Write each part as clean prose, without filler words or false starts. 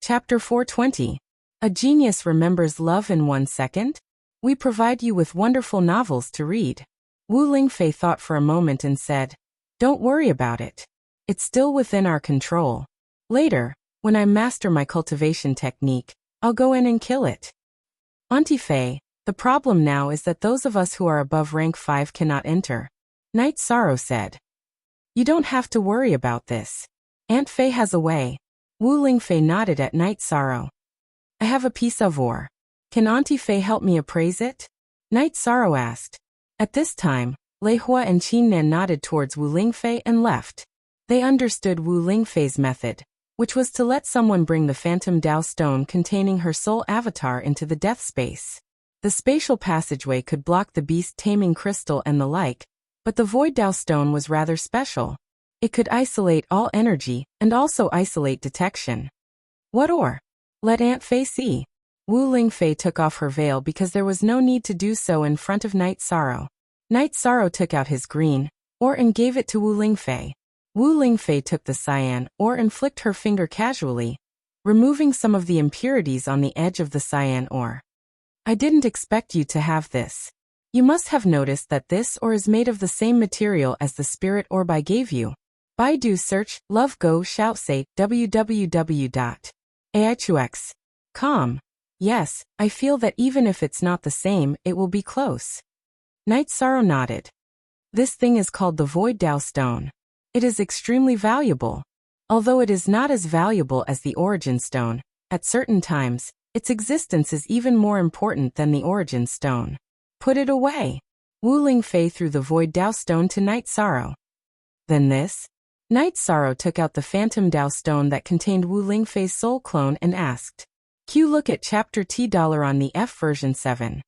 Chapter 420. A Genius Remembers Love in 1 Second? We provide you with wonderful novels to read. Wu Lingfei thought for a moment and said, "Don't worry about it. It's still within our control. Later, when I master my cultivation technique, I'll go in and kill it." Auntie Fei, the problem now is that those of us who are above rank 5 cannot enter. Night Sorrow said. You don't have to worry about this. Aunt Fei has a way. Wu Lingfei nodded at Night Sorrow. I have a piece of ore. Can Auntie Fei help me appraise it? Night Sorrow asked. At this time, Lei Hua and Qin Nan nodded towards Wu Lingfei and left. They understood Wu Lingfei's method, which was to let someone bring the phantom Dao stone containing her soul avatar into the death space. The spatial passageway could block the beast-taming crystal and the like, but the void Dao stone was rather special. It could isolate all energy and also isolate detection. What ore? Let Aunt Fei see. Wu Lingfei took off her veil because there was no need to do so in front of Night Sorrow. Night Sorrow took out his green ore and gave it to Wu Lingfei. Wu Lingfei took the cyan ore and flicked her finger casually, removing some of the impurities on the edge of the cyan ore. I didn't expect you to have this. You must have noticed that this ore is made of the same material as the spirit orb I gave you. Baidu search, love go shout say, www.aichux.com. Yes, I feel that even if it's not the same, it will be close. Night Sorrow nodded. This thing is called the Void Dao Stone. It is extremely valuable. Although it is not as valuable as the Origin Stone, at certain times, its existence is even more important than the Origin Stone. Put it away. Wu Lingfei threw the Void Dao Stone to Night Sorrow. Then this? Night Sorrow took out the Phantom Dao Stone that contained Wu Lingfei's soul clone and asked. Q look at Chapter T$ on the F version 7.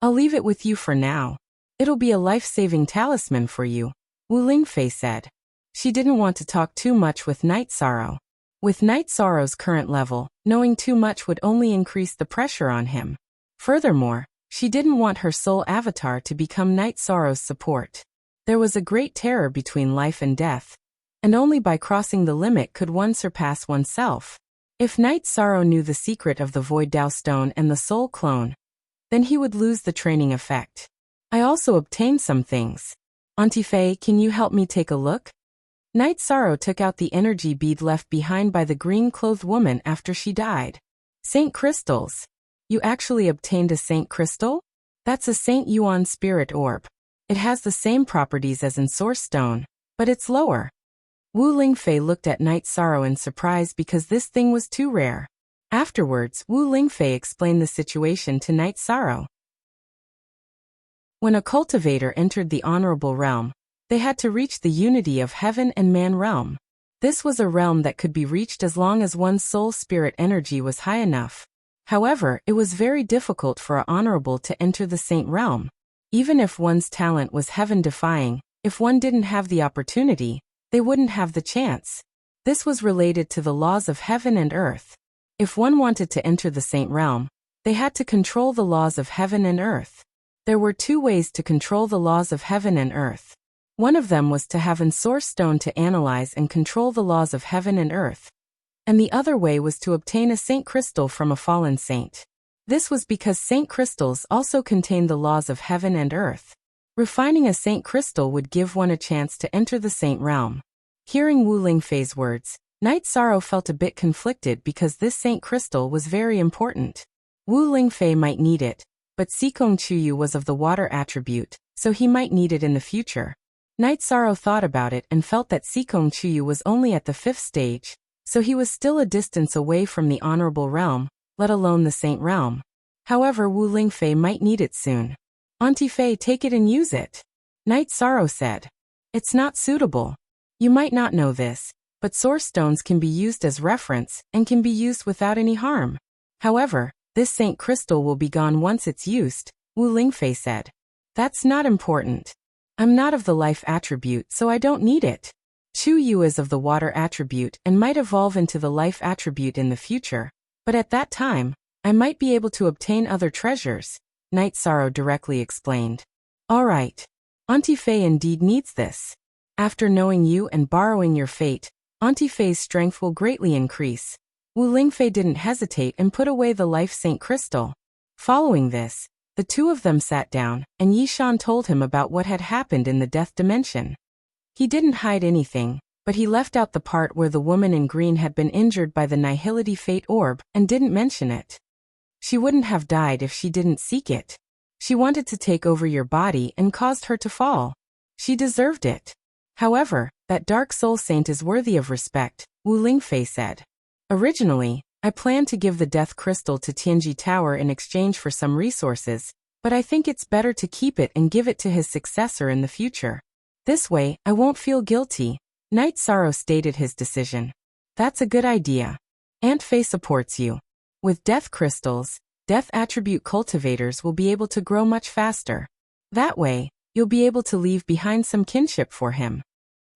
I'll leave it with you for now. It'll be a life-saving talisman for you, Wu Lingfei said. She didn't want to talk too much with Night Sorrow. With Night Sorrow's current level, knowing too much would only increase the pressure on him. Furthermore, she didn't want her soul avatar to become Night Sorrow's support. There was a great terror between life and death, and only by crossing the limit could one surpass oneself. If Night Sorrow knew the secret of the Void Dao Stone and the Soul Clone, then he would lose the training effect. I also obtained some things. Auntie Fei, can you help me take a look? Night Sorrow took out the energy bead left behind by the green-clothed woman after she died. Saint Crystals. You actually obtained a Saint Crystal? That's a Saint Yuan Spirit Orb. It has the same properties as in Source Stone, but it's lower. Wu Lingfei looked at Night Sorrow in surprise because this thing was too rare. Afterwards, Wu Lingfei explained the situation to Night Sorrow. When a cultivator entered the honorable realm, they had to reach the unity of heaven and man realm. This was a realm that could be reached as long as one's soul spirit energy was high enough. However, it was very difficult for an honorable to enter the saint realm. Even if one's talent was heaven-defying, if one didn't have the opportunity, they wouldn't have the chance. This was related to the laws of heaven and earth. If one wanted to enter the saint realm, they had to control the laws of heaven and earth. There were 2 ways to control the laws of heaven and earth. One of them was to have an Source Stone to analyze and control the laws of heaven and earth. And the other way was to obtain a Saint Crystal from a fallen saint. This was because Saint Crystals also contained the laws of heaven and earth. Refining a Saint Crystal would give one a chance to enter the Saint realm. Hearing Wu Lingfei's words, Night Sorrow felt a bit conflicted because this Saint Crystal was very important. Wu Lingfei might need it, but Sikong Chuyu was of the water attribute, so he might need it in the future. Night Sorrow thought about it and felt that Sikong Chuyu was only at the 5th stage, so he was still a distance away from the honorable realm, let alone the saint realm. However, Wu Lingfei might need it soon. Auntie Fei, take it and use it. Night Sorrow said. It's not suitable. You might not know this, but Source Stones can be used as reference and can be used without any harm. However, this Saint Crystal will be gone once it's used, Wu Lingfei said. That's not important. I'm not of the life attribute, so I don't need it. Chu Yu is of the water attribute and might evolve into the life attribute in the future, but at that time, I might be able to obtain other treasures, Night Sorrow directly explained. Alright. Auntie Fei indeed needs this. After knowing you and borrowing your fate, Auntie Fei's strength will greatly increase. Wu Lingfei didn't hesitate and put away the Life Saint crystal. Following this, the two of them sat down, and Yishan told him about what had happened in the death dimension. He didn't hide anything, but he left out the part where the woman in green had been injured by the Nihility Fate Orb and didn't mention it. She wouldn't have died if she didn't seek it. She wanted to take over your body and caused her to fall. She deserved it. However, that dark soul saint is worthy of respect, Wu Lingfei said. Originally, I planned to give the death crystal to Tianji Tower in exchange for some resources, but I think it's better to keep it and give it to his successor in the future. This way, I won't feel guilty. Knight Sorrow stated his decision. That's a good idea. Aunt Fei supports you. With death crystals, death attribute cultivators will be able to grow much faster. That way, you'll be able to leave behind some kinship for him.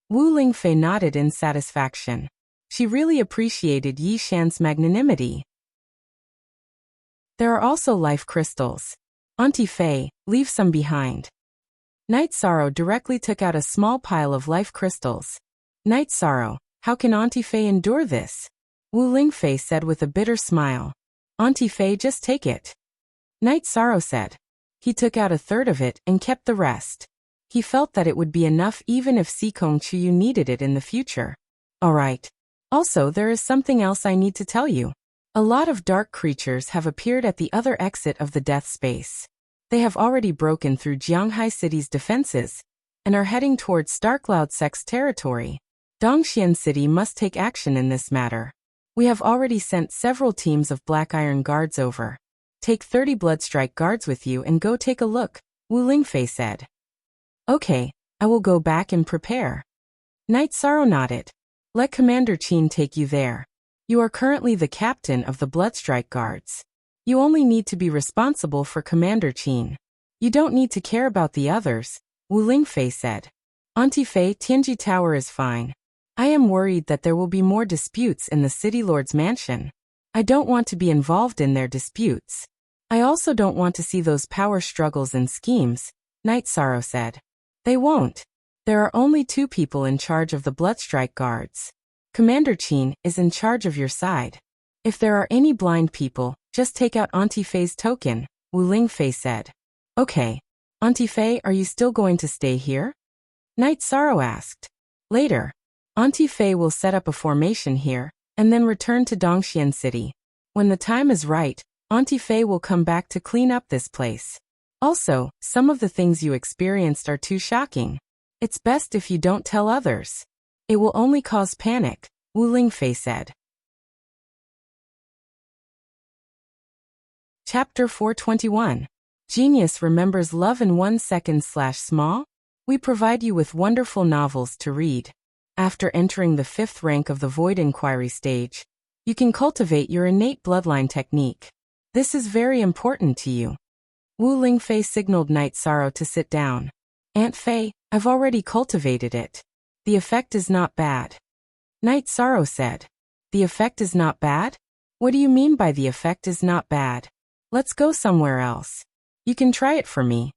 Wu Lingfei nodded in satisfaction. She really appreciated Yi Shan's magnanimity. There are also life crystals. Auntie Fei, leave some behind. Knight Sorrow directly took out a small pile of life crystals. Knight Sorrow, how can Auntie Fei endure this? Wu Lingfei said with a bitter smile. Auntie Fei, just take it. Knight Sorrow said. He took out a third of it and kept the rest. He felt that it would be enough even if Sikong Chuyu needed it in the future. Alright. Also, there is something else I need to tell you. A lot of dark creatures have appeared at the other exit of the death space. They have already broken through Jianghai City's defenses and are heading towards Starcloud Sect's territory. Dongxian City must take action in this matter. We have already sent several teams of Black Iron Guards over. Take 30 Bloodstrike Guards with you and go take a look, Wu Lingfei said. Okay, I will go back and prepare. Knight Sorrow nodded. Let Commander Qin take you there. You are currently the captain of the Bloodstrike Guards. You only need to be responsible for Commander Qin. You don't need to care about the others, Wu Lingfei said. Auntie Fei, Tianji Tower is fine. I am worried that there will be more disputes in the City Lord's mansion. I don't want to be involved in their disputes. I also don't want to see those power struggles and schemes, Knight Sorrow said. They won't. There are only 2 people in charge of the Bloodstrike Guards. Commander Qin is in charge of your side. If there are any blind people, just take out Auntie Fei's token, Wu Lingfei said. Okay. Auntie Fei, are you still going to stay here? Knight Sorrow asked. Later. Auntie Fei will set up a formation here, and then return to Dongxian City. When the time is right, Auntie Fei will come back to clean up this place. Also, some of the things you experienced are too shocking. It's best if you don't tell others. It will only cause panic, Wu Lingfei said. Chapter 421. Genius remembers love in 1 second/small? We provide you with wonderful novels to read. After entering the 5th rank of the Void Inquiry stage, you can cultivate your innate bloodline technique. This is very important to you. Wu Lingfei signaled Knight Sorrow to sit down. Aunt Fei, I've already cultivated it. The effect is not bad. Knight Sorrow said. The effect is not bad? What do you mean by the effect is not bad? Let's go somewhere else. You can try it for me.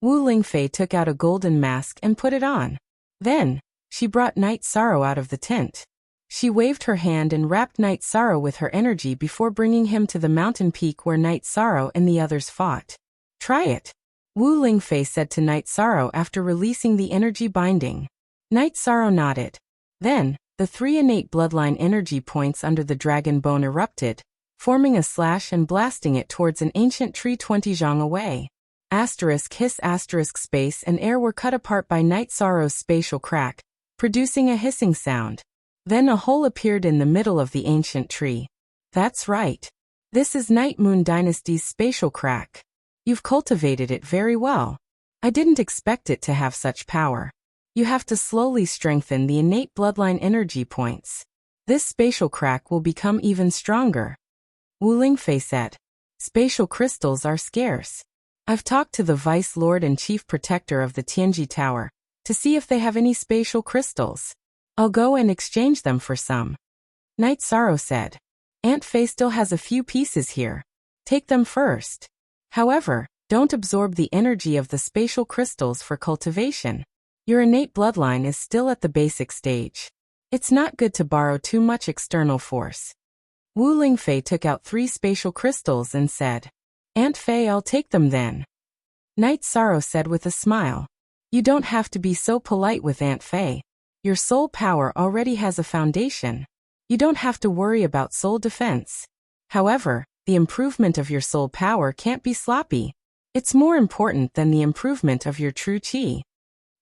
Wu Lingfei took out a golden mask and put it on. Then, she brought Knight Sorrow out of the tent. She waved her hand and wrapped Knight Sorrow with her energy before bringing him to the mountain peak where Knight Sorrow and the others fought. Try it, Wu Lingfei said to Knight Sorrow after releasing the energy binding. Knight Sorrow nodded. Then, the 3 innate bloodline energy points under the dragon bone erupted, forming a slash and blasting it towards an ancient tree 20 zhang away. Hiss space and air were cut apart by Knight Sorrow's spatial crack, producing a hissing sound. Then a hole appeared in the middle of the ancient tree. That's right. This is Night Moon Dynasty's spatial crack. You've cultivated it very well. I didn't expect it to have such power. You have to slowly strengthen the innate bloodline energy points. This spatial crack will become even stronger. Wu Lingfei said. Spatial crystals are scarce. I've talked to the Vice Lord and Chief Protector of the Tianji Tower to see if they have any spatial crystals. I'll go and exchange them for some. Knight Sorrow said. Aunt Fei still has a few pieces here. Take them first. However, don't absorb the energy of the spatial crystals for cultivation. Your innate bloodline is still at the basic stage. It's not good to borrow too much external force. Wu Lingfei took out 3 spatial crystals and said, "Aunt Fei, I'll take them then." Night Sorrow said with a smile, "You don't have to be so polite with Aunt Fei. Your soul power already has a foundation. You don't have to worry about soul defense. However, the improvement of your soul power can't be sloppy. It's more important than the improvement of your true qi."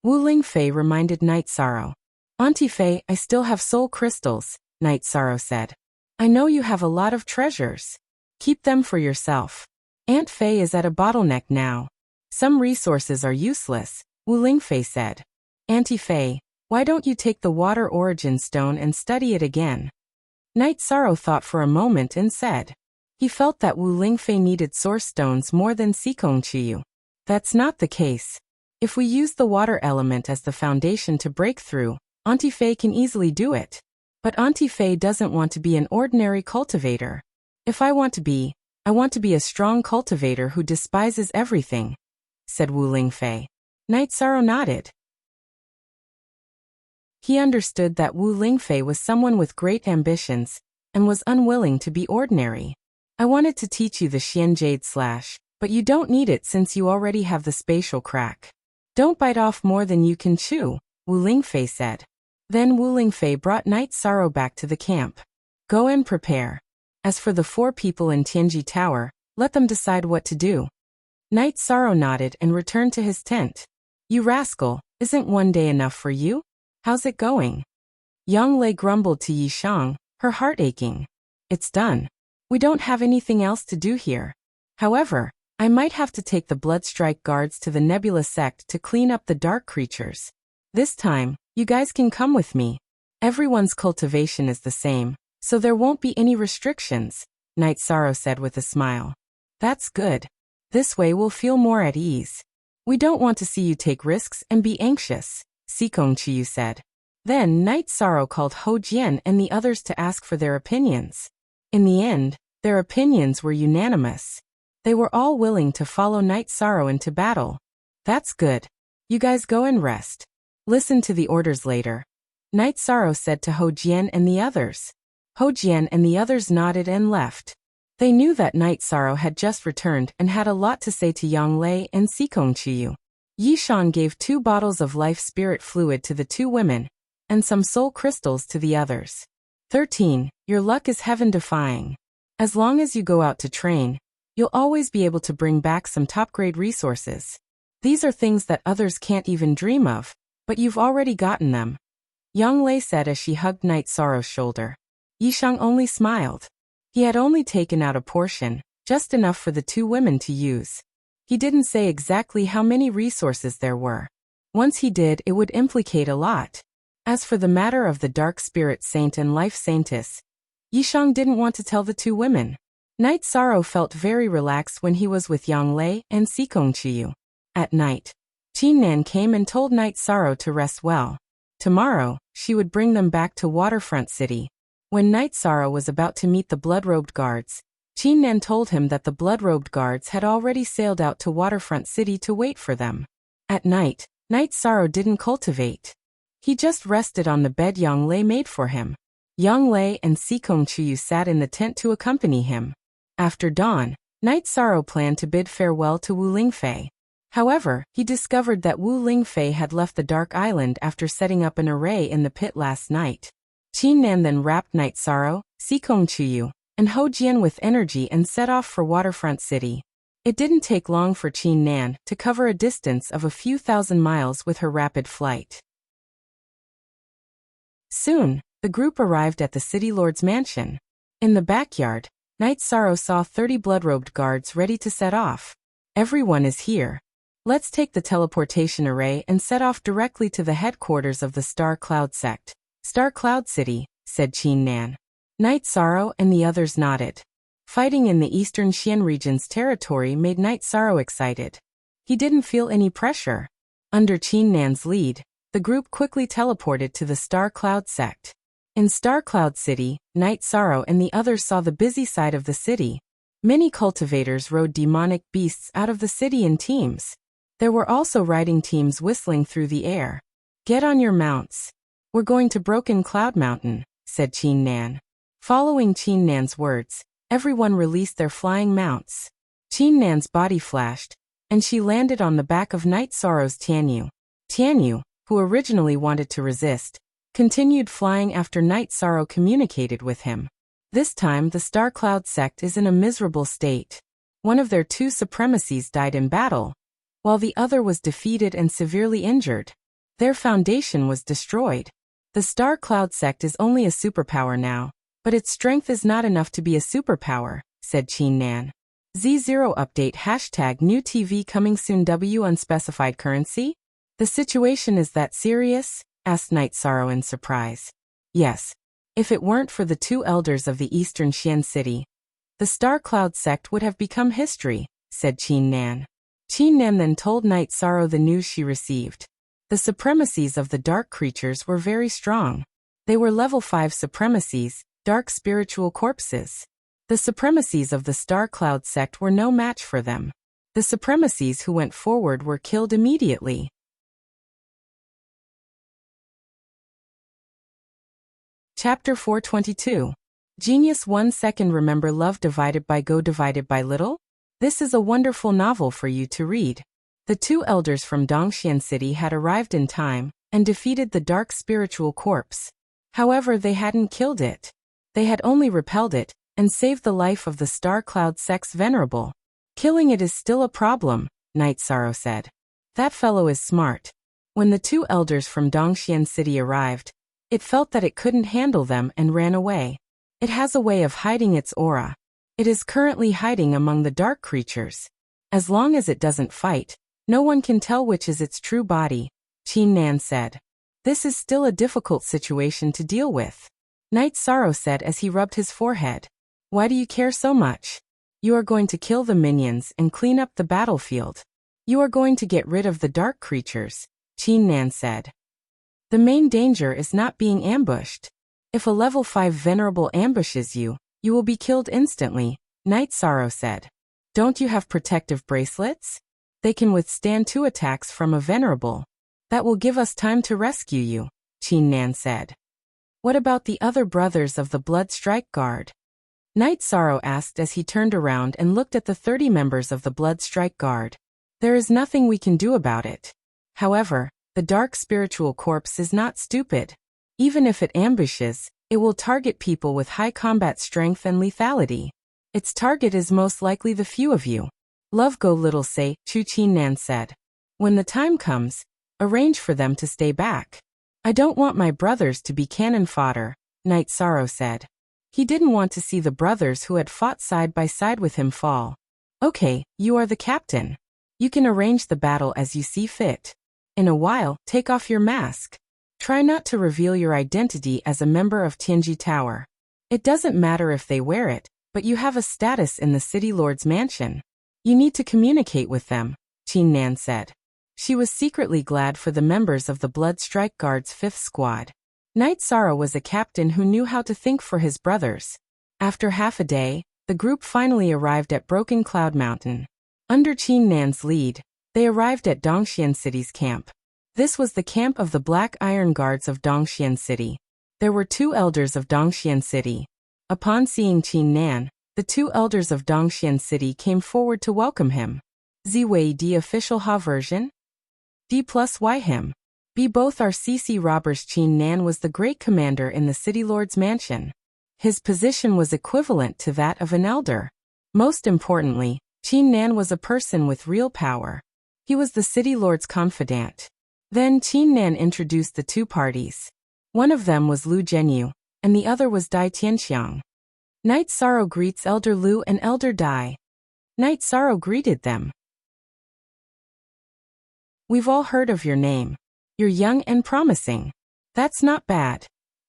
Wu Lingfei reminded Night Sorrow. "Auntie Fei, I still have soul crystals," Night Sorrow said. "I know you have a lot of treasures. Keep them for yourself. Aunt Fei is at a bottleneck now. Some resources are useless," Wu Lingfei said. "Auntie Fei, why don't you take the water origin stone and study it again?" Night Sorrow thought for a moment and said. He felt that Wu Lingfei needed source stones more than Sikong Chiyu. That's not the case. If we use the water element as the foundation to break through, Auntie Fei can easily do it. But Auntie Fei doesn't want to be an ordinary cultivator. I want to be a strong cultivator who despises everything," said Wu Lingfei. Night Sorrow nodded. He understood that Wu Lingfei was someone with great ambitions and was unwilling to be ordinary. "I wanted to teach you the Xian Jade Slash, but you don't need it since you already have the spatial crack. Don't bite off more than you can chew," Wu Lingfei said. Then Wu Lingfei brought Night Sorrow back to the camp. "Go and prepare. As for the 4 people in Tianji Tower, let them decide what to do." Night Sorrow nodded and returned to his tent. "You rascal, isn't one day enough for you? How's it going?" Yang Lei grumbled to Yi Shang, her heart aching. "It's done. We don't have anything else to do here. However, I might have to take the Bloodstrike guards to the Nebula sect to clean up the dark creatures. This time, you guys can come with me. Everyone's cultivation is the same, so there won't be any restrictions," Night Sorrow said with a smile. "That's good. This way we'll feel more at ease. We don't want to see you take risks and be anxious," Sikong Chiyu said. Then Night Sorrow called Ho Jian and the others to ask for their opinions. In the end, their opinions were unanimous. They were all willing to follow Night Sorrow into battle. "That's good. You guys go and rest. Listen to the orders later," Night Sorrow said to Ho Jian and the others. Ho Jian and the others nodded and left. They knew that Night Sorrow had just returned and had a lot to say to Yang Lei and Sikong Chiyu. Yi Shang gave 2 bottles of life spirit fluid to the 2 women, and some soul crystals to the others. 13. Your luck is heaven-defying. As long as you go out to train, you'll always be able to bring back some top-grade resources. These are things that others can't even dream of, but you've already gotten them," Yang Lei said as she hugged Night Sorrow's shoulder. Yi Shang only smiled. He had only taken out a portion, just enough for the 2 women to use. He didn't say exactly how many resources there were. Once he did, it would implicate a lot. As for the matter of the Dark Spirit Saint and Life Saintess, Yi Shang didn't want to tell the 2 women. Night Sorrow felt very relaxed when he was with Yang Lei and Sikong Chiyu. At night, Qin Nan came and told Night Sorrow to rest well. Tomorrow, she would bring them back to Waterfront City. When Night Sorrow was about to meet the blood-robed guards, Qin Nan told him that the blood-robed guards had already sailed out to Waterfront City to wait for them. At night, Night Sorrow didn't cultivate. He just rested on the bed Yang Lei made for him. Yang Lei and Sikong Chiyu sat in the tent to accompany him. After dawn, Night Sorrow planned to bid farewell to Wu Lingfei. However, he discovered that Wu Lingfei had left the Dark Island after setting up an array in the pit last night. Qin Nan then wrapped Night Sorrow, Sikong Chiyu, and Ho Jian with energy and set off for Waterfront City. It didn't take long for Qin Nan to cover a distance of a few thousand miles with her rapid flight. Soon, the group arrived at the City Lord's mansion. In the backyard, Night Sorrow saw 30 blood-robed guards ready to set off. "Everyone is here. Let's take the teleportation array and set off directly to the headquarters of the Star Cloud sect, Star Cloud City," said Qin Nan. Night Sorrow and the others nodded. Fighting in the eastern Xian region's territory made Night Sorrow excited. He didn't feel any pressure. Under Qin Nan's lead, the group quickly teleported to the Star Cloud sect. In Star Cloud City, Night Sorrow and the others saw the busy side of the city. Many cultivators rode demonic beasts out of the city in teams. There were also riding teams whistling through the air. "Get on your mounts. We're going to Broken Cloud Mountain," said Qin Nan. Following Qin Nan's words, everyone released their flying mounts. Qin Nan's body flashed, and she landed on the back of Night Sorrow's Tianyu. Tianyu, who originally wanted to resist, continued flying after Night Sorrow communicated with him. This time the Star Cloud sect is in a miserable state. One of their 2 supremacies died in battle, while the other was defeated and severely injured. Their foundation was destroyed. The Star Cloud sect is only a superpower now, but its strength is not enough to be a superpower, said Qin Nan. Z0 update # new TV coming soon W unspecified currency? The situation is that serious? Asked Night Sorrow in surprise. Yes. If it weren't for the 2 elders of the eastern Xian city, the Star Cloud sect would have become history, said Qin Nan. Qin Nan then told Night Sorrow the news she received. The supremacies of the dark creatures were very strong. They were level 5 supremacies, dark spiritual corpses. The supremacies of the Star Cloud sect were no match for them. The supremacies who went forward were killed immediately. Chapter 422. Genius 1 second. Remember love divided by go divided by little? This is a wonderful novel for you to read. The 2 elders from Dongxian City had arrived in time and defeated the dark spiritual corpse. However, they hadn't killed it. They had only repelled it and saved the life of the Star Cloud sect's venerable. Killing it is still a problem, Night Sorrow said. That fellow is smart. When the 2 elders from Dongxian City arrived, it felt that it couldn't handle them and ran away. It has a way of hiding its aura. It is currently hiding among the dark creatures. As long as it doesn't fight, no one can tell which is its true body, Qin Nan said. This is still a difficult situation to deal with, Night Sorrow said as he rubbed his forehead. Why do you care so much? You are going to kill the minions and clean up the battlefield. You are going to get rid of the dark creatures, Qin Nan said. The main danger is not being ambushed. If a level 5 venerable ambushes you, you will be killed instantly, Night Sorrow said. Don't you have protective bracelets? They can withstand 2 attacks from a venerable. That will give us time to rescue you, Qin Nan said. What about the other brothers of the Blood Strike Guard? Night Sorrow asked as he turned around and looked at the 30 members of the Blood Strike Guard. There is nothing we can do about it. However, the dark spiritual corpse is not stupid. Even if it ambushes, it will target people with high combat strength and lethality. Its target is most likely the few of you. Love go little say, Qin Nan said. When the time comes, arrange for them to stay back. I don't want my brothers to be cannon fodder, Night Sorrow said. He didn't want to see the brothers who had fought side by side with him fall. Okay, you are the captain. You can arrange the battle as you see fit. In a while, take off your mask. Try not to reveal your identity as a member of Tianji Tower. It doesn't matter if they wear it, but you have a status in the City Lord's mansion. You need to communicate with them, Qin Nan said. She was secretly glad for the members of the Blood Strike Guard's 5th squad. Night Sorrow was a captain who knew how to think for his brothers. After half a day, the group finally arrived at Broken Cloud Mountain. Under Qin Nan's lead, they arrived at Dongxian City's camp. This was the camp of the Black Iron Guards of Dongxian City. There were 2 elders of Dongxian City. Upon seeing Qin Nan, the 2 elders of Dongxian City came forward to welcome him. ZWD official Ha version? D+Y him. B both are CC robbers. Qin Nan was the great commander in the City Lord's mansion. His position was equivalent to that of an elder. Most importantly, Qin Nan was a person with real power. He was the City Lord's confidant. Then Qin Nan introduced the 2 parties. One of them was Lu Zhenyu, and the other was Dai Tianxiang. Night Sorrow greets Elder Lu and Elder Dai. Night Sorrow greeted them. We've all heard of your name. You're young and promising. That's not bad,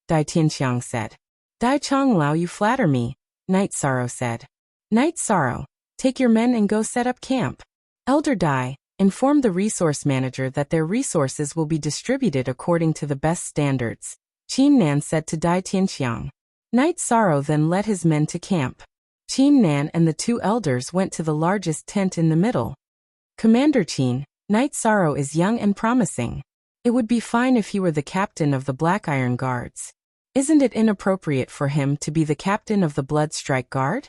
Dai Tianxiang said. Dai Changlao, you flatter me, Night Sorrow said. Night Sorrow, take your men and go set up camp. Elder Dai, inform the resource manager that their resources will be distributed according to the best standards, Qin Nan said to Dai Tianxiang. Night Sorrow then led his men to camp. Qin Nan and the 2 elders went to the largest tent in the middle. Commander Qin, Night Sorrow is young and promising. It would be fine if he were the captain of the Black Iron Guards. Isn't it inappropriate for him to be the captain of the Blood Strike Guard?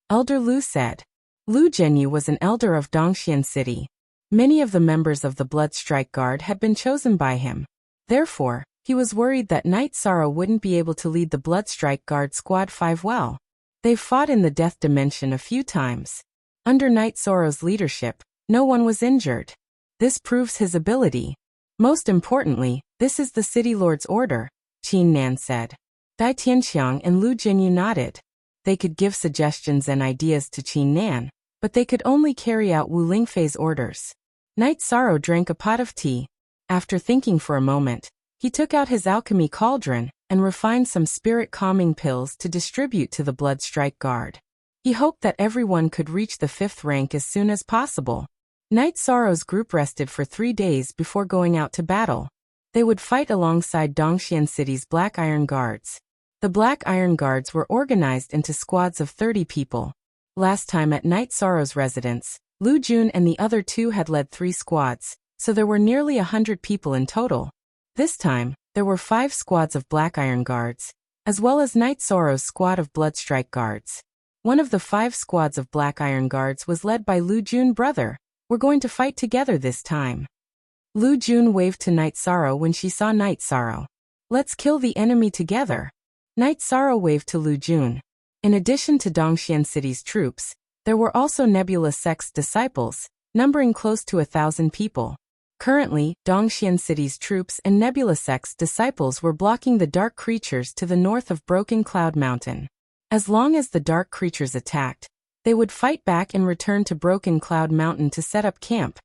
Elder Lu said. Lu Zhenyu was an elder of Dongxian City. Many of the members of the Blood Strike Guard had been chosen by him. Therefore, he was worried that Night Sorrow wouldn't be able to lead the Blood Strike Guard Squad 5 well. They've fought in the Death Dimension a few times. Under Night Sorrow's leadership, no one was injured. This proves his ability. Most importantly, this is the City Lord's order, Qin Nan said. Dai Tianxiang and Lu Jinyu nodded. They could give suggestions and ideas to Qin Nan, but they could only carry out Wu Lingfei's orders. Night Sorrow drank a pot of tea. After thinking for a moment, he took out his alchemy cauldron and refined some spirit-calming pills to distribute to the Blood Strike Guard. He hoped that everyone could reach the 5th rank as soon as possible. Night Sorrow's group rested for 3 days before going out to battle. They would fight alongside Dongxian City's Black Iron Guards. The Black Iron Guards were organized into squads of 30 people. Last time at Night Sorrow's residence, Lu Jun and the other 2 had led 3 squads, so there were nearly 100 people in total. This time, there were 5 squads of Black Iron Guards, as well as Night Sorrow's squad of Blood Strike Guards. One of the 5 squads of Black Iron Guards was led by Lu Jun brother. We're going to fight together this time. Lu Jun waved to Night Sorrow when she saw Night Sorrow. Let's kill the enemy together. Night Sorrow waved to Lu Jun. In addition to Dongxian City's troops, there were also Nebula Sect's disciples, numbering close to 1,000 people. Currently, Dongxian City's troops and Nebula Sect's disciples were blocking the dark creatures to the north of Broken Cloud Mountain. As long as the dark creatures attacked, they would fight back and return to Broken Cloud Mountain to set up camp,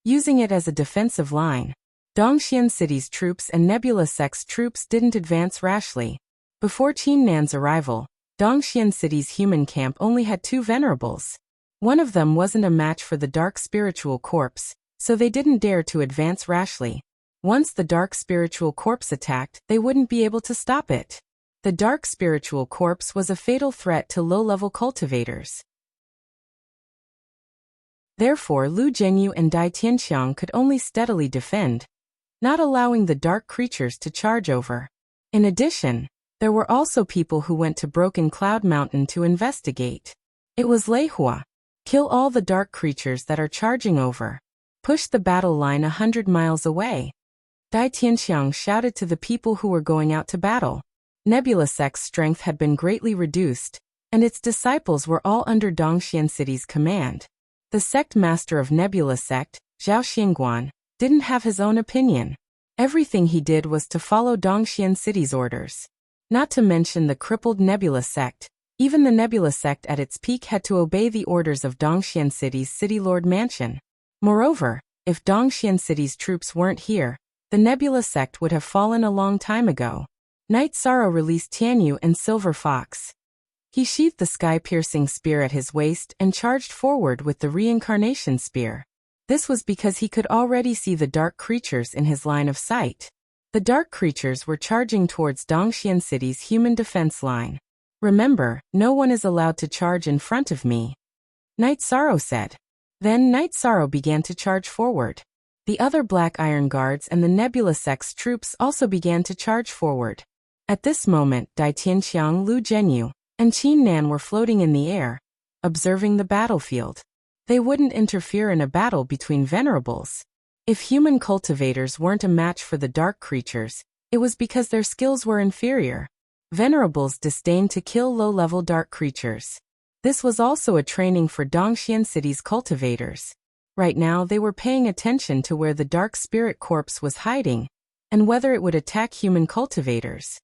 using it as a defensive line. Dongxian City's troops and Nebula Sect's troops didn't advance rashly. Before Qin Nan's arrival, Dongxian City's human camp only had 2 venerables. One of them wasn't a match for the Dark Spiritual Corpse, so they didn't dare to advance rashly. Once the Dark Spiritual Corpse attacked, they wouldn't be able to stop it. The Dark Spiritual Corpse was a fatal threat to low-level cultivators. Therefore, Lu Zhenyu and Dai Tianxiang could only steadily defend, not allowing the dark creatures to charge over. In addition, there were also people who went to Broken Cloud Mountain to investigate. It was Lei Hua. Kill all the dark creatures that are charging over. Push the battle line 100 miles away. Dai Tianxiang shouted to the people who were going out to battle. Nebula Sect's strength had been greatly reduced, and its disciples were all under Dongxian City's command. The sect master of Nebula Sect, Zhao Xingguan, didn't have his own opinion. Everything he did was to follow Dongxian City's orders. Not to mention the crippled Nebula Sect. Even the Nebula Sect at its peak had to obey the orders of Dongxian City's City Lord Mansion. Moreover, if Dongxian City's troops weren't here, the Nebula Sect would have fallen a long time ago. Night Sorrow released Tianyu and Silver Fox. He sheathed the sky-piercing spear at his waist and charged forward with the reincarnation spear. This was because he could already see the dark creatures in his line of sight. The dark creatures were charging towards Dongxian City's human defense line. Remember, no one is allowed to charge in front of me, Night Sorrow said. Then Night Sorrow began to charge forward. The other Black Iron Guards and the Nebula Sect's troops also began to charge forward. At this moment, Dai Tianxiang, Lu Zhenyu, and Qin Nan were floating in the air, observing the battlefield. They wouldn't interfere in a battle between venerables. If human cultivators weren't a match for the dark creatures, it was because their skills were inferior. Venerables disdained to kill low-level dark creatures. This was also a training for Dongxian City's cultivators. Right now they were paying attention to where the Dark Spirit Corpse was hiding, and whether it would attack human cultivators.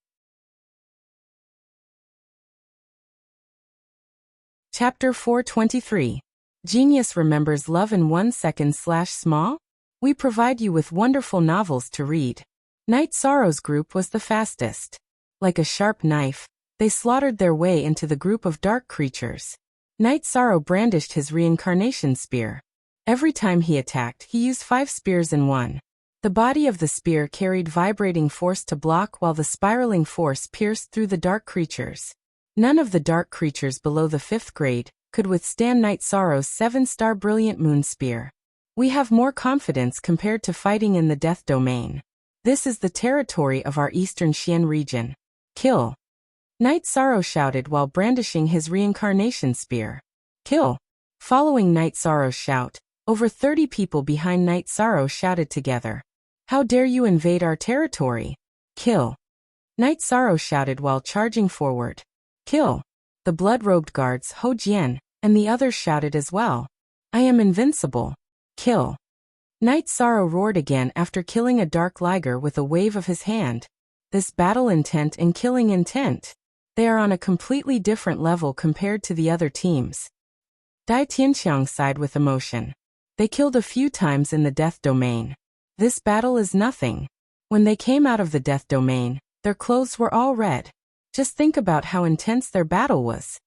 Chapter 423. Genius remembers love in 1 second/small? We provide you with wonderful novels to read. Night Sorrow's group was the fastest. Like a sharp knife, they slaughtered their way into the group of dark creatures. Night Sorrow brandished his reincarnation spear. Every time he attacked, he used 5 spears in one. The body of the spear carried vibrating force to block while the spiraling force pierced through the dark creatures. None of the dark creatures below the 5th grade could withstand Night Sorrow's 7-star Brilliant Moon Spear. We have more confidence compared to fighting in the Death Domain. This is the territory of our Eastern Xian region. Kill. Night Sorrow shouted while brandishing his reincarnation spear. Kill. Following Night Sorrow's shout, over 30 people behind Night Sorrow shouted together. How dare you invade our territory? Kill. Night Sorrow shouted while charging forward. Kill. The blood-robed guards, Ho Jian, and the others shouted as well. I am invincible. Kill. Night Sorrow roared again after killing a dark liger with a wave of his hand. This battle intent and killing intent. They are on a completely different level compared to the other teams. Dai Tianqiang sighed with emotion. They killed a few times in the death domain. This battle is nothing. When they came out of the death domain, their clothes were all red. Just think about how intense their battle was.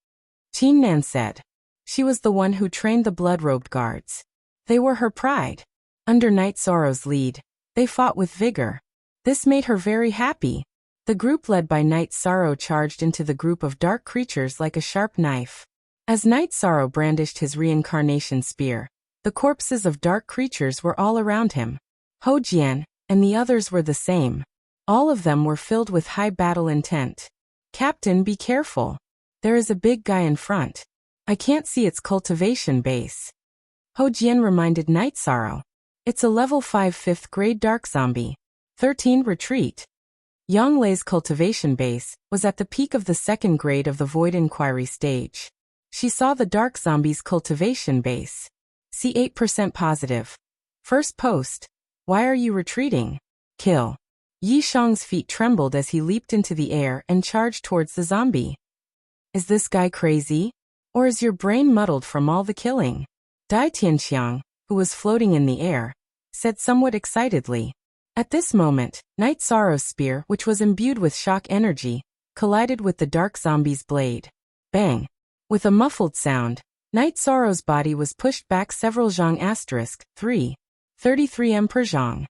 Qin Nan said. She was the one who trained the blood-robed guards. They were her pride. Under Night Sorrow's lead, they fought with vigor. This made her very happy. The group led by Night Sorrow charged into the group of dark creatures like a sharp knife. As Night Sorrow brandished his reincarnation spear, the corpses of dark creatures were all around him. Ho Jian and the others were the same. All of them were filled with high battle intent. Captain, be careful. There is a big guy in front. I can't see its cultivation base. Ho Jian reminded Night Sorrow. It's a level 5 5th grade dark zombie. 13 retreat. Yang Lei's cultivation base was at the peak of the 2nd grade of the Void Inquiry stage. She saw the dark zombie's cultivation base. See 8% positive. First post. Why are you retreating? Kill. Yi Shang's feet trembled as he leaped into the air and charged towards the zombie. Is this guy crazy? Or is your brain muddled from all the killing? Dai Tianqiang, who was floating in the air, said somewhat excitedly. At this moment, Night Sorrow's spear, which was imbued with shock energy, collided with the dark zombie's blade. Bang! With a muffled sound, Night Sorrow's body was pushed back several zhang *3, 33 m per zhang.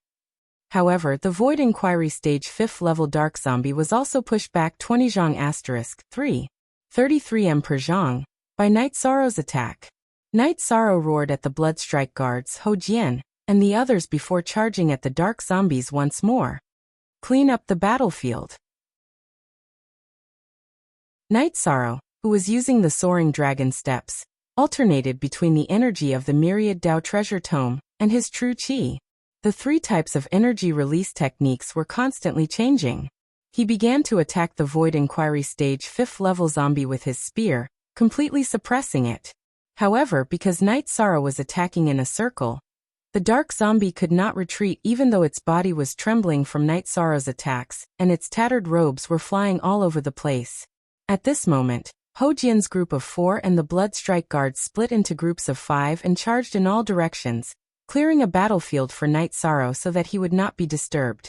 However, the Void Inquiry stage 5th level dark zombie was also pushed back 20 zhang *3, 33 m per zhang, by Night Sorrow's attack. Night Sorrow roared at the Bloodstrike guards Ho Jian and the others before charging at the dark zombies once more. Clean up the battlefield. Night Sorrow, who was using the Soaring Dragon steps, alternated between the energy of the Myriad Dao Treasure Tome and his true Qi. The 3 types of energy release techniques were constantly changing. He began to attack the Void Inquiry stage 5th level zombie with his spear, completely suppressing it. However, because Night Sorrow was attacking in a circle, the dark zombie could not retreat even though its body was trembling from Night Sorrow's attacks, and its tattered robes were flying all over the place. At this moment, Ho Jian's group of 4 and the Bloodstrike guards split into groups of 5 and charged in all directions, clearing a battlefield for Night Sorrow so that he would not be disturbed.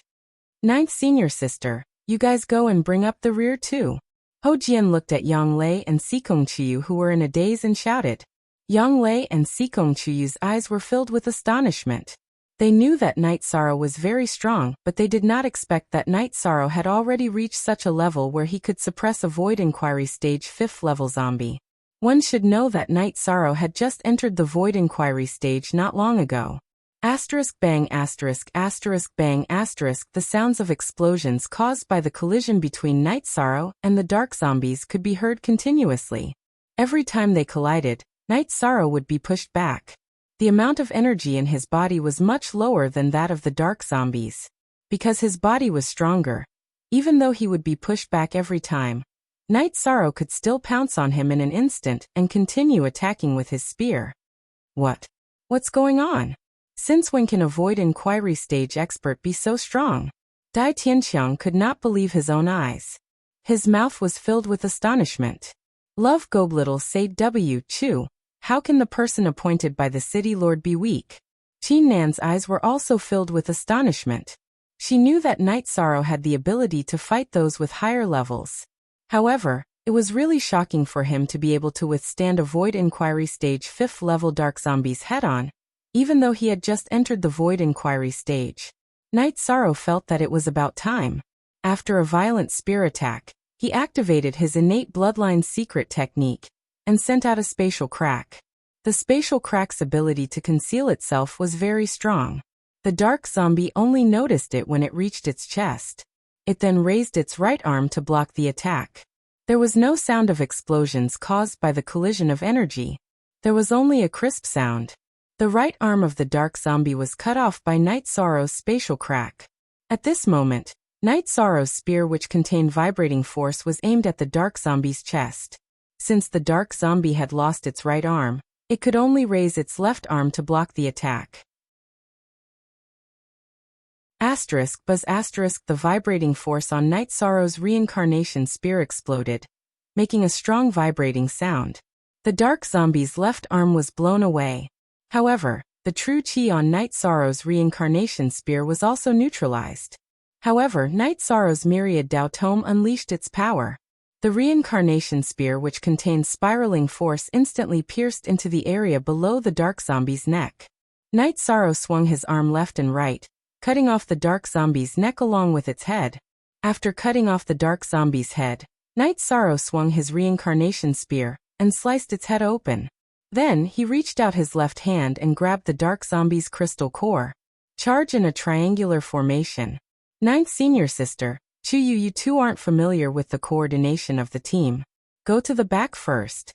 9th Senior Sister, you guys go and bring up the rear too. Ho Jian looked at Yang Lei and Sikong Chiyu, who were in a daze, and shouted. Yang Lei and Sikong Chiyu's eyes were filled with astonishment. They knew that Night Sorrow was very strong, but they did not expect that Night Sorrow had already reached such a level where he could suppress a Void Inquiry stage 5th level zombie. One should know that Night Sorrow had just entered the Void Inquiry stage not long ago. Asterisk bang asterisk asterisk bang asterisk. The sounds of explosions caused by the collision between Night Sorrow and the dark zombies could be heard continuously. Every time they collided, Night Sorrow would be pushed back. The amount of energy in his body was much lower than that of the dark zombies. Because his body was stronger, even though he would be pushed back every time, Night Sorrow could still pounce on him in an instant and continue attacking with his spear. What's going on? Since when can a Void Inquiry stage expert be so strong? Dai Tianqiang could not believe his own eyes. His mouth was filled with astonishment. Love Goblittle said Chu. How can the person appointed by the city lord be weak? Qin Nan's eyes were also filled with astonishment. She knew that Night Sorrow had the ability to fight those with higher levels. However, it was really shocking for him to be able to withstand a Void Inquiry stage 5th level dark zombies head-on, even though he had just entered the Void Inquiry stage. Night Sorrow felt that it was about time. After a violent spear attack, he activated his innate bloodline secret technique and sent out a spatial crack. The spatial crack's ability to conceal itself was very strong. The dark zombie only noticed it when it reached its chest. It then raised its right arm to block the attack. There was no sound of explosions caused by the collision of energy. There was only a crisp sound. The right arm of the dark zombie was cut off by Night Sorrow's spatial crack. At this moment, Night Sorrow's spear, which contained vibrating force, was aimed at the dark zombie's chest. Since the dark zombie had lost its right arm, it could only raise its left arm to block the attack. The vibrating force on Night Sorrow's reincarnation spear exploded, making a strong vibrating sound. The dark zombie's left arm was blown away. However, the true chi on Night Sorrow's reincarnation spear was also neutralized. However, Night Sorrow's myriad Dao Tome unleashed its power. The reincarnation spear, which contained spiraling force, instantly pierced into the area below the dark zombie's neck. Night Sorrow swung his arm left and right, cutting off the dark zombie's neck along with its head. After cutting off the dark zombie's head, Night Sorrow swung his reincarnation spear and sliced its head open. Then, he reached out his left hand and grabbed the dark zombie's crystal core. Charge in a triangular formation. Ninth Senior Sister, Chuyu, you two aren't familiar with the coordination of the team. Go to the back first.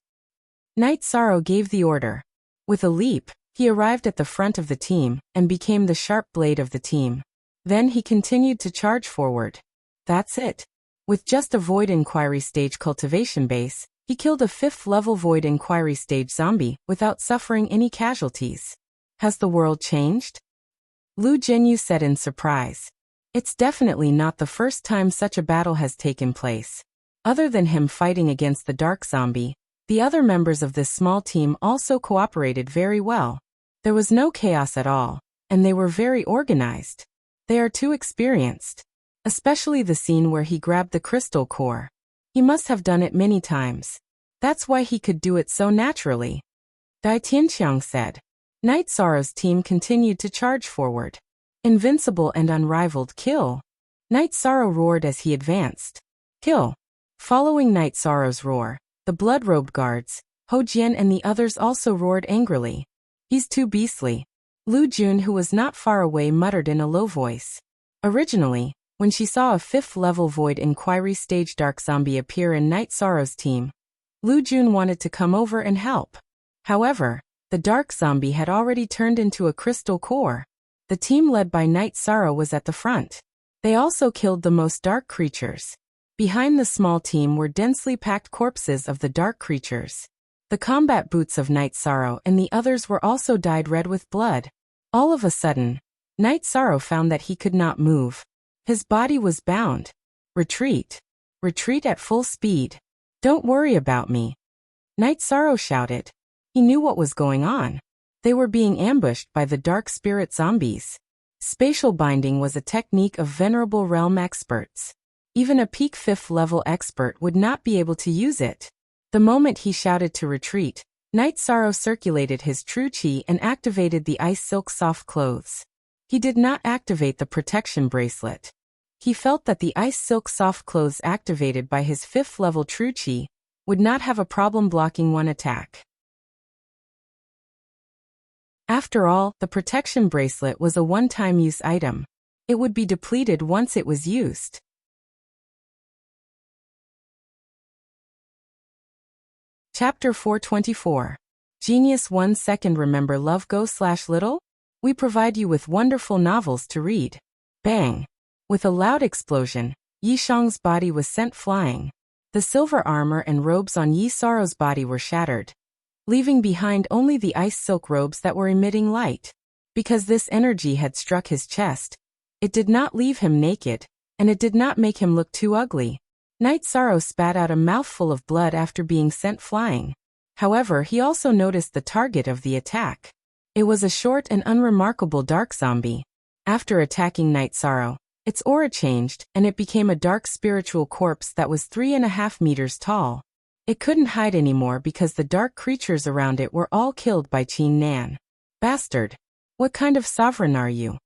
Night Sorrow gave the order. With a leap, he arrived at the front of the team and became the sharp blade of the team. Then he continued to charge forward. That's it. With just a Void Inquiry stage cultivation base, he killed a 5th level Void Inquiry stage zombie without suffering any casualties. Has the world changed? Lu Jinyu said in surprise. It's definitely not the first time such a battle has taken place. Other than him fighting against the dark zombie, the other members of this small team also cooperated very well. There was no chaos at all, and they were very organized. They are too experienced. Especially the scene where he grabbed the crystal core. He must have done it many times. That's why he could do it so naturally. Dai Tianqiang said. Night Sorrow's team continued to charge forward. Invincible and unrivaled kill. Night Sorrow roared as he advanced. Kill. Following Night Sorrow's roar, the blood-robed guards, Ho Jian and the others also roared angrily. He's too beastly. Lu Jun, who was not far away, muttered in a low voice. Originally, when she saw a 5th level Void Inquiry stage dark zombie appear in Night Sorrow's team, Lu Jun wanted to come over and help. However, the dark zombie had already turned into a crystal core. The team led by Night Sorrow was at the front. They also killed the most dark creatures. Behind the small team were densely packed corpses of the dark creatures. The combat boots of Night Sorrow and the others were also dyed red with blood. All of a sudden, Night Sorrow found that he could not move. His body was bound. Retreat. Retreat at full speed. Don't worry about me. Night Sorrow shouted. He knew what was going on. They were being ambushed by the dark spirit zombies. Spatial binding was a technique of venerable realm experts. Even a peak 5th level expert would not be able to use it. The moment he shouted to retreat, Night Sorrow circulated his true chi and activated the ice silk soft clothes. He did not activate the protection bracelet. He felt that the ice silk soft clothes activated by his 5th level true chi would not have a problem blocking one attack. After all, the protection bracelet was a one-time use item. It would be depleted once it was used. Chapter 424. Genius 1 second. Remember Love Go/Little? We provide you with wonderful novels to read. Bang! With a loud explosion, Yi Shang's body was sent flying. The silver armor and robes on Yi Sorrow's body were shattered, leaving behind only the ice silk robes that were emitting light. Because this energy had struck his chest, it did not leave him naked, and it did not make him look too ugly. Night Sorrow spat out a mouthful of blood after being sent flying. However, he also noticed the target of the attack. It was a short and unremarkable dark zombie. After attacking Night Sorrow, its aura changed, and it became a dark spiritual corpse that was 3.5 meters tall. It couldn't hide anymore because the dark creatures around it were all killed by Qin Nan. Bastard! What kind of sovereign are you?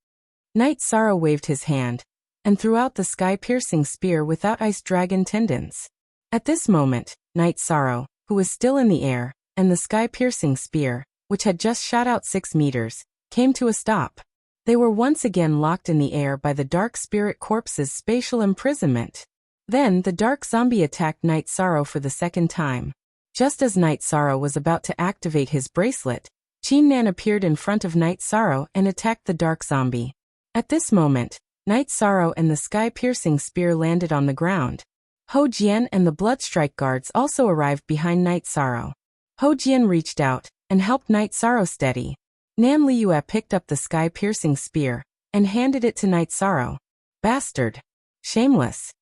Night Sorrow waved his hand, and threw out the sky-piercing spear without ice dragon tendons. At this moment, Night Sorrow, who was still in the air, and the sky-piercing spear, which had just shot out 6 meters, came to a stop. They were once again locked in the air by the Dark Spirit Corpse's spatial imprisonment. Then the Dark Zombie attacked Night Sorrow for the second time. Just as Night Sorrow was about to activate his bracelet, Qin Nan appeared in front of Night Sorrow and attacked the Dark Zombie. At this moment, Night Sorrow and the sky-piercing spear landed on the ground. Ho Jian and the Bloodstrike guards also arrived behind Night Sorrow. Ho Jian reached out and helped Night Sorrow steady. Nan Liyue picked up the sky-piercing spear and handed it to Night Sorrow. Bastard! Shameless!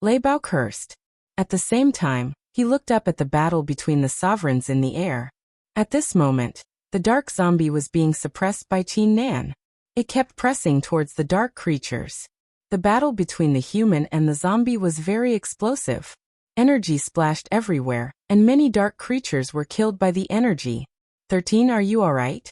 Lei Bao cursed. At the same time, he looked up at the battle between the sovereigns in the air. At this moment, the dark zombie was being suppressed by Qin Nan. It kept pressing towards the dark creatures. The battle between the human and the zombie was very explosive. Energy splashed everywhere, and many dark creatures were killed by the energy. 13 Are you alright?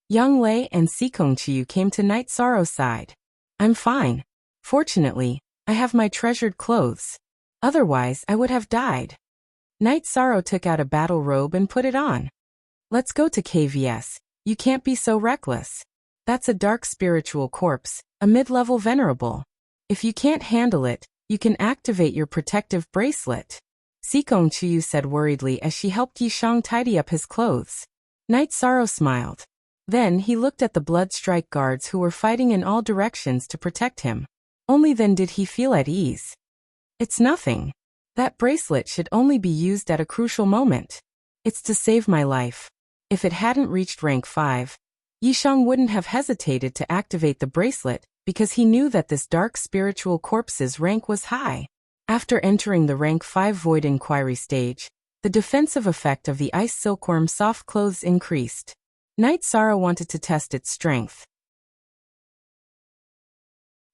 Yang Lei and Sikong Chiyu came to Night Sorrow's side. I'm fine. Fortunately, I have my treasured clothes. Otherwise, I would have died. Night Sorrow took out a battle robe and put it on. Let's go to KVS. You can't be so reckless. That's a dark spiritual corpse, a mid-level venerable. If you can't handle it, you can activate your protective bracelet. Sikong Chiyu said worriedly as she helped Yishang tidy up his clothes. Night Sorrow smiled. Then he looked at the Bloodstrike guards who were fighting in all directions to protect him. Only then did he feel at ease. It's nothing. That bracelet should only be used at a crucial moment. It's to save my life. If it hadn't reached rank 5, Yishang wouldn't have hesitated to activate the bracelet because he knew that this dark spiritual corpse's rank was high. After entering the rank 5 Void Inquiry stage, the defensive effect of the Ice Silkworm soft clothes increased. Night Sorrow wanted to test its strength.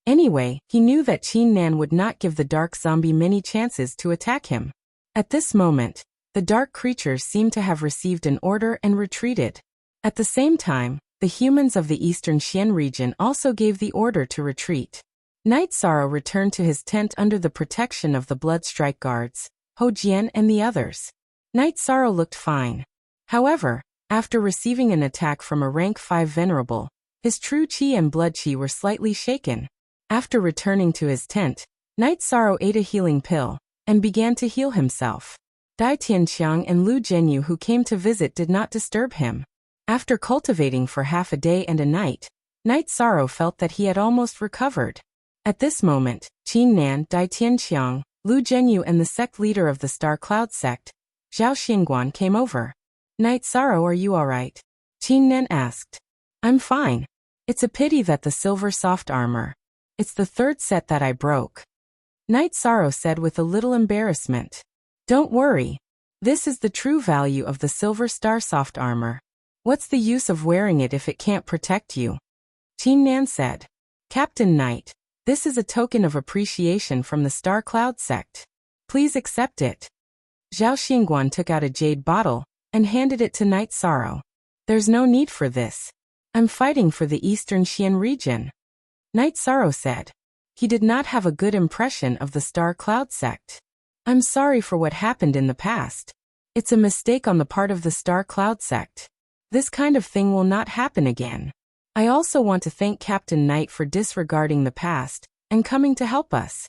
Anyway, he knew that Qin Nan would not give the dark zombie many chances to attack him. At this moment, the dark creatures seemed to have received an order and retreated. At the same time, the humans of the Eastern Xian region also gave the order to retreat. Night Sorrow returned to his tent under the protection of the Bloodstrike guards, Ho Jian and the others. Night Sorrow looked fine. However, after receiving an attack from a rank 5 venerable, his true qi and blood qi were slightly shaken. After returning to his tent, Night Sorrow ate a healing pill and began to heal himself. Dai Tianqiang and Lu Zhenyu who came to visit did not disturb him. After cultivating for half a day and a night, Night Sorrow felt that he had almost recovered. At this moment, Qin Nan, Dai Tianqiang, Lu Zhenyu and the sect leader of the Star Cloud sect, Zhao Xingguan came over. Night Sorrow, are you alright? Qin Nan asked. I'm fine. It's a pity that the silver soft armor. It's the third set that I broke. Night Sorrow said with a little embarrassment. Don't worry. This is the true value of the silver star soft armor. What's the use of wearing it if it can't protect you? Qin Nan said. Captain Knight, this is a token of appreciation from the Star Cloud sect. Please accept it. Zhao Xingguan took out a jade bottle and handed it to Night Sorrow. There's no need for this. I'm fighting for the Eastern Xian region. Night Sorrow said. He did not have a good impression of the Star Cloud sect. I'm sorry for what happened in the past. It's a mistake on the part of the Star Cloud sect. This kind of thing will not happen again. I also want to thank Captain Knight for disregarding the past and coming to help us.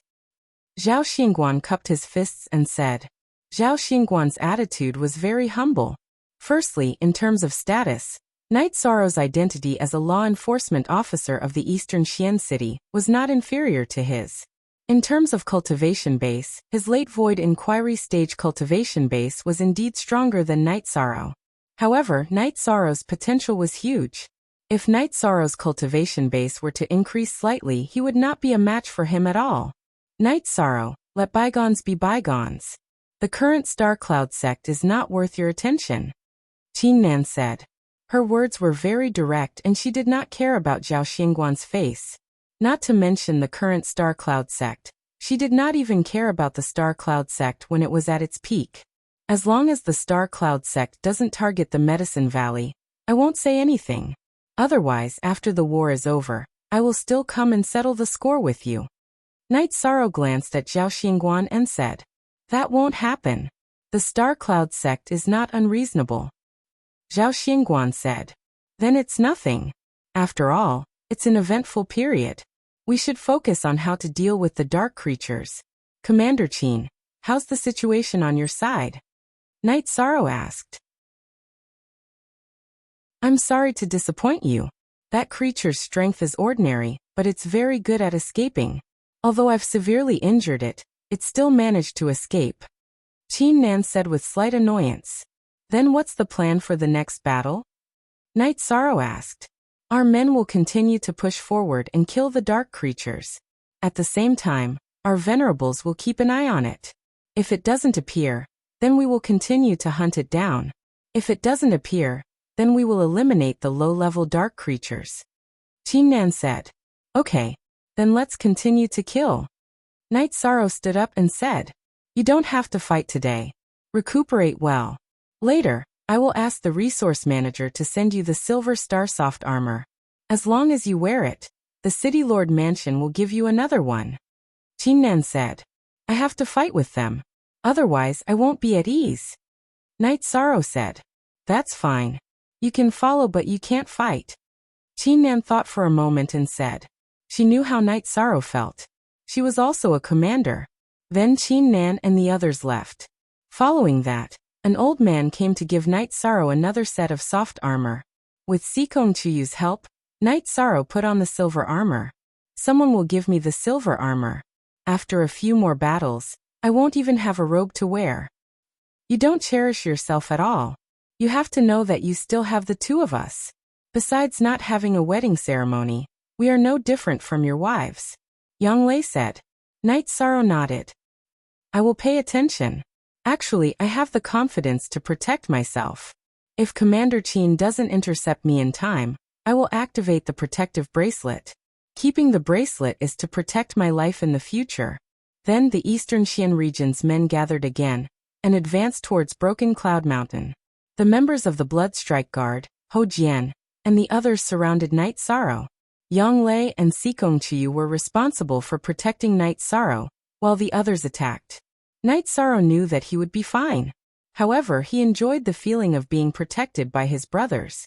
Zhao Xingguan cupped his fists and said. Zhao Xingguan's attitude was very humble. Firstly, in terms of status, Night Sorrow's identity as a law enforcement officer of the Eastern Xian city was not inferior to his. In terms of cultivation base, his late Void Inquiry stage cultivation base was indeed stronger than Night Sorrow. However, Night Sorrow's potential was huge. If Night Sorrow's cultivation base were to increase slightly, he would not be a match for him at all. Night Sorrow, let bygones be bygones. The current Star Cloud sect is not worth your attention. Qin Nan said. Her words were very direct and she did not care about Zhao Xingguan's face. Not to mention the current Star Cloud sect, she did not even care about the Star Cloud sect when it was at its peak. As long as the Star Cloud sect doesn't target the Medicine Valley, I won't say anything. Otherwise, after the war is over, I will still come and settle the score with you. Night Sorrow glanced at Zhao Xingguan and said. That won't happen. The Star Cloud sect is not unreasonable. Zhao Xingguan said. Then it's nothing. After all, It's an eventful period. We should focus on how to deal with the dark creatures. Commander Chin, how's the situation on your side? Night Sorrow asked. I'm sorry to disappoint you. That creature's strength is ordinary, but it's very good at escaping. Although I've severely injured it, it still managed to escape. Chin Nan said with slight annoyance. Then what's the plan for the next battle? Night Sorrow asked. Our men will continue to push forward and kill the dark creatures. At the same time, our venerables will keep an eye on it. If it doesn't appear, then we will continue to hunt it down. If it doesn't appear, then we will eliminate the low-level dark creatures. Chin Nan said. Okay, then let's continue to kill. Night Sorrow stood up and said. You don't have to fight today. Recuperate well. Later, I will ask the resource manager to send you the Silver Star soft armor. As long as you wear it, the City Lord Mansion will give you another one. Chin Nan said. I have to fight with them. Otherwise, I won't be at ease. Night Sorrow said. That's fine. You can follow but you can't fight. Chin Nan thought for a moment and said. She knew how Night Sorrow felt. She was also a commander. Then Chin Nan and the others left. Following that, an old man came to give Night Sorrow another set of soft armor. With Sikong Chuyu's help, Night Sorrow put on the silver armor. Someone will give me the silver armor. After a few more battles, I won't even have a robe to wear. You don't cherish yourself at all. You have to know that you still have the two of us. Besides not having a wedding ceremony, we are no different from your wives. Yang Lei said. Night Sorrow nodded. I will pay attention. Actually, I have the confidence to protect myself. If Commander Chin doesn't intercept me in time, I will activate the protective bracelet. Keeping the bracelet is to protect my life in the future. Then the Eastern Xian region's men gathered again and advanced towards Broken Cloud Mountain. The members of the Bloodstrike Guard, Ho Jian, and the others surrounded Night Sorrow. Yang Lei and Sikong Chuyu were responsible for protecting Night Sorrow, while the others attacked. Night Sorrow knew that he would be fine. However, he enjoyed the feeling of being protected by his brothers.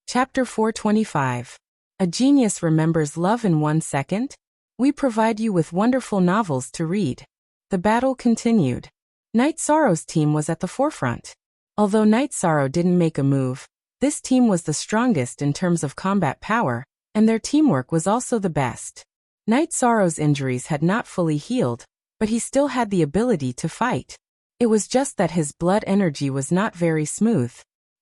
Chapter 425. A Genius Remembers Love in 1 Second? We provide you with wonderful novels to read. The battle continued. Night Sorrow's team was at the forefront. Although Night Sorrow didn't make a move, this team was the strongest in terms of combat power, and their teamwork was also the best. Night Sorrow's injuries had not fully healed, but he still had the ability to fight. It was just that his blood energy was not very smooth.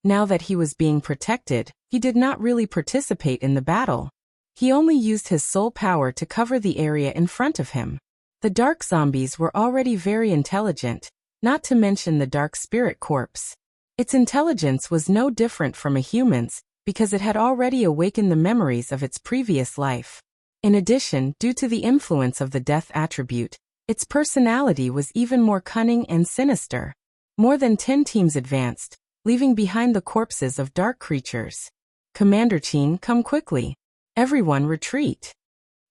Now that he was being protected, he did not really participate in the battle. He only used his soul power to cover the area in front of him. The dark zombies were already very intelligent, not to mention the dark spirit corpse. Its intelligence was no different from a human's, because it had already awakened the memories of its previous life. In addition, due to the influence of the death attribute, its personality was even more cunning and sinister. More than 10 teams advanced, leaving behind the corpses of dark creatures. Commander Chin, come quickly. Everyone retreat.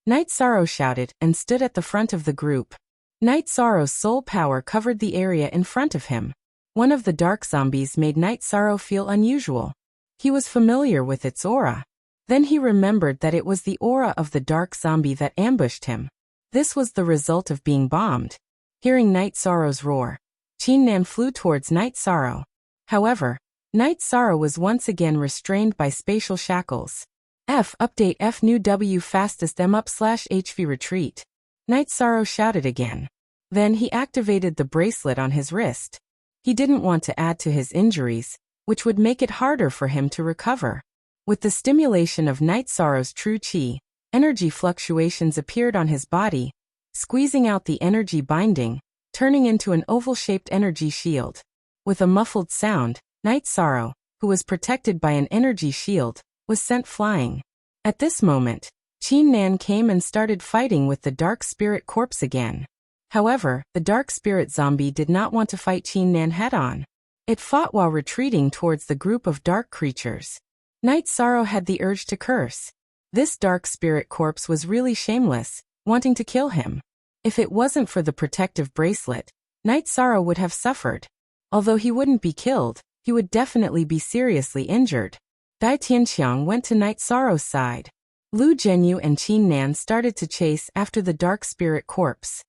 Night Sorrow shouted and stood at the front of the group. Night Sorrow's soul power covered the area in front of him. One of the dark zombies made Night Sorrow feel unusual. He was familiar with its aura. Then he remembered that it was the aura of the dark zombie that ambushed him. This was the result of being bombed. Hearing Night Sorrow's roar, Chin Nan flew towards Night Sorrow. However, Night Sorrow was once again restrained by spatial shackles. Update F new W fastest M up /HV retreat. Night Sorrow shouted again. Then he activated the bracelet on his wrist. He didn't want to add to his injuries, which would make it harder for him to recover. With the stimulation of Night Sorrow's true chi, energy fluctuations appeared on his body, squeezing out the energy binding, turning into an oval-shaped energy shield. With a muffled sound, Night Sorrow, who was protected by an energy shield, was sent flying. At this moment, Chin Nan came and started fighting with the dark spirit corpse again. However, the dark spirit zombie did not want to fight Chin Nan head-on. It fought while retreating towards the group of dark creatures. Night Sorrow had the urge to curse. This dark spirit corpse was really shameless, wanting to kill him. If it wasn't for the protective bracelet, Night Sorrow would have suffered. Although he wouldn't be killed, he would definitely be seriously injured. Dai Tianqiang went to Night Sorrow's side. Lu Zhenyu and Qin Nan started to chase after the dark spirit corpse.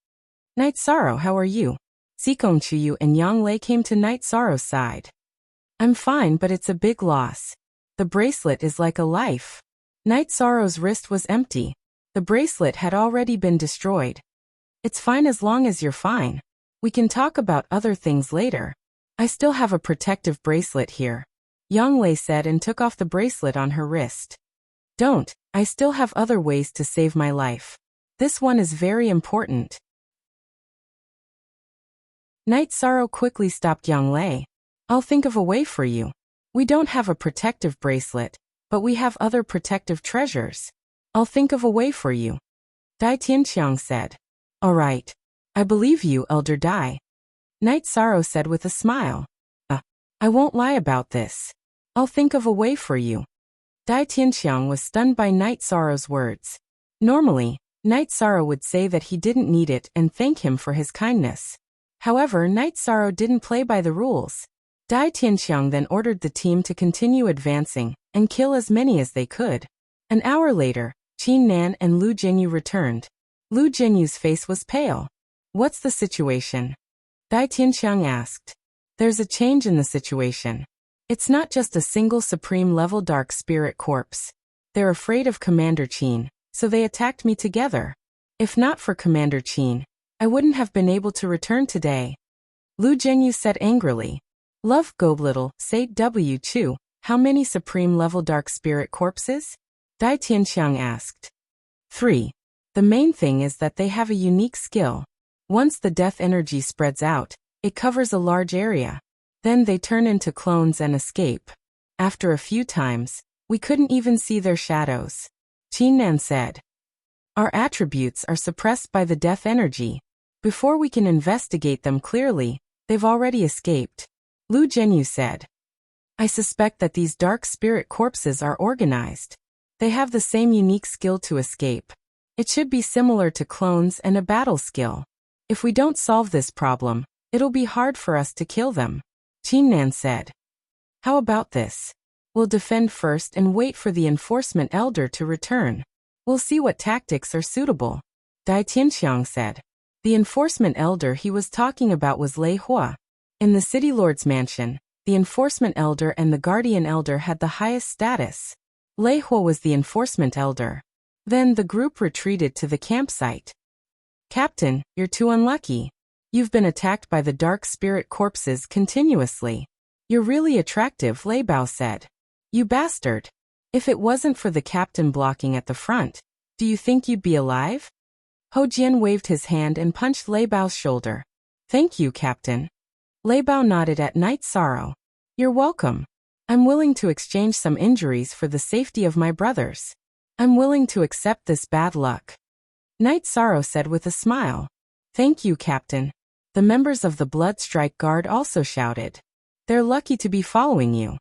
Night Sorrow, how are you? Xikong Chuyu and Yang Lei came to Night Sorrow's side. I'm fine, but it's a big loss. The bracelet is like a life. Night Sorrow's wrist was empty. The bracelet had already been destroyed. It's fine as long as you're fine. We can talk about other things later. I still have a protective bracelet here, Yang Lei said and took off the bracelet on her wrist. Don't, I still have other ways to save my life. This one is very important. Night Sorrow quickly stopped Yang Lei. I'll think of a way for you. We don't have a protective bracelet, but we have other protective treasures. I'll think of a way for you. Dai Tianqiang said. All right. I believe you, Elder Dai. Night Sorrow said with a smile. I won't lie about this. I'll think of a way for you. Dai Tianqiang was stunned by Night Sorrow's words. Normally, Night Sorrow would say that he didn't need it and thank him for his kindness. However, Night Sorrow didn't play by the rules. Dai Tianqiang then ordered the team to continue advancing and kill as many as they could. An hour later, Qin Nan and Lu Zhenyu returned. Lu Zhenyu's face was pale. What's the situation? Dai Tianqiang asked. There's a change in the situation. It's not just a single supreme-level dark spirit corpse. They're afraid of Commander Qin, so they attacked me together. If not for Commander Qin, I wouldn't have been able to return today. Lu Zhenyu said angrily. Love go little, say W Chu, how many supreme-level dark spirit corpses? Dai Tianqiang asked. 3. The main thing is that they have a unique skill. Once the death energy spreads out, it covers a large area. Then they turn into clones and escape. After a few times, we couldn't even see their shadows. Qin Nan said. Our attributes are suppressed by the death energy. Before we can investigate them clearly, they've already escaped. Lu Zhenyu said. I suspect that these dark spirit corpses are organized. They have the same unique skill to escape. It should be similar to clones and a battle skill. If we don't solve this problem, it'll be hard for us to kill them. Qin Nan said. How about this? We'll defend first and wait for the enforcement elder to return. We'll see what tactics are suitable. Dai Tianqiang said. The enforcement elder he was talking about was Lei Hua. In the city lord's mansion, the enforcement elder and the guardian elder had the highest status. Lei Hua was the enforcement elder. Then the group retreated to the campsite. Captain, you're too unlucky. You've been attacked by the dark spirit corpses continuously. You're really attractive, Lei Bao said. You bastard. If it wasn't for the captain blocking at the front, do you think you'd be alive? Ho Jian waved his hand and punched Lei Bao's shoulder. Thank you, Captain. Lei Bao nodded at Night Sorrow. You're welcome. I'm willing to exchange some injuries for the safety of my brothers. I'm willing to accept this bad luck. Night Sorrow said with a smile. Thank you, Captain. The members of the Blood Strike Guard also shouted. They're lucky to be following you.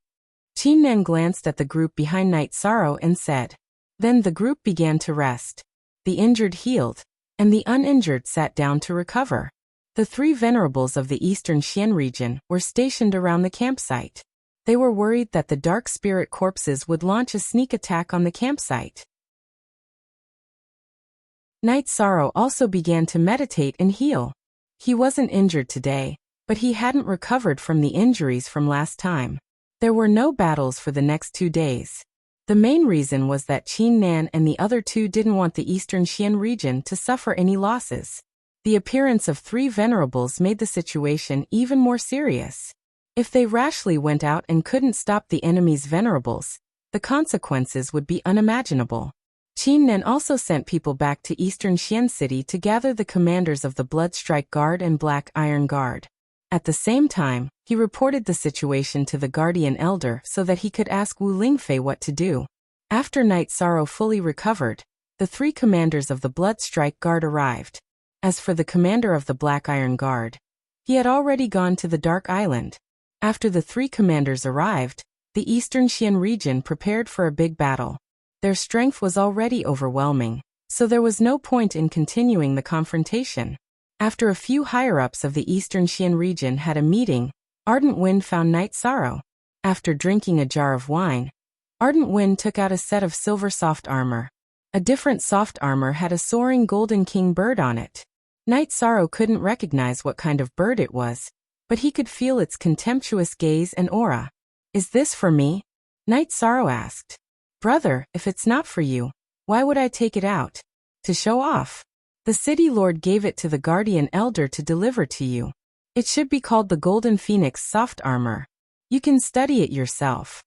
Qin Nan glanced at the group behind Night Sorrow and said. Then the group began to rest. The injured healed, and the uninjured sat down to recover. The 3 venerables of the eastern Xian region were stationed around the campsite. They were worried that the dark spirit corpses would launch a sneak attack on the campsite. Night Sorrow also began to meditate and heal. He wasn't injured today, but he hadn't recovered from the injuries from last time. There were no battles for the next 2 days. The main reason was that Qin Nan and the other 2 didn't want the eastern Xian region to suffer any losses. The appearance of 3 venerables made the situation even more serious. If they rashly went out and couldn't stop the enemy's venerables, the consequences would be unimaginable. Qin Nan also sent people back to eastern Xian City to gather the commanders of the Blood Strike Guard and Black Iron Guard. At the same time, he reported the situation to the Guardian Elder so that he could ask Wu Lingfei what to do. After Night Sorrow fully recovered, the 3 commanders of the Blood Strike Guard arrived. As for the commander of the Black Iron Guard, he had already gone to the Dark Island. After the 3 commanders arrived, the eastern Xian region prepared for a big battle. Their strength was already overwhelming, so there was no point in continuing the confrontation. After a few higher-ups of the eastern Xian region had a meeting, Ardent Wind found Night Sorrow. After drinking a jar of wine, Ardent Wind took out a set of silver soft armor. A different soft armor had a soaring golden king bird on it. Night Sorrow couldn't recognize what kind of bird it was, but he could feel its contemptuous gaze and aura. "Is this for me?" Night Sorrow asked. "Brother, if it's not for you, why would I take it out? To show off. The city lord gave it to the guardian elder to deliver to you. It should be called the Golden Phoenix Soft Armor. You can study it yourself."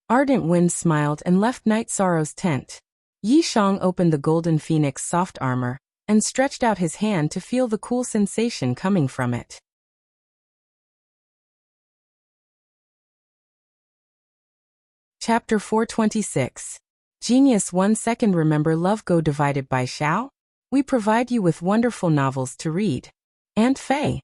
Ardent Wind smiled and left Night Sorrow's tent. Yi Shang opened the Golden Phoenix Soft Armor and stretched out his hand to feel the cool sensation coming from it. Chapter 426. Genius 1 second. Remember Love Go divided by Xiao? We provide you with wonderful novels to read. Aunt Fei.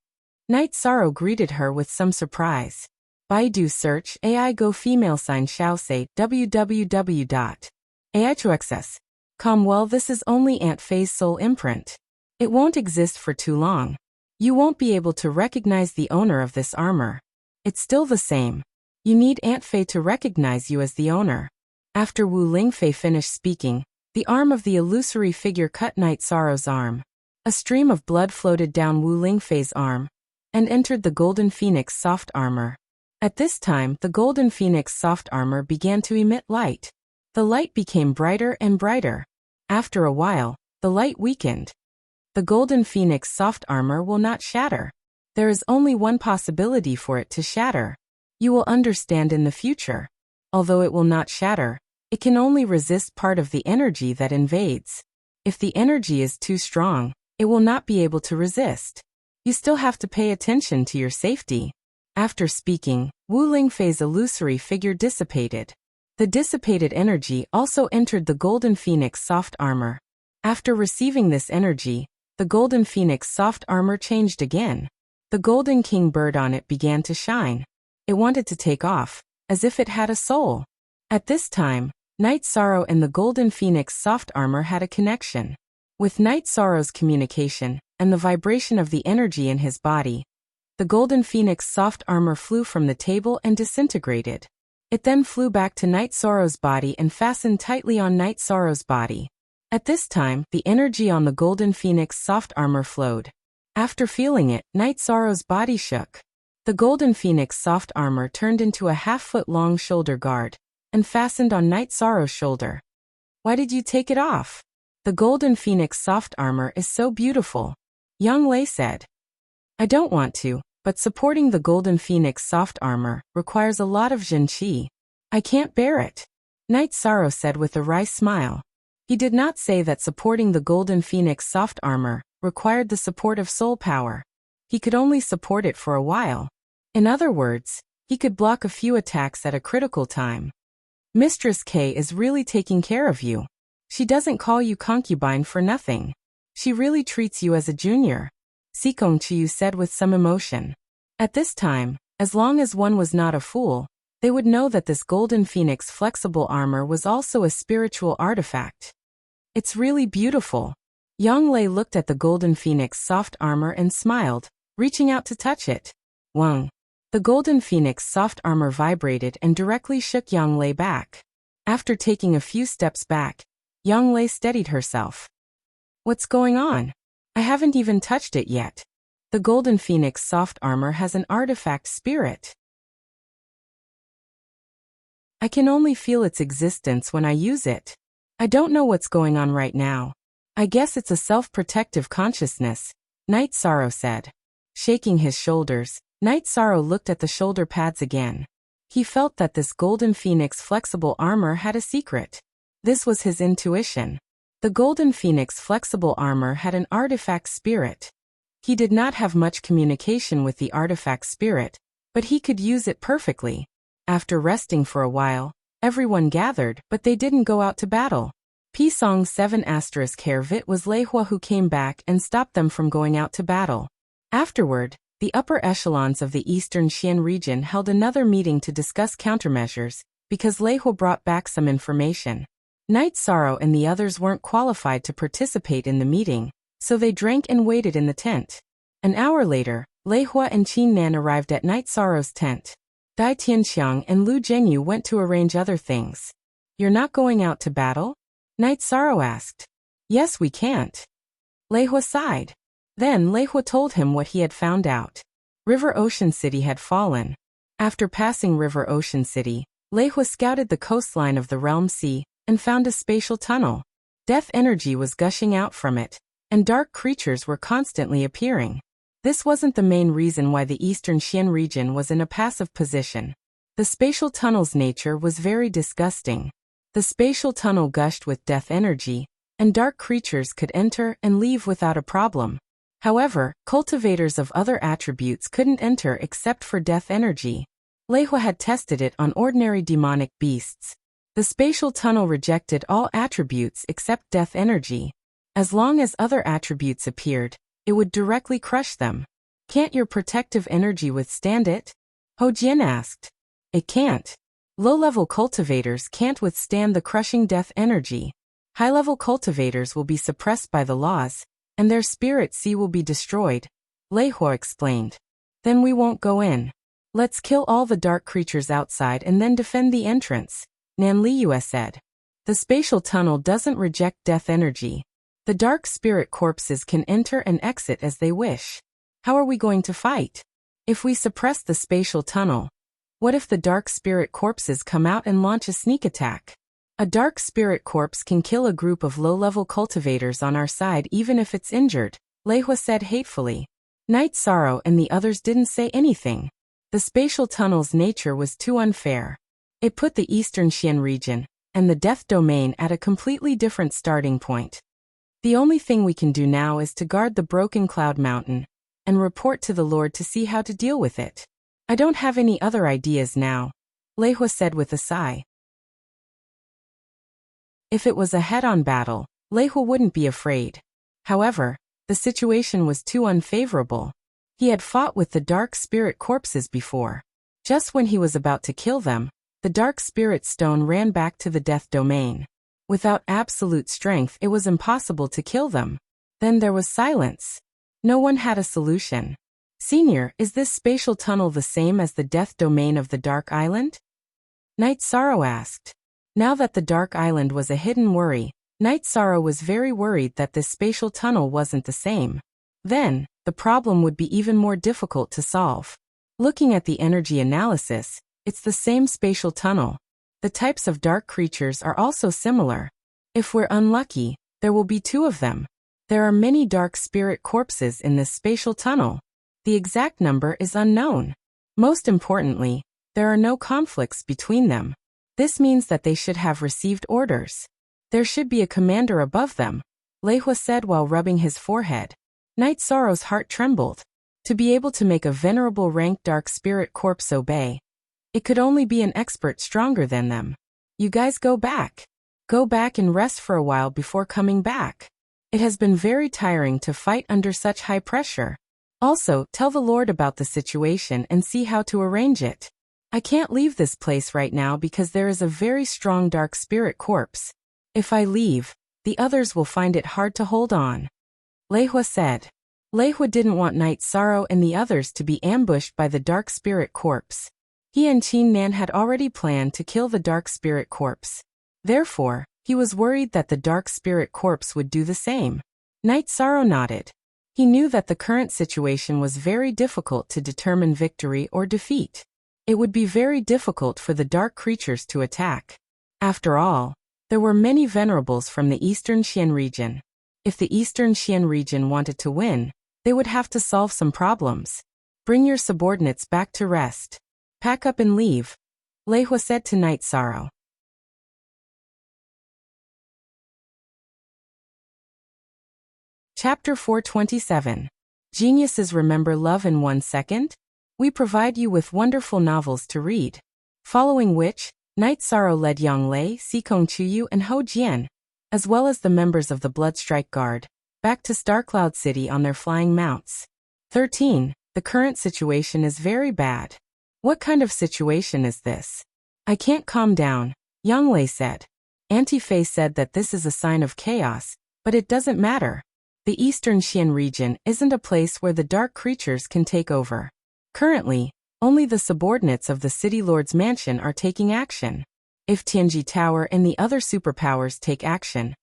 Night Sorrow greeted her with some surprise. Baidu search AI Go female sign Xiao say www.ai2xs.com. Well, this is only Aunt Fei's soul imprint. It won't exist for too long. You won't be able to recognize the owner of this armor. It's still the same. You need Aunt Fei to recognize you as the owner. After Wu Lingfei finished speaking, the arm of the illusory figure cut Night Sorrow's arm. A stream of blood floated down Wu Lingfei's arm and entered the Golden Phoenix Soft Armor. At this time, the Golden Phoenix Soft Armor began to emit light. The light became brighter and brighter. After a while, the light weakened. The Golden Phoenix Soft Armor will not shatter. There is only one possibility for it to shatter. You will understand in the future. Although it will not shatter, it can only resist part of the energy that invades. If the energy is too strong, it will not be able to resist. You still have to pay attention to your safety. After speaking, Wu Lingfei's illusory figure dissipated. The dissipated energy also entered the Golden Phoenix Soft Armor. After receiving this energy, the Golden Phoenix Soft Armor changed again. The Golden King bird on it began to shine. It wanted to take off, as if it had a soul. At this time, Night Sorrow and the Golden Phoenix Soft Armor had a connection. With Night Sorrow's communication and the vibration of the energy in his body, the Golden Phoenix Soft Armor flew from the table and disintegrated. It then flew back to Night Sorrow's body and fastened tightly on Night Sorrow's body. At this time, the energy on the Golden Phoenix Soft Armor flowed. After feeling it, Night Sorrow's body shook. The Golden Phoenix Soft Armor turned into a half-foot-long shoulder guard and fastened on Night Sorrow's shoulder. "Why did you take it off? The Golden Phoenix Soft Armor is so beautiful," Yang Lei said. "I don't want to, but supporting the Golden Phoenix Soft Armor requires a lot of Zhen Qi. I can't bear it," Night Sorrow said with a wry smile. He did not say that supporting the Golden Phoenix Soft Armor required the support of soul power. He could only support it for a while. In other words, he could block a few attacks at a critical time. "Mistress K is really taking care of you. She doesn't call you concubine for nothing. She really treats you as a junior," Sikong Chiyu said with some emotion. At this time, as long as one was not a fool, they would know that this Golden Phoenix flexible armor was also a spiritual artifact. "It's really beautiful." Yang Lei looked at the Golden Phoenix Soft Armor and smiled, reaching out to touch it. Wang. The Golden Phoenix Soft Armor vibrated and directly shook Yang Lei back. After taking a few steps back, Yang Lei steadied herself. "What's going on? I haven't even touched it yet. The Golden Phoenix Soft Armor has an artifact spirit. I can only feel its existence when I use it. I don't know what's going on right now. I guess it's a self-protective consciousness," Night Sorrow said. Shaking his shoulders, Night Sorrow looked at the shoulder pads again. He felt that this Golden Phoenix flexible armor had a secret. This was his intuition. The Golden Phoenix flexible armor had an artifact spirit. He did not have much communication with the artifact spirit, but he could use it perfectly. After resting for a while, everyone gathered, but they didn't go out to battle. Pisong 7 Hervit was Lei Hua who came back and stopped them from going out to battle. Afterward, the upper echelons of the Eastern Xian region held another meeting to discuss countermeasures, because Lei Hua brought back some information. Night Sorrow and the others weren't qualified to participate in the meeting, so they drank and waited in the tent. An hour later, Lei Hua and Qin Nan arrived at Night Sorrow's tent. Dai Tianxiang and Lu Zhengyu went to arrange other things. You're not going out to battle? Knight Sorrow asked. Yes, we can't. Lei Hua sighed. Then Lei Hua told him what he had found out. River Ocean City had fallen. After passing River Ocean City, Lei Hua scouted the coastline of the Realm Sea and found a spatial tunnel. Death energy was gushing out from it, and dark creatures were constantly appearing. This wasn't the main reason why the Eastern Xian region was in a passive position. The spatial tunnel's nature was very disgusting. The spatial tunnel gushed with death energy, and dark creatures could enter and leave without a problem. However, cultivators of other attributes couldn't enter except for death energy. Lei Hua had tested it on ordinary demonic beasts. The spatial tunnel rejected all attributes except death energy. As long as other attributes appeared, it would directly crush them. Can't your protective energy withstand it? Ho Jian asked. It can't. Low-level cultivators can't withstand the crushing death energy. High-level cultivators will be suppressed by the laws, and their spirit sea will be destroyed, Lei Hua explained. Then we won't go in. Let's kill all the dark creatures outside and then defend the entrance, Nan Liyue said. The spatial tunnel doesn't reject death energy. The dark spirit corpses can enter and exit as they wish. How are we going to fight? If we suppress the spatial tunnel, what if the dark spirit corpses come out and launch a sneak attack? A dark spirit corpse can kill a group of low-level cultivators on our side even if it's injured, Lei Hua said hatefully. Knight Sorrow and the others didn't say anything. The spatial tunnel's nature was too unfair. It put the Eastern Xian region and the Death Domain at a completely different starting point. The only thing we can do now is to guard the broken Cloud Mountain and report to the Lord to see how to deal with it. I don't have any other ideas now, Lei Hua said with a sigh. If it was a head-on battle, Lei Hua wouldn't be afraid. However, the situation was too unfavorable. He had fought with the dark spirit corpses before. Just when he was about to kill them, the dark spirit stone ran back to the Death Domain. Without absolute strength, it was impossible to kill them. Then there was silence. No one had a solution. Senior, is this spatial tunnel the same as the Death Domain of the Dark Island? Knight Sorrow asked. Now that the Dark Island was a hidden worry, Knight Sorrow was very worried that this spatial tunnel wasn't the same. Then, the problem would be even more difficult to solve. Looking at the energy analysis, it's the same spatial tunnel. The types of dark creatures are also similar. If we're unlucky, there will be 2 of them. There are many dark spirit corpses in this spatial tunnel. The exact number is unknown. Most importantly, there are no conflicts between them. This means that they should have received orders. There should be a commander above them, Lei Hua said while rubbing his forehead. Knight Sorrow's heart trembled. To be able to make a venerable ranked dark spirit corpse obey, it could only be an expert stronger than them. You guys go back. Go back and rest for a while before coming back. It has been very tiring to fight under such high pressure. Also, tell the Lord about the situation and see how to arrange it. I can't leave this place right now because there is a very strong dark spirit corpse. If I leave, the others will find it hard to hold on, Lei Hua said. Lei Hua didn't want Knight Sorrow and the others to be ambushed by the dark spirit corpse. He and Qin Nan had already planned to kill the dark spirit corpse. Therefore, he was worried that the dark spirit corpse would do the same. Knight Sorrow nodded. He knew that the current situation was very difficult to determine victory or defeat. It would be very difficult for the dark creatures to attack. After all, there were many venerables from the Eastern Xian region. If the Eastern Xian region wanted to win, they would have to solve some problems. Bring your subordinates back to rest. Pack up and leave, Lei Hua said to Knight Sorrow. Chapter 427. Geniuses remember love in 1 second? We provide you with wonderful novels to read. Following which, Knight Sorrow led Yang Lei, Sikong Chuyu and Ho Jian, as well as the members of the Bloodstrike Guard, back to Starcloud City on their flying mounts. 13. The current situation is very bad. What kind of situation is this? I can't calm down, Yang Lei said. Auntie Fei said that this is a sign of chaos, but it doesn't matter. The Eastern Xian region isn't a place where the dark creatures can take over. Currently, Only the subordinates of the City Lord's mansion are taking action. If Tianji Tower and the other superpowers take action,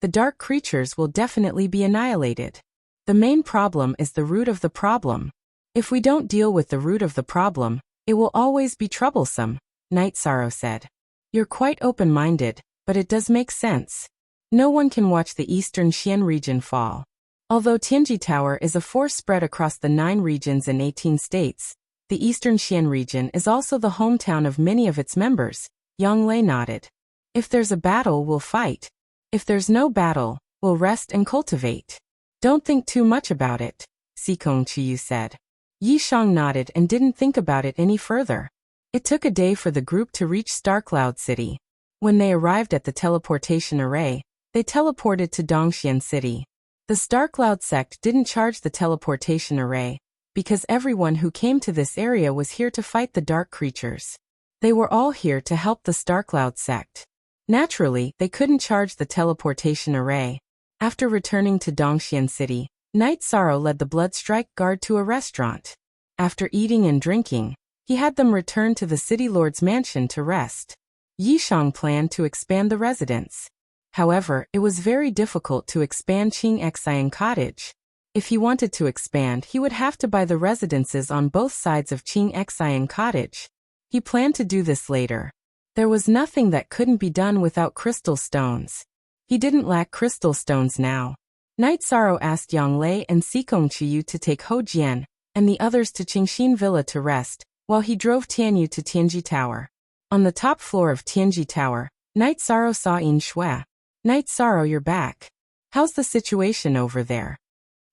the dark creatures will definitely be annihilated. The main problem is the root of the problem. If we don't deal with the root of the problem, it will always be troublesome, Night Sorrow said. You're quite open-minded, but it does make sense. No one can watch the eastern Xian region fall. Although Tianji Tower is a force spread across the 9 regions and 18 states, the eastern Xian region is also the hometown of many of its members, Yang Lei nodded. If there's a battle, we'll fight. If there's no battle, we'll rest and cultivate. Don't think too much about it, Sikong Chiyu said. Yi Shang nodded and didn't think about it any further. It took a day for the group to reach Starcloud City. When they arrived at the teleportation array, they teleported to Dongxian City. The Starcloud sect didn't charge the teleportation array, because everyone who came to this area was here to fight the dark creatures. They were all here to help the Starcloud sect. Naturally, they couldn't charge the teleportation array. After returning to Dongxian City, Night Sorrow led the Bloodstrike Guard to a restaurant. After eating and drinking, he had them return to the City Lord's mansion to rest. Yishang planned to expand the residence. However, it was very difficult to expand Qing Xian Cottage. If he wanted to expand, he would have to buy the residences on both sides of Qing Xian Cottage. He planned to do this later. There was nothing that couldn't be done without crystal stones. He didn't lack crystal stones now. Night Sorrow asked Yang Lei and Sikong Chiyu to take Ho Jian and the others to Qingxin Villa to rest, while he drove Tianyu to Tianji Tower. On the top floor of Tianji Tower, Night Sorrow saw Yin Shui. Night Sorrow, you're back. How's the situation over there?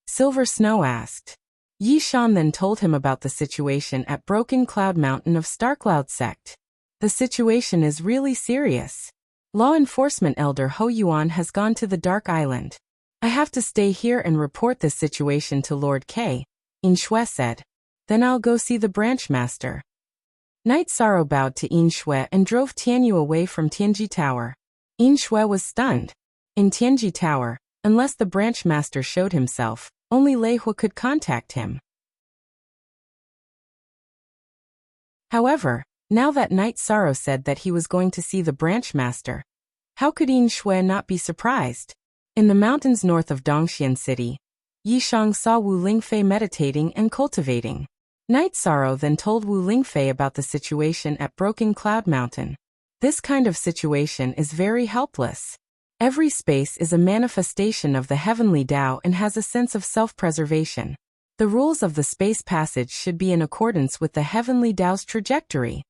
Silver Snow asked. Yi Shan then told him about the situation at Broken Cloud Mountain of Starcloud Sect. The situation is really serious. Law Enforcement Elder Ho Yuan has gone to the Dark Island. I have to stay here and report this situation to Lord K, Yin Shui said. Then I'll go see the branch master. Night Sorrow bowed to Yin Shui and drove Tianyu away from Tianji Tower. Yin Shui was stunned. In Tianji Tower, unless the branch master showed himself, only Lei Hu could contact him. However, now that Night Sorrow said that he was going to see the branch master, how could Yin Shui not be surprised? In the mountains north of Dongxian City, Yi Shang saw Wu Lingfei meditating and cultivating. Night Sorrow then told Wu Lingfei about the situation at Broken Cloud Mountain. This kind of situation is very helpless. Every space is a manifestation of the heavenly Tao and has a sense of self-preservation. The rules of the space passage should be in accordance with the heavenly Tao's trajectory.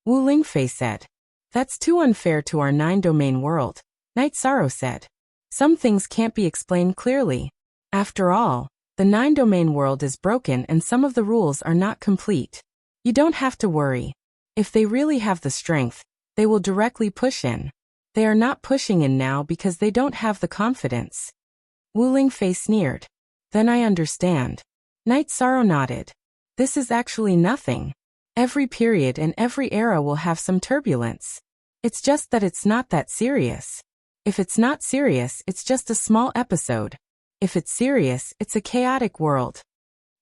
Wu Lingfei said. That's too unfair to our 9-domain world, Night Sorrow said. Some things can't be explained clearly. After all, the 9-domain world is broken and some of the rules are not complete. You don't have to worry. If they really have the strength, they will directly push in. They are not pushing in now because they don't have the confidence. Wu Lingfei sneered. Then I understand. Night Sorrow nodded. This is actually nothing. Every period and every era will have some turbulence. It's just that it's not that serious. If it's not serious, it's just a small episode. If it's serious, it's a chaotic world.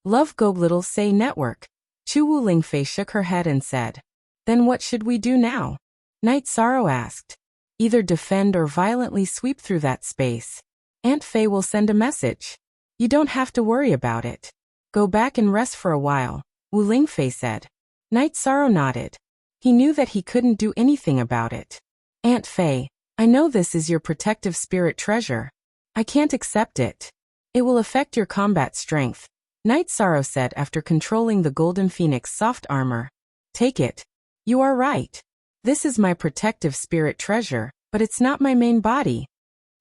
Love Go Little Say Network. Chu Wu Lingfei shook her head and said. Then what should we do now? Night Sorrow asked. Either defend or violently sweep through that space. Aunt Fei will send a message. You don't have to worry about it. Go back and rest for a while, Wu Lingfei said. Night Sorrow nodded. He knew that he couldn't do anything about it. Aunt Fei, I know this is your protective spirit treasure. I can't accept it. It will affect your combat strength, Night Sorrow said after controlling the Golden Phoenix soft armor. Take it. You are right. This is my protective spirit treasure, but it's not my main body.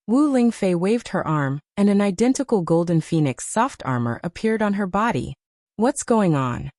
Wu Lingfei waved her arm, and an identical Golden Phoenix soft armor appeared on her body. What's going on?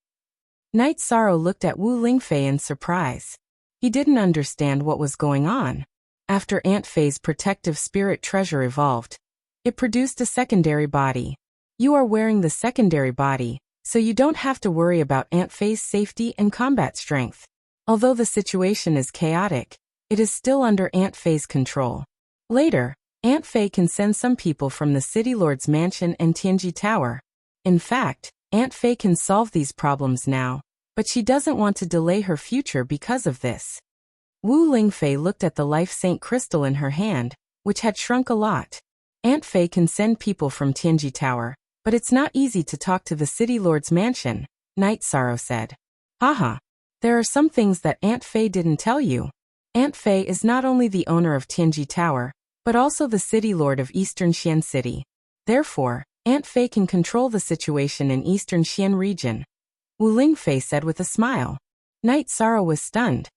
Night Sorrow looked at Wu Lingfei in surprise. He didn't understand what was going on. After Aunt Fei's protective spirit treasure evolved, it produced a secondary body. You are wearing the secondary body, so you don't have to worry about Aunt Fei's safety and combat strength. Although the situation is chaotic, it is still under Aunt Fei's control. Later, Aunt Fei can send some people from the City Lord's mansion and Tianji Tower. In fact, Aunt Fei can solve these problems now. but she doesn't want to delay her future because of this. Wu Lingfei looked at the life saint crystal in her hand, which had shrunk a lot. Aunt Fei can send people from Tianji Tower, but it's not easy to talk to the city lord's mansion, Night Sorrow said. Haha. There are some things that Aunt Fei didn't tell you. Aunt Fei is not only the owner of Tianji Tower, but also the city lord of Eastern Xian City. Therefore, Aunt Fei can control the situation in Eastern Xian region. Wu Lingfei said with a smile. Night Sorrow was stunned.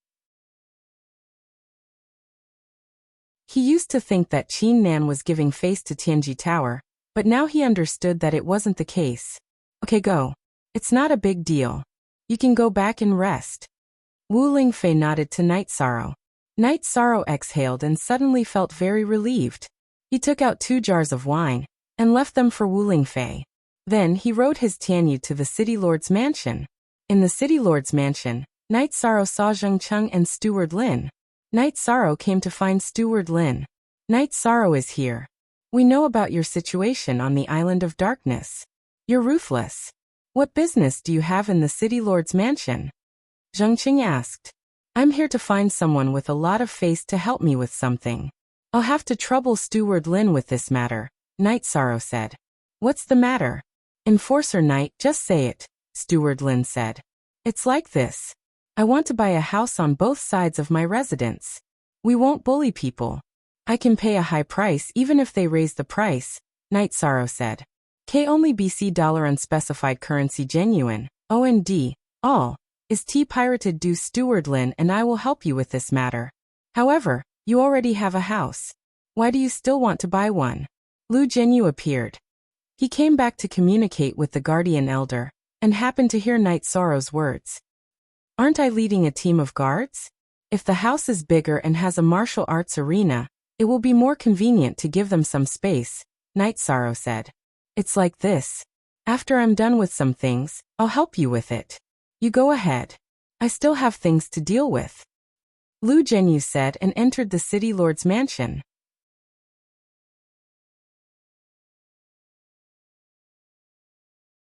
He used to think that Qin Nan was giving face to Tianji Tower, but now he understood that it wasn't the case. Okay, go. It's not a big deal. You can go back and rest. Wu Lingfei nodded to Night Sorrow. Night Sorrow exhaled and suddenly felt very relieved. He took out 2 jars of wine and left them for Wu Lingfei. Then he rode his Tianyu to the city lord's mansion. In the city lord's mansion, Night Sorrow saw Zheng Cheng and Steward Lin. Night Sorrow came to find Steward Lin. Night Sorrow is here. We know about your situation on the Island of Darkness. You're ruthless. What business do you have in the city lord's mansion? Zheng Cheng asked. I'm here to find someone with a lot of face to help me with something. I'll have to trouble Steward Lin with this matter, Night Sorrow said. What's the matter? Enforcer Knight, just say it, Steward Lin said. It's like this. I want to buy a house on both sides of my residence. We won't bully people. I can pay a high price even if they raise the price, Night Sorrow said. K only BC dollar unspecified currency genuine, OND, all, is T pirated due Steward Lin and I will help you with this matter. However, you already have a house. Why do you still want to buy one? Lu Zhenyu appeared. He came back to communicate with the guardian elder, and happened to hear Night Sorrow's words. Aren't I leading a team of guards? If the house is bigger and has a martial arts arena, it will be more convenient to give them some space, Night Sorrow said. It's like this. After I'm done with some things, I'll help you with it. You go ahead. I still have things to deal with. Lu Zhenyu said and entered the city lord's mansion.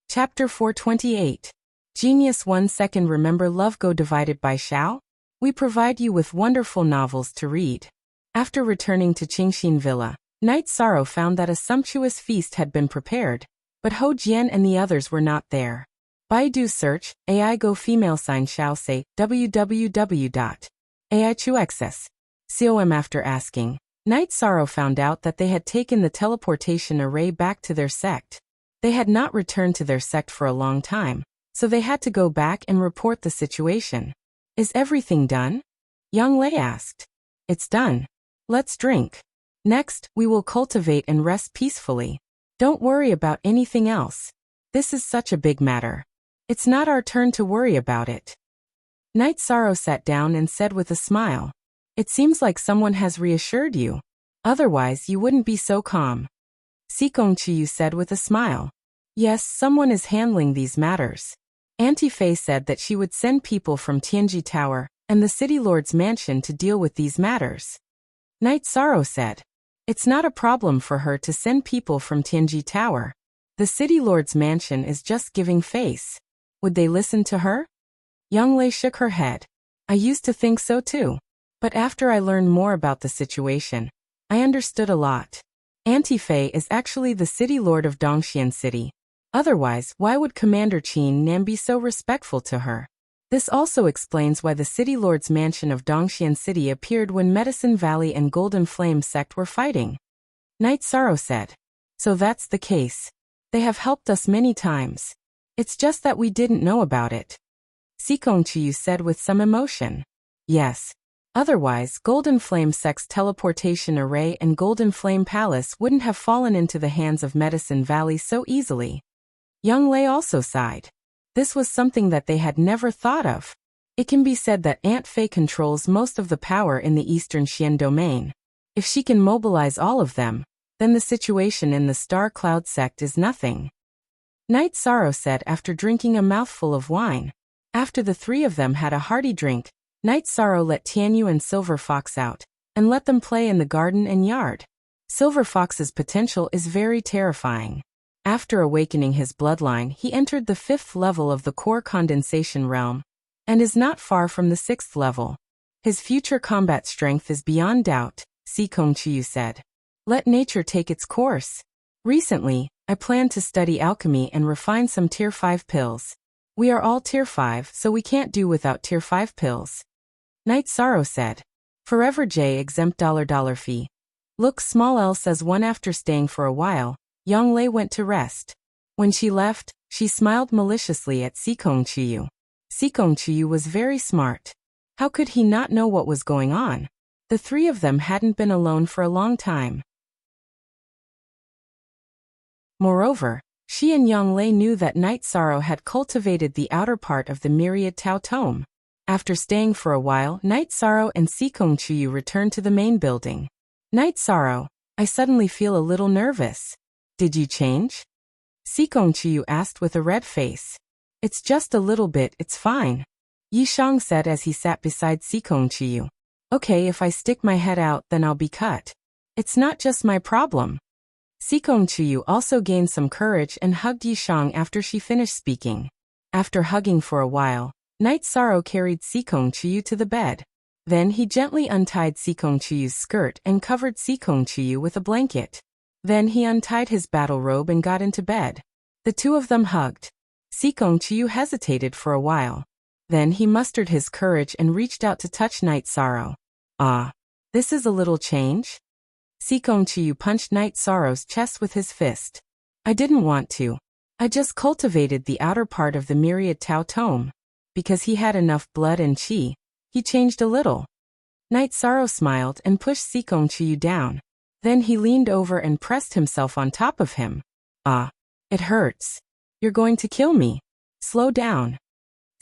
Chapter 428. Genius 1 second. Remember Love Go divided by Xiao? We provide you with wonderful novels to read. After returning to Qingxin Villa, Night Sorrow found that a sumptuous feast had been prepared, but Ho Jian and the others were not there. Baidu search, AI Go female sign Xiao say, www.aichuxs.com. After asking, Night Sorrow found out that they had taken the teleportation array back to their sect. They had not returned to their sect for a long time, so they had to go back and report the situation. Is everything done? Yang Lei asked. It's done. Let's drink. Next, we will cultivate and rest peacefully. Don't worry about anything else. This is such a big matter. It's not our turn to worry about it. Night Sorrow sat down and said with a smile. It seems like someone has reassured you. Otherwise, you wouldn't be so calm. Xikong Chiyu said with a smile. Yes, someone is handling these matters. Auntie Fei said that she would send people from Tianji Tower and the city lord's mansion to deal with these matters. Night Sorrow said. It's not a problem for her to send people from Tianji Tower. The city lord's mansion is just giving face. Would they listen to her? Yang Lei shook her head. I used to think so too. But after I learned more about the situation, I understood a lot. Auntie Fei is actually the city lord of Dongxian City. Otherwise, why would Commander Qin Nan be so respectful to her? This also explains why the city lord's mansion of Dongxian City appeared when Medicine Valley and Golden Flame sect were fighting. Night Sorrow said. So that's the case. They have helped us many times. It's just that we didn't know about it. Xikong Chiyu said with some emotion. Yes. Otherwise, Golden Flame sect's teleportation array and Golden Flame Palace wouldn't have fallen into the hands of Medicine Valley so easily. Yang Lei also sighed. This was something that they had never thought of. It can be said that Aunt Fei controls most of the power in the Eastern Xian domain. If she can mobilize all of them, then the situation in the Star Cloud sect is nothing. Night Sorrow said after drinking a mouthful of wine. After the three of them had a hearty drink, Night Sorrow let Tianyu and Silver Fox out, and let them play in the garden and yard. Silver Fox's potential is very terrifying. After awakening his bloodline, he entered the 5th level of the core condensation realm, and is not far from the 6th level. His future combat strength is beyond doubt, Sikong Chiyu said. Let nature take its course. Recently, I plan to study alchemy and refine some Tier 5 pills. We are all Tier 5, so we can't do without Tier 5 pills. Night Sorrow said. Forever J exempt $$ fee. Look small L says one. After staying for a while, Yang Lei went to rest. When she left, she smiled maliciously at Sikong Chiyu. Sikong Chiyu was very smart. How could he not know what was going on? The three of them hadn't been alone for a long time. Moreover, she and Yang Lei knew that Night Sorrow had cultivated the outer part of the myriad Tao Tome. After staying for a while, Night Sorrow and Sikong Chiyu returned to the main building. Night Sorrow, I suddenly feel a little nervous. Did you change? Sikong Chiyu asked with a red face. It's just a little bit, it's fine. Yishang said as he sat beside Sikong Chiyu. Okay, if I stick my head out, then I'll be cut. It's not just my problem. Sikong Chiyu also gained some courage and hugged Yishang after she finished speaking. After hugging for a while, Night Sorrow carried Sikong Chiyu to the bed. Then he gently untied Sikong Chiyu's skirt and covered Sikong Chiyu with a blanket. Then he untied his battle robe and got into bed. The two of them hugged. Sikong Chiyu hesitated for a while. Then he mustered his courage and reached out to touch Night Sorrow. Ah, this is a little change? Sikong Chiyu punched Night Sorrow's chest with his fist. I didn't want to. I just cultivated the outer part of the myriad Tao Tome. Because he had enough blood and chi, he changed a little. Night Sorrow smiled and pushed Sikong Chiyu down. Then he leaned over and pressed himself on top of him. Ah, it hurts. You're going to kill me. Slow down.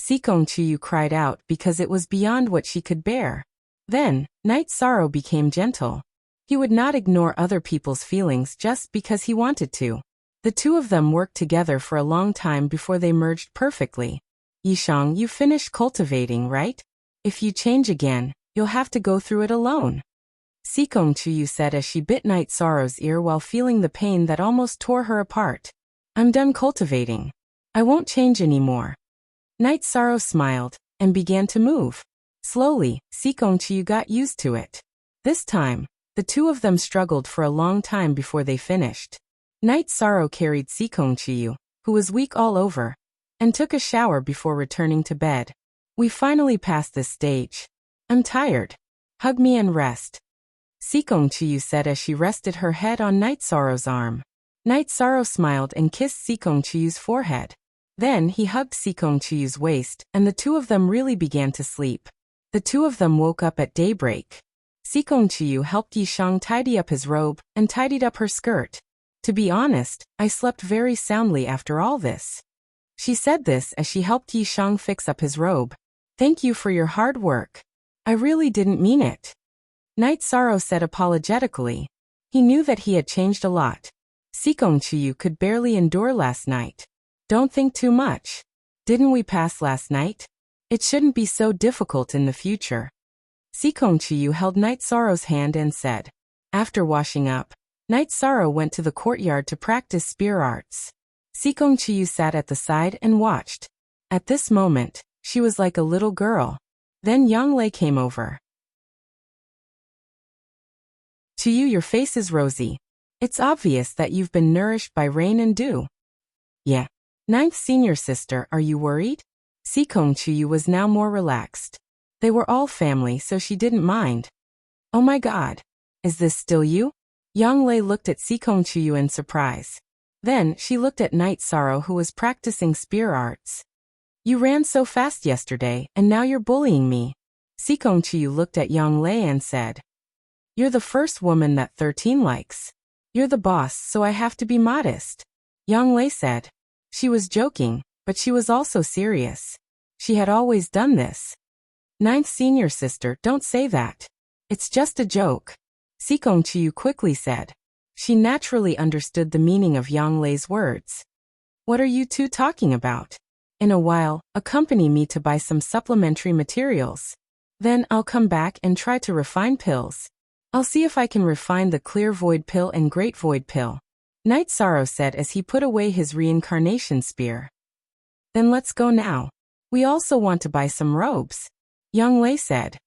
Sikong Chiyu cried out because it was beyond what she could bear. Then, Night Sorrow became gentle. He would not ignore other people's feelings just because he wanted to. The two of them worked together for a long time before they merged perfectly. Yishang, you finished cultivating, right? If you change again, you'll have to go through it alone. Sikong Chiyu said as she bit Night Sorrow's ear while feeling the pain that almost tore her apart. I'm done cultivating. I won't change anymore. Night Sorrow smiled and began to move. Slowly, Sikong Chiyu got used to it. This time, the two of them struggled for a long time before they finished. Night Sorrow carried Sikong Chiyu, who was weak all over, and took a shower before returning to bed. We finally passed this stage. I'm tired. Hug me and rest. Sikong Chiyu said as she rested her head on Night Sorrow's arm. Night Sorrow smiled and kissed Sikong Chiyu's forehead. Then he hugged Sikong Chiyu's waist, and the two of them really began to sleep. The two of them woke up at daybreak. Sikong Chiyu helped Yishang tidy up his robe and tidied up her skirt. To be honest, I slept very soundly after all this. She said this as she helped Yishang fix up his robe. Thank you for your hard work. I really didn't mean it. Night Sorrow said apologetically. He knew that he had changed a lot. Sikong Chiyu could barely endure last night. Don't think too much. Didn't we pass last night? It shouldn't be so difficult in the future. Sikong Chiyu held Night Sorrow's hand and said. After washing up, Night Sorrow went to the courtyard to practice spear arts. Sikong Chiyu sat at the side and watched. At this moment, she was like a little girl. Then Yang Lei came over. Chiyu, your face is rosy. It's obvious that you've been nourished by rain and dew. Yeah. Ninth senior sister, are you worried? Sikong Chiyu was now more relaxed. They were all family, so she didn't mind. Oh my god. Is this still you? Yang Lei looked at Sikong Chiyu in surprise. Then she looked at Night Sorrow, who was practicing spear arts. You ran so fast yesterday, and now you're bullying me. Sikong Chiyu looked at Yang Lei and said. You're the first woman that 13 likes. You're the boss, so I have to be modest. Yang Lei said. She was joking, but she was also serious. She had always done this. Ninth senior sister, don't say that. It's just a joke. Sikong Chiyu quickly said. She naturally understood the meaning of Yang Lei's words. What are you two talking about? In a while, accompany me to buy some supplementary materials. Then I'll come back and try to refine pills. I'll see if I can refine the clear void pill and great void pill. Night Sorrow said as he put away his reincarnation spear. Then let's go now. We also want to buy some robes. Young Lei said.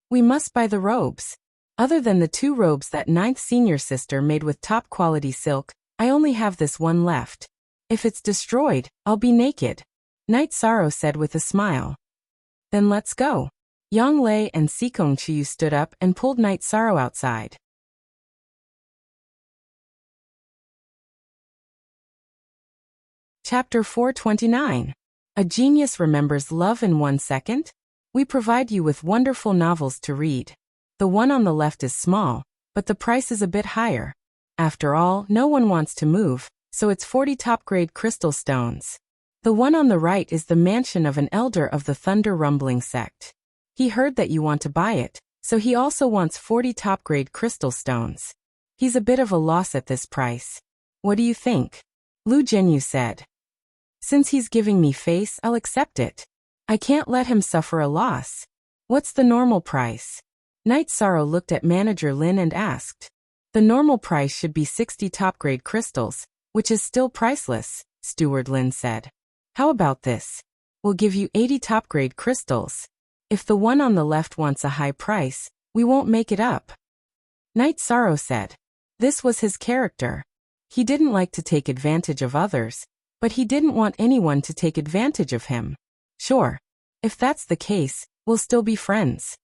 We must buy the robes. Other than the 2 robes that 9th senior sister made with top quality silk, I only have this one left. If it's destroyed, I'll be naked. Night Sorrow said with a smile. Then let's go. Yang Lei and Sikong Chiyu stood up and pulled Night Sorrow outside. Chapter 429. A Genius Remembers Love in 1 Second? We provide you with wonderful novels to read. The one on the left is small, but the price is a bit higher. After all, no one wants to move, so it's 40 top-grade crystal stones. The one on the right is the mansion of an elder of the Thunder Rumbling sect. He heard that you want to buy it, so he also wants 40 top-grade crystal stones. He's a bit of a loss at this price. What do you think? Lu Zhenyu said. Since he's giving me face, I'll accept it. I can't let him suffer a loss. What's the normal price? Night Sorrow looked at Manager Lin and asked. The normal price should be 60 top-grade crystals, which is still priceless, Steward Lin said. How about this? We'll give you 80 top-grade crystals. If the one on the left wants a high price, we won't make it up. Night Sorrow said. This was his character. He didn't like to take advantage of others, but he didn't want anyone to take advantage of him. Sure. If that's the case, we'll still be friends.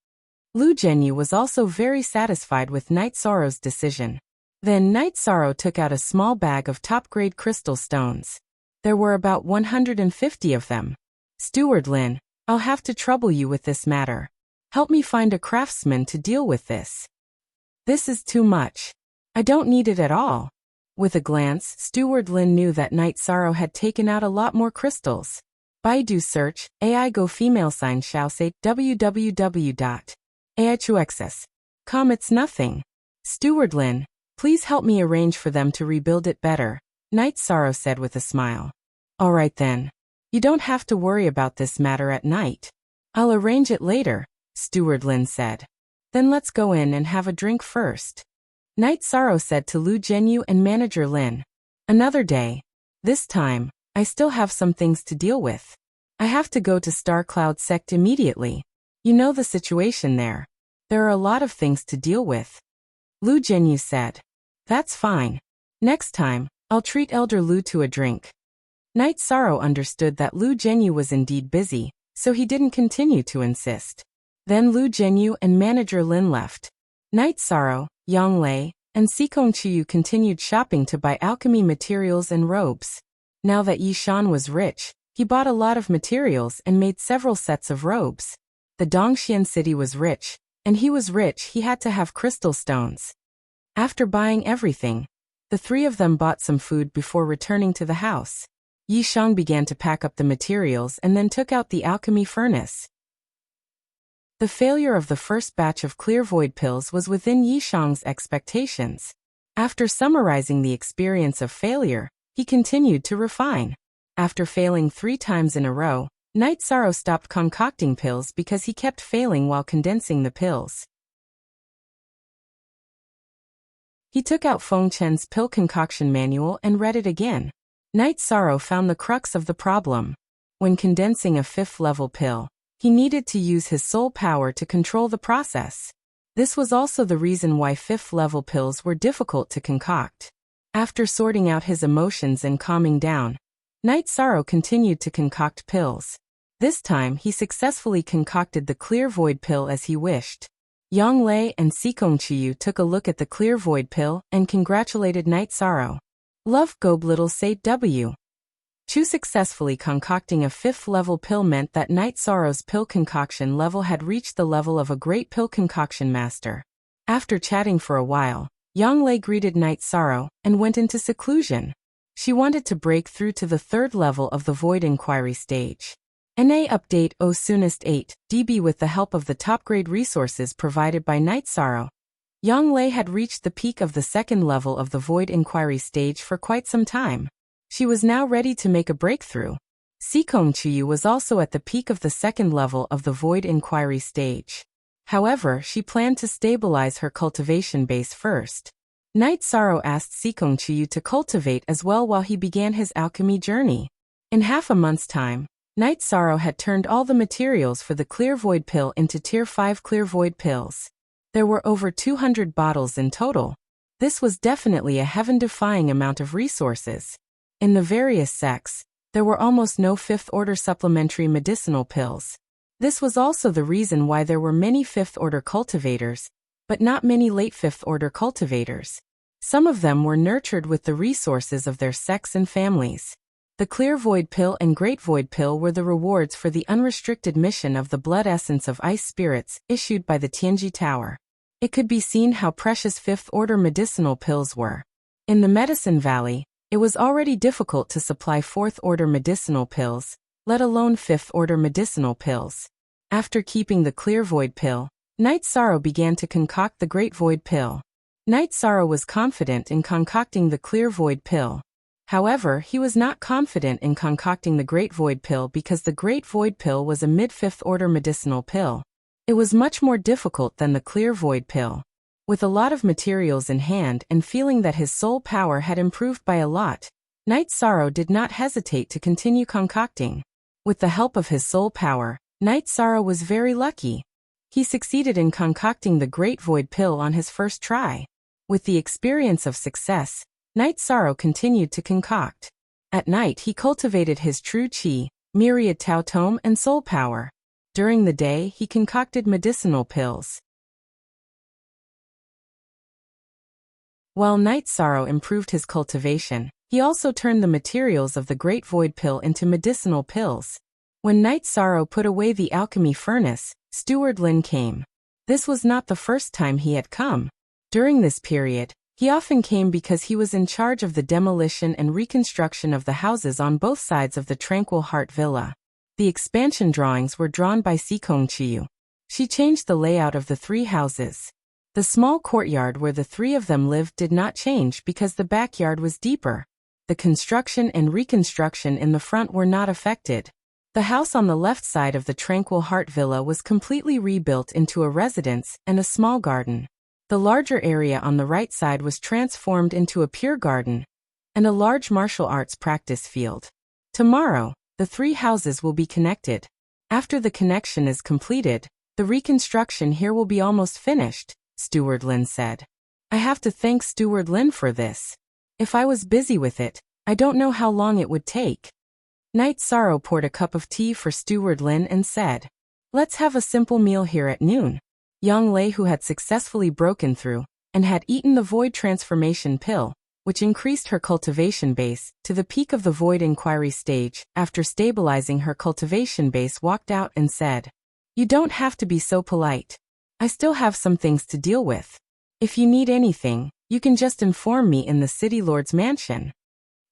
Lu Zhenyu was also very satisfied with Night Sorrow's decision. Then Night Sorrow took out a small bag of top-grade crystal stones. There were about 150 of them. Steward Lin, I'll have to trouble you with this matter. Help me find a craftsman to deal with this. This is too much. I don't need it at all. With a glance, Steward Lin knew that Night Sorrow had taken out a lot more crystals. Baidu search, AI Go female sign shall say www.aichuxs.com. It's nothing. Steward Lin, please help me arrange for them to rebuild it better, Night Sorrow said with a smile. All right then. You don't have to worry about this matter at night. I'll arrange it later, Steward Lin said. Then let's go in and have a drink first. Night Sorrow said to Lu Zhenyu and Manager Lin. Another day. This time, I still have some things to deal with. I have to go to Star Cloud Sect immediately. You know the situation there. There are a lot of things to deal with. Lu Zhenyu said. That's fine. Next time, I'll treat Elder Lu to a drink. Night Sorrow understood that Lu Zhenyu was indeed busy, so he didn't continue to insist. Then Lu Zhenyu and Manager Lin left. Night Sorrow, Yang Lei, and Sikong Chiyu continued shopping to buy alchemy materials and robes. Now that Yishan was rich, he bought a lot of materials and made several sets of robes. The Dongxian city was rich, and he was rich, he had to have crystal stones. After buying everything, the 3 of them bought some food before returning to the house. Yishang began to pack up the materials and then took out the alchemy furnace. The failure of the first batch of clear void pills was within Yishang's expectations. After summarizing the experience of failure, he continued to refine. After failing 3 times in a row, Night Sorrow stopped concocting pills because he kept failing while condensing the pills. He took out Feng Chen's pill concoction manual and read it again. Night Sorrow found the crux of the problem. When condensing a 5th-level pill, he needed to use his soul power to control the process. This was also the reason why 5th-level pills were difficult to concoct. After sorting out his emotions and calming down, Night Sorrow continued to concoct pills. This time he successfully concocted the clear void pill as he wished. Yang Lei and Sikong Chiyu took a look at the clear void pill and congratulated Night Sorrow. Love Gob Little Say W. Chu successfully concocting a 5th-level pill meant that Night Sorrow's pill concoction level had reached the level of a great pill concoction master. After chatting for a while, Yang Lei greeted Night Sorrow and went into seclusion. She wanted to break through to the 3rd level of the Void Inquiry stage. NA Update O soonest 8 DB with the help of the top-grade resources provided by Night Sorrow. Yang Lei had reached the peak of the 2nd level of the Void Inquiry stage for quite some time. She was now ready to make a breakthrough. Sikong Chiyu was also at the peak of the 2nd level of the Void Inquiry stage. However, she planned to stabilize her cultivation base first. Night Sorrow asked Sikong Chiyu to cultivate as well while he began his alchemy journey. In half a month's time, Night Sorrow had turned all the materials for the Clear Void pill into Tier 5 Clear Void pills. There were over 200 bottles in total. This was definitely a heaven-defying amount of resources. In the various sects, there were almost no fifth-order supplementary medicinal pills. This was also the reason why there were many fifth-order cultivators, but not many late fifth-order cultivators. Some of them were nurtured with the resources of their sects and families. The Clear Void pill and Great Void pill were the rewards for the unrestricted mission of the blood essence of ice spirits issued by the Tianji Tower. It could be seen how precious fifth-order medicinal pills were. In the Medicine Valley, it was already difficult to supply fourth-order medicinal pills, let alone fifth-order medicinal pills. After keeping the Clear Void pill, Night Sorrow began to concoct the Great Void pill. Night Sorrow was confident in concocting the Clear Void pill. However, he was not confident in concocting the Great Void pill because the Great Void pill was a mid-fifth-order medicinal pill. It was much more difficult than the Clear Void pill. With a lot of materials in hand and feeling that his soul power had improved by a lot, Night Sorrow did not hesitate to continue concocting. With the help of his soul power, Night Sorrow was very lucky. He succeeded in concocting the Great Void pill on his first try. With the experience of success, Night Sorrow continued to concoct. At night he cultivated his true chi, myriad Tao Tome and soul power. During the day he concocted medicinal pills. While Night Sorrow improved his cultivation, he also turned the materials of the Great Void pill into medicinal pills. When Night Sorrow put away the alchemy furnace, Steward Lin came. This was not the first time he had come. During this period, he often came because he was in charge of the demolition and reconstruction of the houses on both sides of the Tranquil Heart Villa. The expansion drawings were drawn by Sikong Chiyu. She changed the layout of the three houses. The small courtyard where the three of them lived did not change because the backyard was deeper. The construction and reconstruction in the front were not affected. The house on the left side of the Tranquil Heart Villa was completely rebuilt into a residence and a small garden. The larger area on the right side was transformed into a pure garden and a large martial arts practice field. Tomorrow, the three houses will be connected. After the connection is completed, the reconstruction here will be almost finished, Steward Lin said. I have to thank Steward Lin for this. If I was busy with it, I don't know how long it would take. Night Sorrow poured a cup of tea for Steward Lin and said, "Let's have a simple meal here at noon." Yang Lei, who had successfully broken through and had eaten the Void Transformation pill, which increased her cultivation base to the peak of the Void Inquiry stage, after stabilizing her cultivation base, walked out and said, "You don't have to be so polite. I still have some things to deal with. If you need anything, you can just inform me in the City Lord's mansion."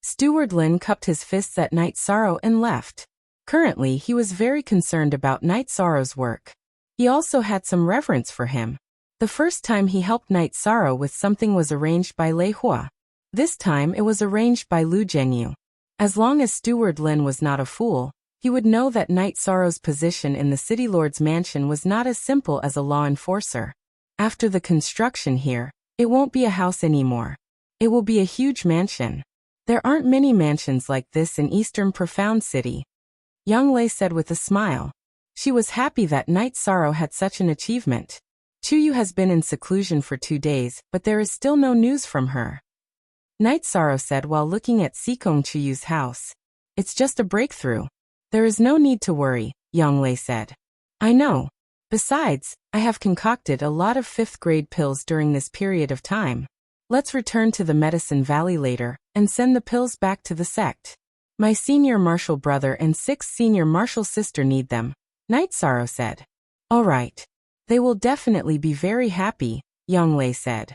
Steward Lin cupped his fists at Night Sorrow and left. Currently, he was very concerned about Night Sorrow's work. He also had some reverence for him. The first time he helped Night Sorrow with something was arranged by Lei Hua. This time it was arranged by Lu Zhenyu. As long as Steward Lin was not a fool, he would know that Night Sorrow's position in the City Lord's mansion was not as simple as a law enforcer. After the construction here, it won't be a house anymore. It will be a huge mansion. There aren't many mansions like this in Eastern Profound City. Yang Lei said with a smile. She was happy that Night Sorrow had such an achievement. Chuyu has been in seclusion for 2 days, but there is still no news from her. Night Sorrow said while looking at Sikong Chuyu's house. It's just a breakthrough. There is no need to worry, Yang Lei said. I know. Besides, I have concocted a lot of 5th grade pills during this period of time. Let's return to the Medicine Valley later and send the pills back to the sect. My senior martial brother and 6th senior martial sister need them, Night Sorrow said. All right. They will definitely be very happy, Yang Lei said.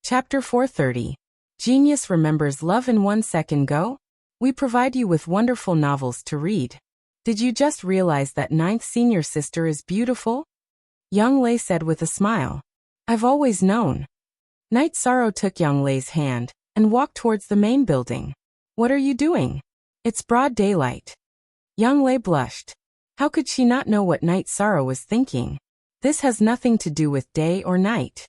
Chapter 430. Genius remembers love in 1 second. Go? We provide you with wonderful novels to read. Did you just realize that 9th senior sister is beautiful? Yang Lei said with a smile. I've always known. Night Sorrow took Yang Lei's hand and walked towards the main building. What are you doing? It's broad daylight. Yang Lei blushed. How could she not know what Night Sorrow was thinking? This has nothing to do with day or night.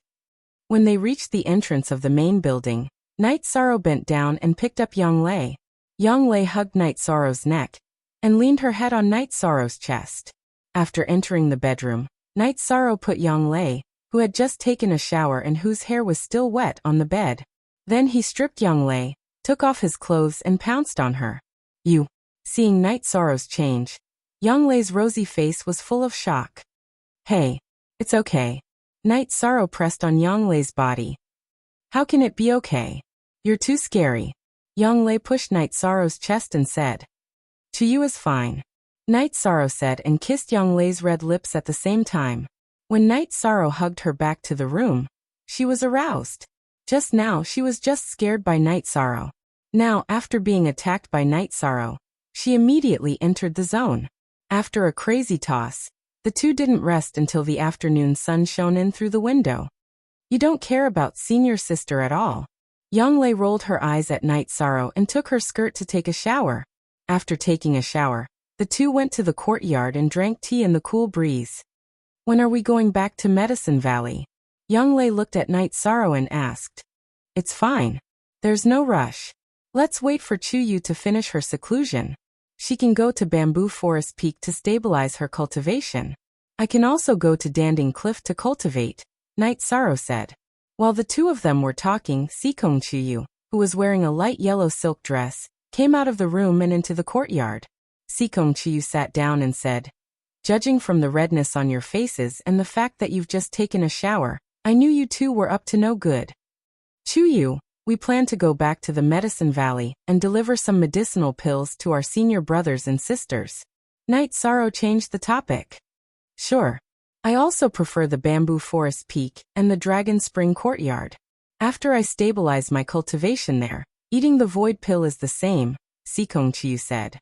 When they reached the entrance of the main building, Night Sorrow bent down and picked up Young Lei. Young Lei hugged Night Sorrow's neck and leaned her head on Night Sorrow's chest. After entering the bedroom, Night Sorrow put Young Lei, who had just taken a shower and whose hair was still wet, on the bed. Then he stripped Young Lei, took off his clothes and pounced on her. You. Seeing Night Sorrow's change, Young Lei's rosy face was full of shock. Hey. It's okay. Night Sorrow pressed on Young Lei's body. How can it be okay? You're too scary. Young Lei pushed Night Sorrow's chest and said. To you is fine. Night Sorrow said and kissed Young Lei's red lips at the same time. When Night Sorrow hugged her back to the room, she was aroused. Just now she was just scared by Night Sorrow. Now, after being attacked by Night Sorrow, she immediately entered the zone. After a crazy toss, the two didn't rest until the afternoon sun shone in through the window. You don't care about senior sister at all. Young Lei rolled her eyes at Night Sorrow and took her skirt to take a shower. After taking a shower, the two went to the courtyard and drank tea in the cool breeze. When are we going back to Medicine Valley? Young Lei looked at Night Sorrow and asked. It's fine. There's no rush. Let's wait for Chuyu to finish her seclusion. She can go to Bamboo Forest Peak to stabilize her cultivation. I can also go to Danding Cliff to cultivate, Night Sorrow said. While the two of them were talking, Sikong Chuyu, who was wearing a light yellow silk dress, came out of the room and into the courtyard. Sikong Chuyu sat down and said, Judging from the redness on your faces and the fact that you've just taken a shower, I knew you two were up to no good. Chuyu, we plan to go back to the Medicine Valley and deliver some medicinal pills to our senior brothers and sisters. Night Sorrow changed the topic. Sure. I also prefer the Bamboo Forest Peak and the Dragon Spring Courtyard. After I stabilize my cultivation there, eating the void pill is the same, Sikong Chiyu said.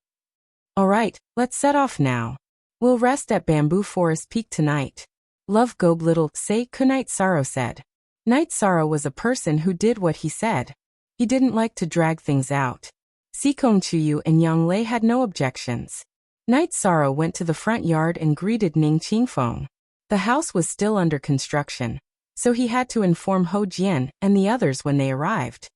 Alright, let's set off now. We'll rest at Bamboo Forest Peak tonight. Love go little, say Night Sorrow said. Night Sorrow was a person who did what he said. He didn't like to drag things out. Sikong Chuyu and Young Lei had no objections. Night Sorrow went to the front yard and greeted Ning Qingfeng. The house was still under construction, so he had to inform Ho Jian and the others when they arrived.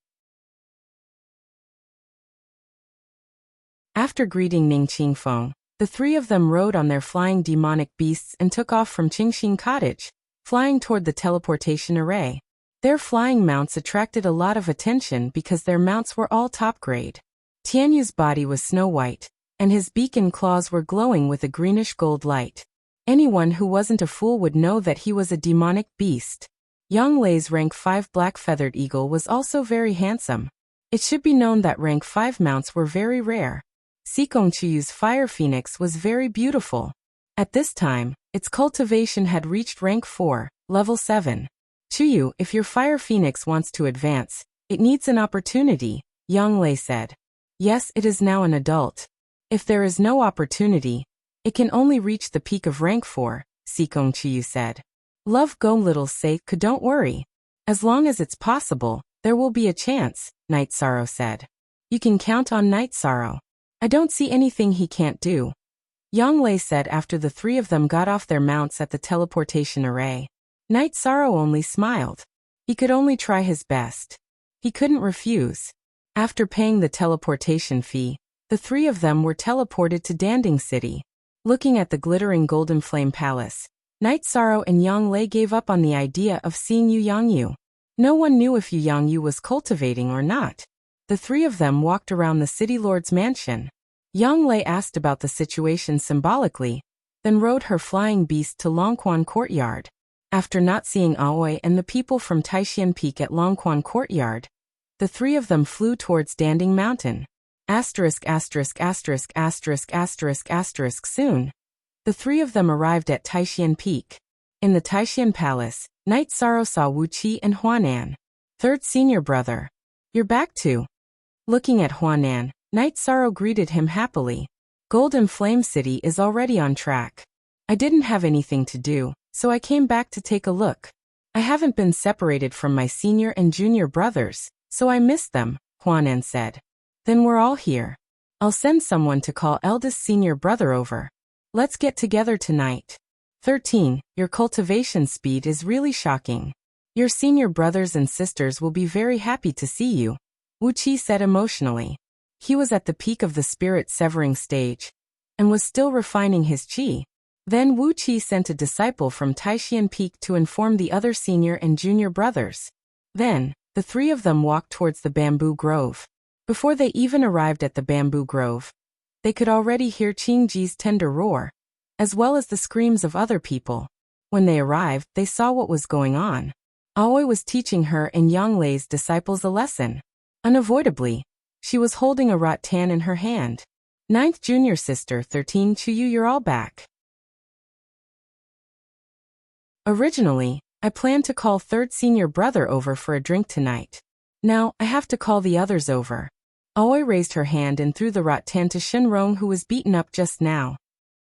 After greeting Ning Qingfeng, the three of them rode on their flying demonic beasts and took off from Qingxin Cottage, flying toward the teleportation array. Their flying mounts attracted a lot of attention because their mounts were all top grade. Tianyu's body was snow white, and his beak and claws were glowing with a greenish gold light. Anyone who wasn't a fool would know that he was a demonic beast. Young Lei's rank 5 black-feathered eagle was also very handsome. It should be known that rank 5 mounts were very rare. Sikong Chuyu's fire phoenix was very beautiful. At this time, its cultivation had reached rank 4, level 7. Chuyu, if your fire phoenix wants to advance, it needs an opportunity, Young Lei said. Yes, it is now an adult. If there is no opportunity, it can only reach the peak of rank 4, Sikong Chuyu said. Love go little say, don't worry. As long as it's possible, there will be a chance, Night Sorrow said. You can count on Night Sorrow. I don't see anything he can't do. Young Lei said after the three of them got off their mounts at the teleportation array. Night Sorrow only smiled. He could only try his best. He couldn't refuse. After paying the teleportation fee, the three of them were teleported to Danding City. Looking at the glittering Golden Flame Palace, Night Sorrow and Young Lei gave up on the idea of seeing Yu Yangyu. No one knew if Yu Yangyu was cultivating or not. The three of them walked around the city lord's mansion. Young Lei asked about the situation symbolically, then rode her flying beast to Longquan Courtyard. After not seeing Aoi and the people from Taixian Peak at Longquan Courtyard, the three of them flew towards Danding Mountain. Soon, the three of them arrived at Taixian Peak. In the Taixian Palace, Night Sorrow saw Wu Qi and Huanan. Third senior brother. You're back too. Looking at Huanan, Night Sorrow greeted him happily. Golden Flame City is already on track. I didn't have anything to do, so I came back to take a look. I haven't been separated from my senior and junior brothers, so I missed them, Huanan said. Then we're all here. I'll send someone to call eldest senior brother over. Let's get together tonight. 13. Your cultivation speed is really shocking. Your senior brothers and sisters will be very happy to see you, Wu Qi said emotionally. He was at the peak of the spirit-severing stage and was still refining his qi. Then Wu Qi sent a disciple from Taishan Peak to inform the other senior and junior brothers. Then, the three of them walked towards the bamboo grove. Before they even arrived at the bamboo grove, they could already hear Qingji's tender roar, as well as the screams of other people. When they arrived, they saw what was going on. Aoi was teaching her and Yang Lei's disciples a lesson. Unavoidably, she was holding a rattan in her hand. 9th junior sister 13 Chuyu, you're all back. Originally, I planned to call 3rd senior brother over for a drink tonight. Now, I have to call the others over. Aoi raised her hand and threw the rattan to Shenrong, who was beaten up just now.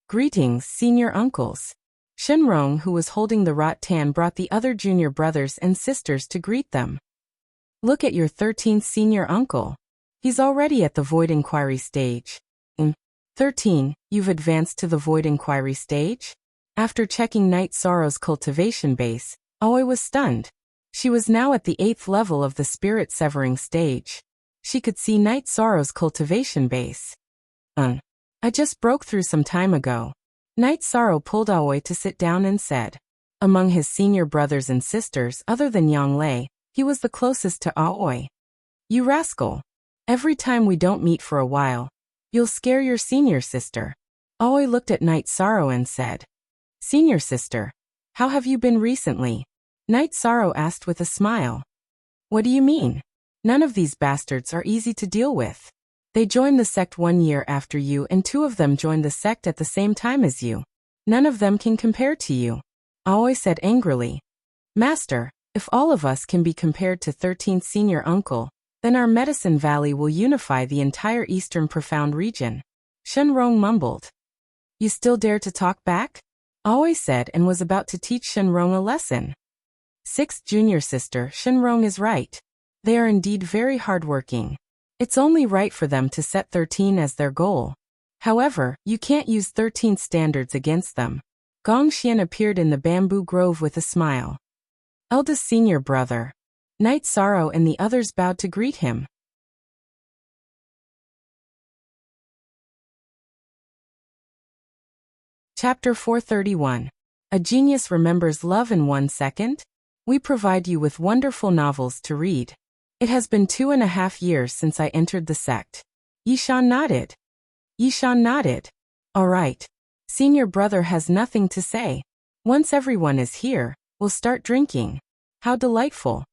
Greetings, senior uncles. Shenrong, who was holding the rattan, brought the other junior brothers and sisters to greet them. Look at your 13th senior uncle. He's already at the void inquiry stage. 13, you've advanced to the void inquiry stage? After checking Night Sorrow's cultivation base, Aoi was stunned. She was now at the 8th level of the spirit-severing stage. She could see Night Sorrow's cultivation base. I just broke through some time ago. Night Sorrow pulled Aoi to sit down and said. Among his senior brothers and sisters other than Yang Lei, he was the closest to Aoi. You rascal. Every time we don't meet for a while, you'll scare your senior sister. Aoi looked at Night Sorrow and said. Senior sister, how have you been recently? Night Sorrow asked with a smile. What do you mean? None of these bastards are easy to deal with. They joined the sect 1 year after you, and 2 of them joined the sect at the same time as you. None of them can compare to you. Aoi said angrily. Master, if all of us can be compared to 13th senior uncle, then our Medicine Valley will unify the entire Eastern Profound region. Shenrong mumbled. You still dare to talk back? Aoi said and was about to teach Shenrong a lesson. 6th junior sister, Shenrong is right. They are indeed very hardworking. It's only right for them to set 13 as their goal. However, you can't use 13th standards against them. Gong Xian appeared in the bamboo grove with a smile. Eldest senior brother. Night Sorrow and the others bowed to greet him. Chapter 431. A Genius Remembers Love in 1 Second? We provide you with wonderful novels to read. It has been 2.5 years since I entered the sect. Yishan nodded. All right. Senior brother has nothing to say. Once everyone is here, we'll start drinking. How delightful.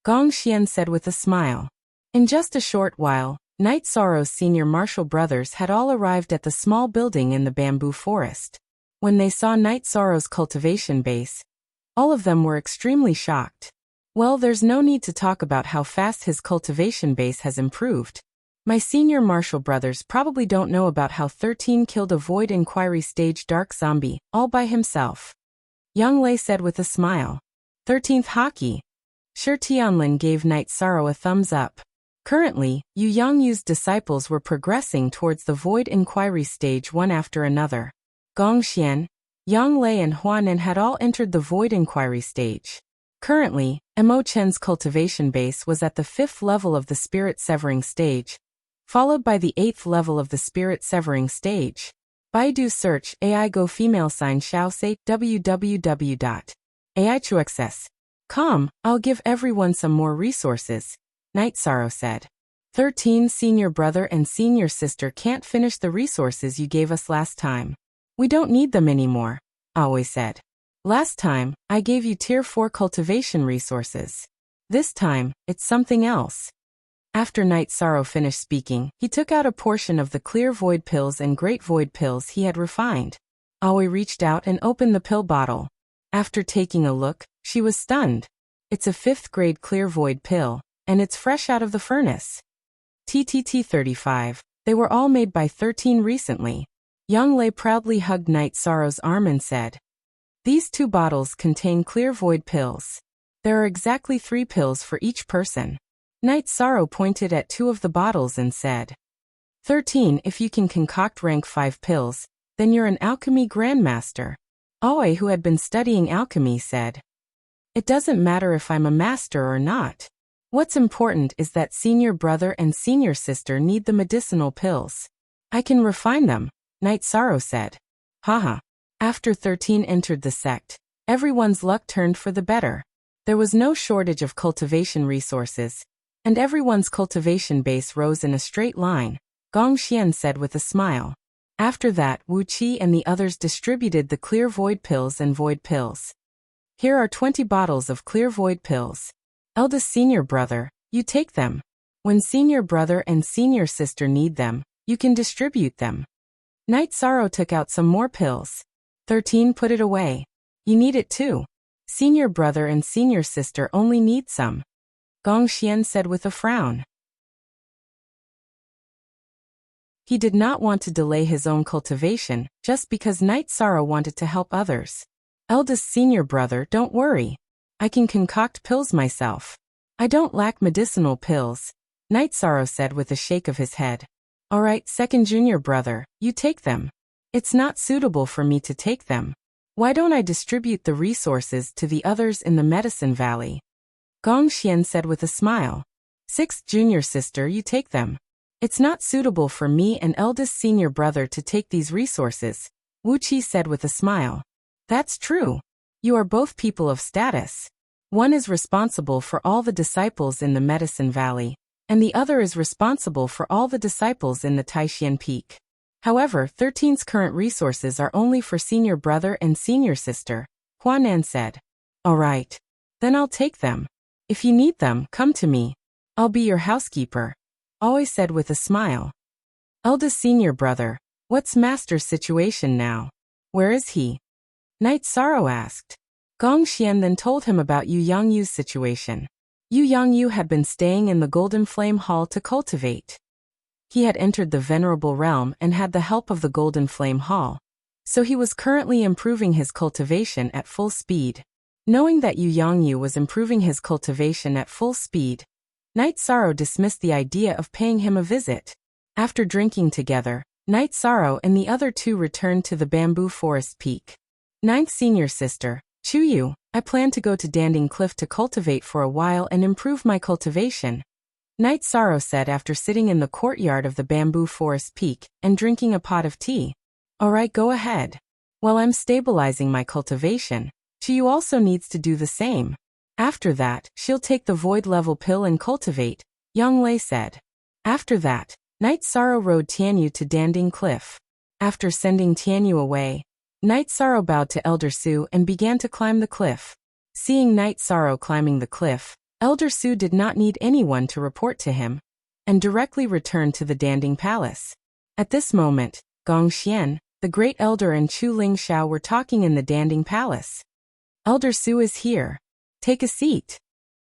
Gong Xian said with a smile. In just a short while, Night Sorrow's senior martial brothers had all arrived at the small building in the bamboo forest. When they saw Night Sorrow's cultivation base, all of them were extremely shocked. Well, there's no need to talk about how fast his cultivation base has improved. My senior martial brothers probably don't know about how 13 killed a void inquiry stage dark zombie, all by himself. Yang Lei said with a smile. 13th hockey. Shi Tianlin gave Night Sorrow a thumbs up. Currently, Yu Yangyu's disciples were progressing towards the void inquiry stage one after another. Gong Xian, Yang Lei and Huanan had all entered the void inquiry stage. Currently, Mo Chen's cultivation base was at the 5th level of the spirit-severing stage, followed by the 8th level of the spirit-severing stage. Baidu search AI Go female sign Xiao say www.aichuxs.com. I'll give everyone some more resources, Night Sorrow said. 13 senior brother and senior sister can't finish the resources you gave us last time. We don't need them anymore, Aoi said. Last time, I gave you tier 4 cultivation resources. This time, it's something else. After Night Sorrow finished speaking, he took out a portion of the clear void pills and great void pills he had refined. Aoi reached out and opened the pill bottle. After taking a look, she was stunned. It's a 5th grade clear void pill, and it's fresh out of the furnace. TTT 35. They were all made by 13 recently. Yang Lei proudly hugged Night Sorrow's arm and said, These 2 bottles contain clear void pills. There are exactly 3 pills for each person. Night Sorrow pointed at 2 of the bottles and said, 13. If you can concoct rank 5 pills, Then you're an alchemy grandmaster. Aoi, who had been studying alchemy, said. It doesn't matter if I'm a master or not. What's important is that senior brother and senior sister need the medicinal pills. I can refine them, Night Sorrow said. Haha. After 13 entered the sect, everyone's luck turned for the better. There was no shortage of cultivation resources, and everyone's cultivation base rose in a straight line, Gong Xian said with a smile. After that, Wu Qi and the others distributed the clear void pills and void pills. Here are 20 bottles of clear void pills. Eldest senior brother, you take them. When senior brother and senior sister need them, you can distribute them. Night Sorrow took out some more pills. 13 put it away. You need it too. Senior brother and senior sister only need some. Gong Xian said with a frown. He did not want to delay his own cultivation, just because Night Sorrow wanted to help others. Eldest senior brother, don't worry. I can concoct pills myself. I don't lack medicinal pills, Night Sorrow said with a shake of his head. Alright, second junior brother, you take them. It's not suitable for me to take them. Why don't I distribute the resources to the others in the Medicine Valley? Gong Xian said with a smile. Sixth junior sister, you take them. It's not suitable for me and eldest senior brother to take these resources, Wu Qi said with a smile. That's true. You are both people of status. One is responsible for all the disciples in the Medicine Valley, and the other is responsible for all the disciples in the Taixian Peak. However, 13's current resources are only for senior brother and senior sister, Huanan said. Alright. Then I'll take them. If you need them, come to me. I'll be your housekeeper, Aoi said with a smile. Eldest senior brother, what's Master's situation now? Where is he? Night Sorrow asked. Gong Xian then told him about Yu Yangyu's situation. Yu Yangyu had been staying in the Golden Flame Hall to cultivate. He had entered the Venerable Realm and had the help of the Golden Flame Hall, so he was currently improving his cultivation at full speed. Knowing that Yu Yangyu was improving his cultivation at full speed, Night Sorrow dismissed the idea of paying him a visit. After drinking together, Night Sorrow and the other two returned to the Bamboo Forest Peak. Ninth senior sister, Chuyu, I plan to go to Danding Cliff to cultivate for a while and improve my cultivation, Night Sorrow said after sitting in the courtyard of the Bamboo Forest Peak and drinking a pot of tea. Alright, go ahead. While I'm stabilizing my cultivation, Chuyu also needs to do the same. After that, she'll take the void level pill and cultivate, Yang Lei said. After that, Night Sorrow rode Tianyu to Danding Cliff. After sending Tianyu away, Night Sorrow bowed to Elder Su and began to climb the cliff. Seeing Night Sorrow climbing the cliff, Elder Su did not need anyone to report to him, and directly returned to the Danding Palace. At this moment, Gong Xian, the Great Elder and Chu Ling Xiao were talking in the Danding Palace. Elder Su is here. Take a seat.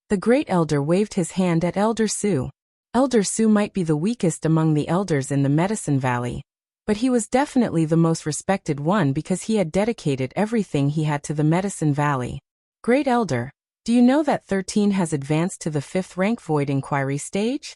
The Great Elder waved his hand at Elder Su. Elder Su might be the weakest among the elders in the Medicine Valley, but he was definitely the most respected one because he had dedicated everything he had to the Medicine Valley. Great Elder, do you know that 13 has advanced to the 5th rank Void Inquiry stage?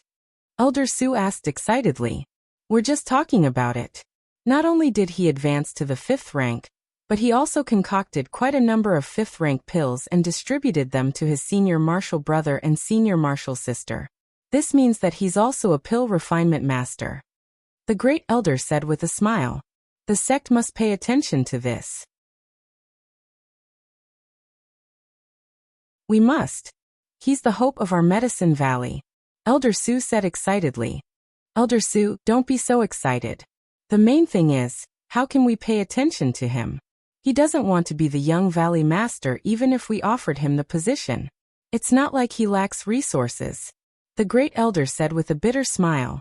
Elder Su asked excitedly. We're just talking about it. Not only did he advance to the 5th rank, but he also concocted quite a number of 5th rank pills and distributed them to his senior martial brother and senior martial sister. This means that he's also a pill refinement master. The Great Elder said with a smile. The sect must pay attention to this. We must. He's the hope of our Medicine Valley, Elder Su said excitedly. Elder Su, don't be so excited. The main thing is, how can we pay attention to him? He doesn't want to be the young valley master even if we offered him the position. It's not like he lacks resources, the Great Elder said with a bitter smile.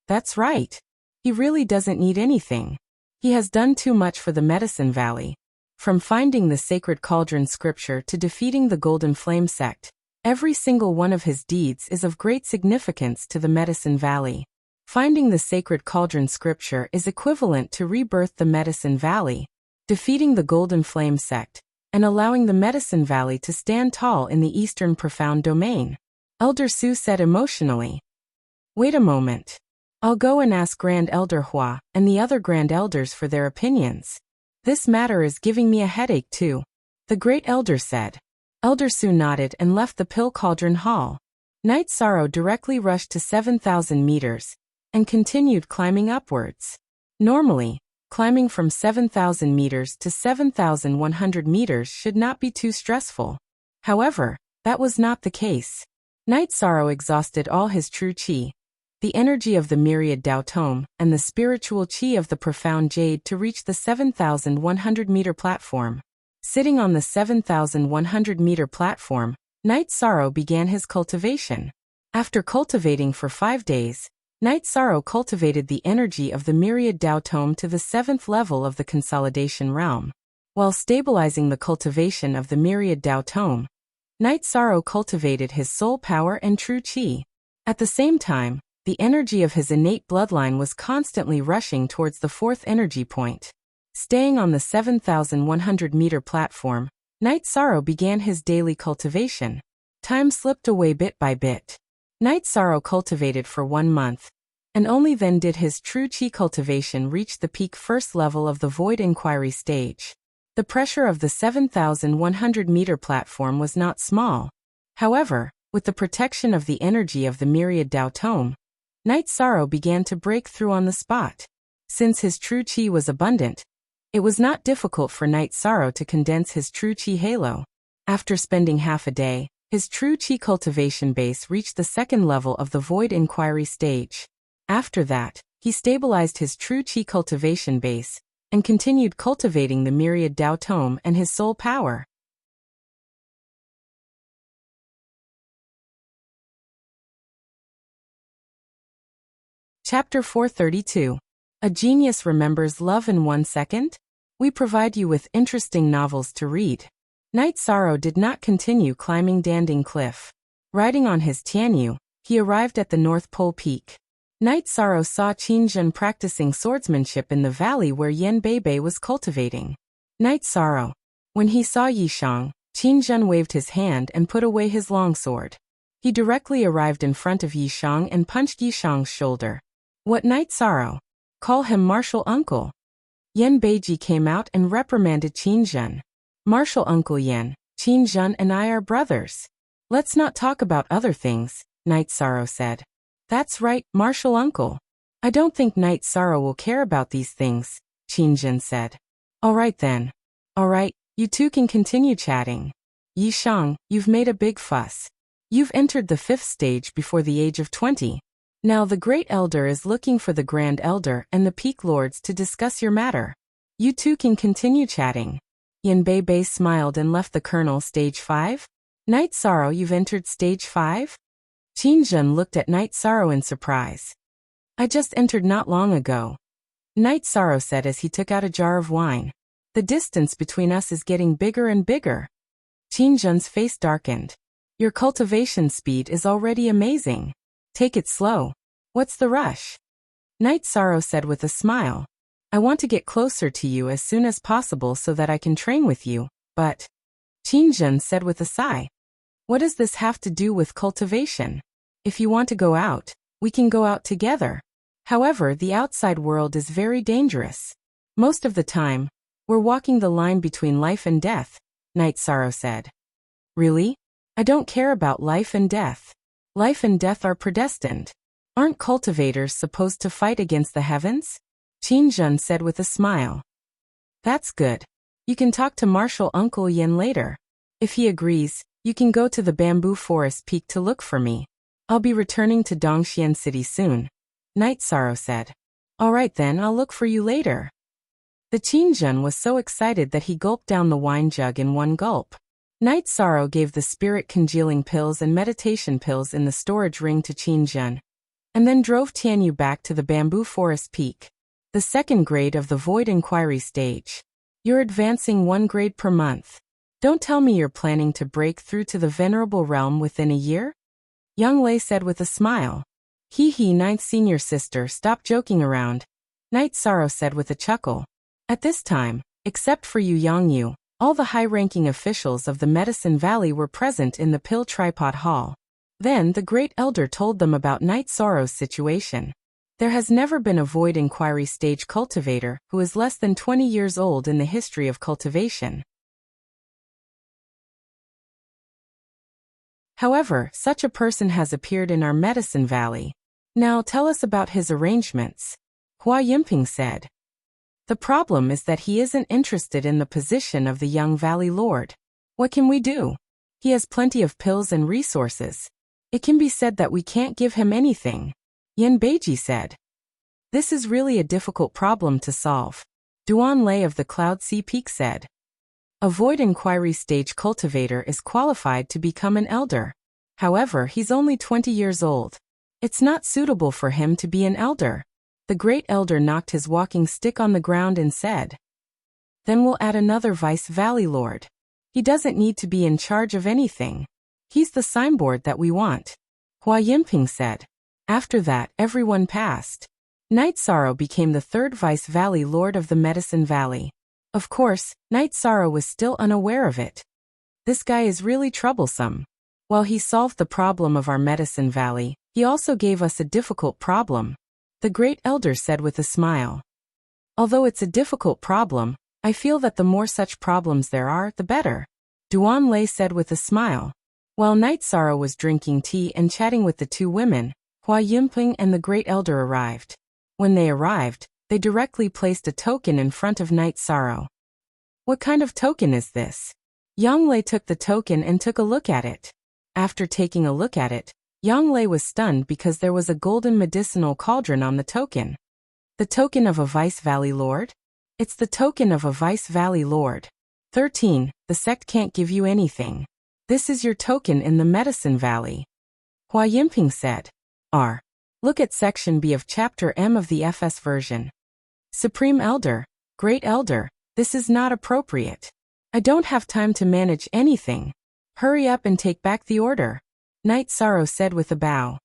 That's right. He really doesn't need anything. He has done too much for the Medicine Valley. From finding the Sacred Cauldron scripture to defeating the Golden Flame sect, every single one of his deeds is of great significance to the Medicine Valley. Finding the Sacred Cauldron scripture is equivalent to rebirth the Medicine Valley, defeating the Golden Flame sect, and allowing the Medicine Valley to stand tall in the Eastern Profound Domain, Elder Su said emotionally. Wait a moment. I'll go and ask Grand Elder Hua and the other Grand Elders for their opinions. This matter is giving me a headache too, the Great Elder said. Elder Su nodded and left the Pill Cauldron Hall. Night Sorrow directly rushed to 7,000 meters and continued climbing upwards. Normally, climbing from 7,000 meters to 7,100 meters should not be too stressful. However, that was not the case. Night Sorrow exhausted all his true qi, the energy of the myriad Dao Tome, and the spiritual qi of the profound jade to reach the 7,100-meter platform. Sitting on the 7,100-meter platform, Night Sorrow began his cultivation. After cultivating for 5 days, Night Sorrow cultivated the energy of the myriad Dao Tome to the 7th level of the consolidation realm. While stabilizing the cultivation of the myriad Dao Tome, Night Sorrow cultivated his soul power and true qi. At the same time, the energy of his innate bloodline was constantly rushing towards the 4th energy point. Staying on the 7,100-meter platform, Night Sorrow began his daily cultivation. Time slipped away bit by bit. Night Sorrow cultivated for 1 month, and only then did his true qi cultivation reach the peak 1st level of the void inquiry stage. The pressure of the 7,100-meter platform was not small. However, with the protection of the energy of the myriad Dao Tome, Night Sorrow began to break through on the spot. Since his true qi was abundant, it was not difficult for Night Sorrow to condense his true qi halo. After spending half a day, his true qi cultivation base reached the 2nd level of the void inquiry stage. After that, he stabilized his true qi cultivation base and continued cultivating the myriad Dao Tome and his soul power. Chapter 432. A Genius Remembers Love in 1 Second? We provide you with interesting novels to read. Night Sorrow did not continue climbing Danding Cliff. Riding on his Tianyu, he arrived at the North Pole Peak. Night Sorrow saw Qingjun practicing swordsmanship in the valley where Yen Beibei was cultivating. Night Sorrow. When he saw Yishang, Qingjun waved his hand and put away his longsword. He directly arrived in front of Yishang and punched Yishang's shoulder. What, Night Sorrow? Call him Martial Uncle. Yen Beiji came out and reprimanded Qingjun. Martial Uncle Yen, Qingjun and I are brothers. Let's not talk about other things, Night Sorrow said. That's right, Martial Uncle. I don't think Night Sorrow will care about these things, Qingjun said. All right then. All right, you two can continue chatting. Yishang, you've made a big fuss. You've entered the 5th stage before the age of 20. Now the Great Elder is looking for the Grand Elder and the Peak Lords to discuss your matter. You two can continue chatting. Yen Beibei smiled and left the Colonel stage 5. Night Sorrow, you've entered stage 5? Qingjun looked at Night Sorrow in surprise. I just entered not long ago, Night Sorrow said as he took out a jar of wine. The distance between us is getting bigger and bigger. Qingjun's face darkened. Your cultivation speed is already amazing. Take it slow. What's the rush? Night Sorrow said with a smile. I want to get closer to you as soon as possible so that I can train with you, but... Qingjun said with a sigh. What does this have to do with cultivation? If you want to go out, we can go out together. However, the outside world is very dangerous. Most of the time, we're walking the line between life and death, Night Sorrow said. Really? I don't care about life and death. Life and death are predestined. Aren't cultivators supposed to fight against the heavens? Qingjun said with a smile. That's good. You can talk to Martial Uncle Yen later. If he agrees, you can go to the Bamboo Forest Peak to look for me. I'll be returning to Dongxian City soon, Night Sorrow said. All right then, I'll look for you later. The Qingjun was so excited that he gulped down the wine jug in one gulp. Night Sorrow gave the spirit congealing pills and meditation pills in the storage ring to Qingjun, and then drove Tianyu back to the Bamboo Forest Peak, the 2nd grade of the Void Inquiry stage. You're advancing 1 grade per month. Don't tell me you're planning to break through to the Venerable Realm within a year? Young Lei said with a smile. Hee hee, Ninth Senior Sister, stop joking around, Night Sorrow said with a chuckle. At this time, except for Yu Yangyu, all the high-ranking officials of the Medicine Valley were present in the Pill Tripod Hall. Then the Great Elder told them about Night Sorrow's situation. There has never been a void inquiry stage cultivator who is less than 20 years old in the history of cultivation. However, such a person has appeared in our Medicine Valley. Now tell us about his arrangements. Hua Yinping said. The problem is that he isn't interested in the position of the young Valley Lord. What can we do? He has plenty of pills and resources. It can be said that we can't give him anything. Yin Beiji said. This is really a difficult problem to solve. Duan Lei of the Cloud Sea Peak said. A void inquiry stage cultivator is qualified to become an elder. However, he's only 20 years old. It's not suitable for him to be an elder. The great elder knocked his walking stick on the ground and said. Then we'll add another Vice Valley Lord. He doesn't need to be in charge of anything. He's the signboard that we want. Hua Yinping said. After that, everyone passed. Night Sorrow became the third Vice Valley Lord of the Medicine Valley. Of course, Night Sorrow was still unaware of it. This guy is really troublesome. While he solved the problem of our Medicine Valley, he also gave us a difficult problem. The great elder said with a smile. Although it's a difficult problem, I feel that the more such problems there are, the better. Duan Lei said with a smile. While Night Sorrow was drinking tea and chatting with the two women, Hua Yinping and the great elder arrived. When they arrived, they directly placed a token in front of Night Sorrow. What kind of token is this? Yang Lei took the token and took a look at it. After taking a look at it, Yang Lei was stunned because there was a golden medicinal cauldron on the token. The token of a Vice Valley Lord? It's the token of a Vice Valley Lord. 13. The sect can't give you anything. This is your token in the Medicine Valley. Hua Yinping said. R. Look at Section B of Chapter M of the FS version. Supreme Elder, Great Elder, this is not appropriate. I don't have time to manage anything. Hurry up and take back the order. Night Sorrow said with a bow.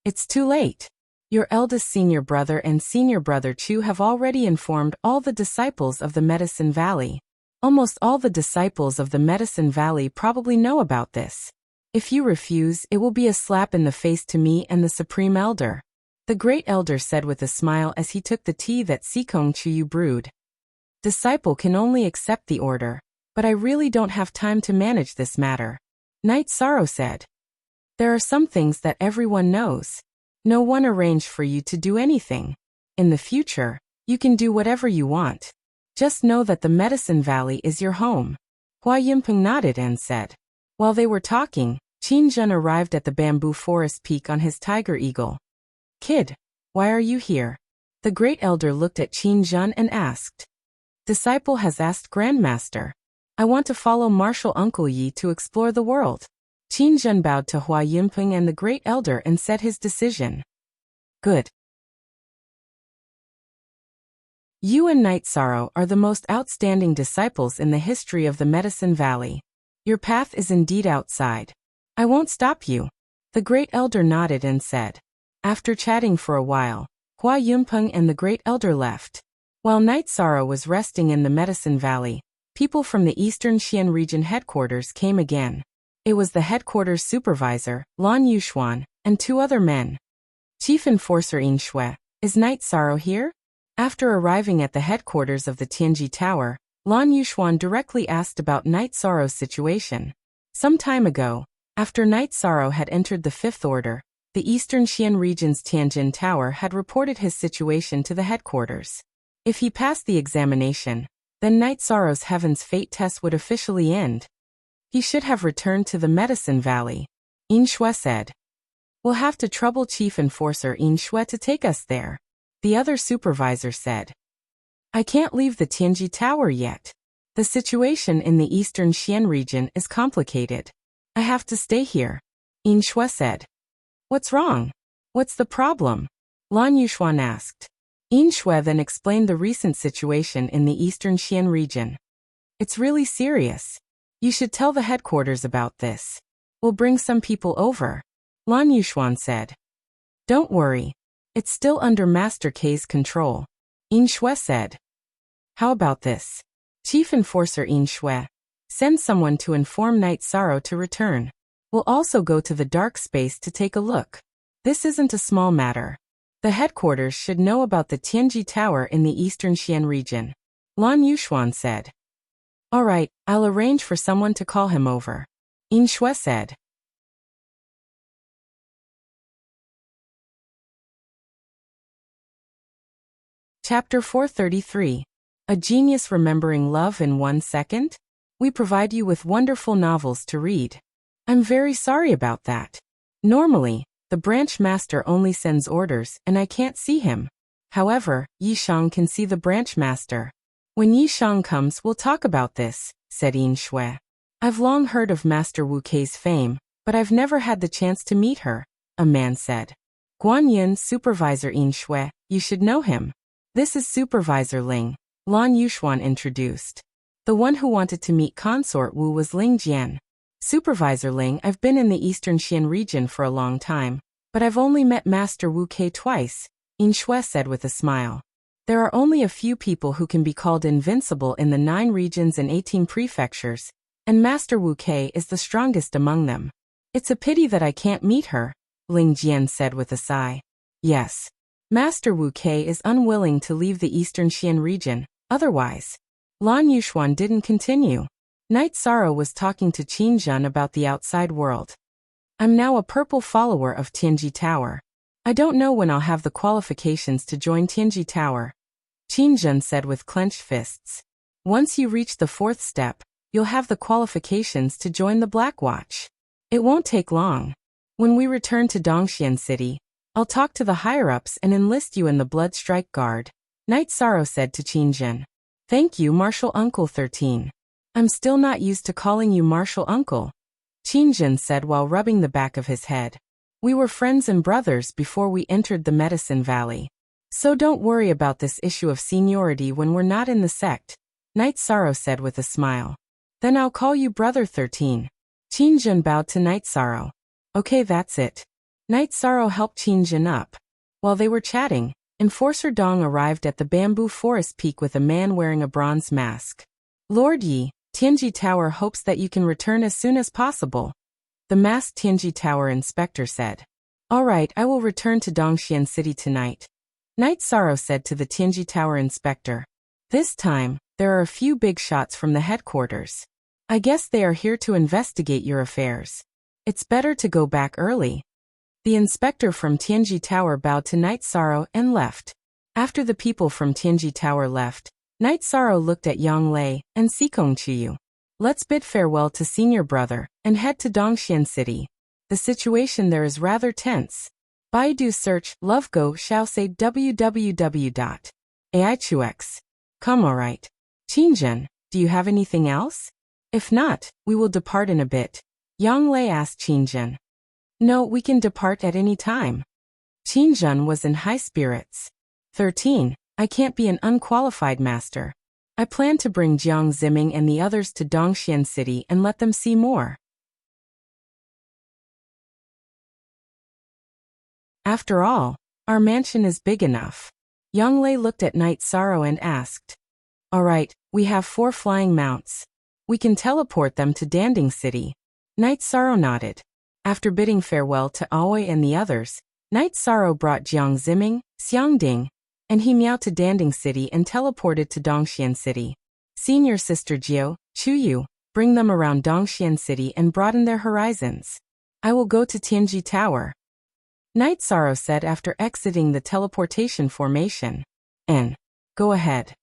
It's too late. Your eldest senior brother and senior brother Chu have already informed all the disciples of the Medicine Valley. Almost all the disciples of the Medicine Valley probably know about this. If you refuse, it will be a slap in the face to me and the Supreme Elder. The Great Elder said with a smile as he took the tea that Sikong Chuyu brewed. Disciple can only accept the order, but I really don't have time to manage this matter. Night Sorrow said. There are some things that everyone knows. No one arranged for you to do anything. In the future, you can do whatever you want. Just know that the Medicine Valley is your home. Hua Yinping nodded and said. While they were talking, Qin Zhen arrived at the bamboo forest peak on his tiger eagle. Kid, why are you here? The Great Elder looked at Qin Zhen and asked. Disciple has asked Grandmaster. I want to follow Martial Uncle Yi to explore the world. Qin Zhen bowed to Hua Yinping and the Great Elder and said his decision. Good. You and Night Sorrow are the most outstanding disciples in the history of the Medicine Valley. Your path is indeed outside. I won't stop you. The Great Elder nodded and said. After chatting for a while, Hua Yinping and the Great Elder left. While Night Sorrow was resting in the Medicine Valley, people from the Eastern Xian region headquarters came again. It was the headquarters supervisor, Lan Yuxuan, and two other men. Chief Enforcer Yin Shui, is Night Sorrow here? After arriving at the headquarters of the Tianji Tower, Lan Yuxuan directly asked about Night Sorrow's situation. Some time ago, after Night Sorrow had entered the Fifth Order, the Eastern Xian region's Tianjin Tower had reported his situation to the headquarters. If he passed the examination, then Night Sorrow's Heaven's Fate test would officially end. He should have returned to the Medicine Valley. Yin Shui said. We'll have to trouble Chief Enforcer Yin Shui to take us there. The other supervisor said. I can't leave the Tianji Tower yet. The situation in the Eastern Xian region is complicated. I have to stay here. Yin Shui said. What's wrong? What's the problem? Lan Yuxuan asked. Yin Shui then explained the recent situation in the Eastern Xian region. It's really serious. You should tell the headquarters about this. We'll bring some people over. Lan Yuxuan said. Don't worry. It's still under Master K's control. Yin Shui said. How about this? Chief Enforcer Yin Shui. Send someone to inform Night Sorrow to return. We'll also go to the dark space to take a look. This isn't a small matter. The headquarters should know about the Tianji Tower in the eastern Xian region. Lan Yuxuan said. All right, I'll arrange for someone to call him over. Yin Shui said. Chapter 433. A Genius Remembering Love in 1 Second? We provide you with wonderful novels to read. I'm very sorry about that. Normally, the branch master only sends orders and I can't see him. However, Yi Shang can see the branch master. When Yi Shang comes, we'll talk about this, said Yin Shui. I've long heard of Master Wu Kei's fame, but I've never had the chance to meet her, a man said. Guan Yun, Supervisor Yin Shui, you should know him. This is Supervisor Ling, Lan Yuxuan introduced. The one who wanted to meet Consort Wu was Ling Jian. Supervisor Ling, I've been in the eastern Xian region for a long time, but I've only met Master Wu Kei twice, Yin Shui said with a smile. There are only a few people who can be called invincible in the 9 regions and 18 prefectures, and Master Wu Kei is the strongest among them. It's a pity that I can't meet her, Ling Jian said with a sigh. Yes. Master Wu Kei is unwilling to leave the eastern Xian region, otherwise. Lan Yuxuan didn't continue. Night Sorrow was talking to Qin Zhen about the outside world. I'm now a purple follower of Tianji Tower. I don't know when I'll have the qualifications to join Tianji Tower, Qin Zhen said with clenched fists. Once you reach the 4th step, you'll have the qualifications to join the Black Watch. It won't take long. When we return to Dongxian City, I'll talk to the higher-ups and enlist you in the Blood Strike Guard, Night Sorrow said to Qin Zhen. Thank you, Martial Uncle 13. I'm still not used to calling you Martial Uncle, Qin Zhen said while rubbing the back of his head. We were friends and brothers before we entered the Medicine Valley. So don't worry about this issue of seniority when we're not in the sect, Night Sorrow said with a smile. Then I'll call you Brother 13. Qin Zhen bowed to Night Sorrow. Okay, that's it. Night Sorrow helped Qin Zhen up. While they were chatting, Enforcer Dong arrived at the bamboo forest peak with a man wearing a bronze mask. Lord Yi, Tianji Tower hopes that you can return as soon as possible, the masked Tianji Tower inspector said. All right, I will return to Dongxian City tonight, Night Sorrow said to the Tianji Tower inspector. This time, there are a few big shots from the headquarters. I guess they are here to investigate your affairs. It's better to go back early. The inspector from Tianji Tower bowed to Night Sorrow and left. After the people from Tianji Tower left, Night Sorrow looked at Yang Lei and Xikong Qiyu. Let's bid farewell to senior brother and head to Dongxian City. The situation there is rather tense. Baidu search LoveGo shall say www.aichux.com. Alright. Qin Zhen, do you have anything else? If not, we will depart in a bit, Yang Lei asked Qin Zhen. No, we can depart at any time. Qin Zhen was in high spirits. 13. I can't be an unqualified master. I plan to bring Jiang Ziming and the others to Dongxian City and let them see more. After all, our mansion is big enough. Yang Lei looked at Night Sorrow and asked. All right, we have 4 flying mounts. We can teleport them to Danding City. Night Sorrow nodded. After bidding farewell to Aoi and the others, Night Sorrow brought Jiang Ziming, Xiangding, and He Miao to Danding City and teleported to Dongxian City. Senior Sister Jiu, Chuyu, bring them around Dongxian City and broaden their horizons. I will go to Tianji Tower, Night Sorrow said after exiting the teleportation formation. N. Go ahead.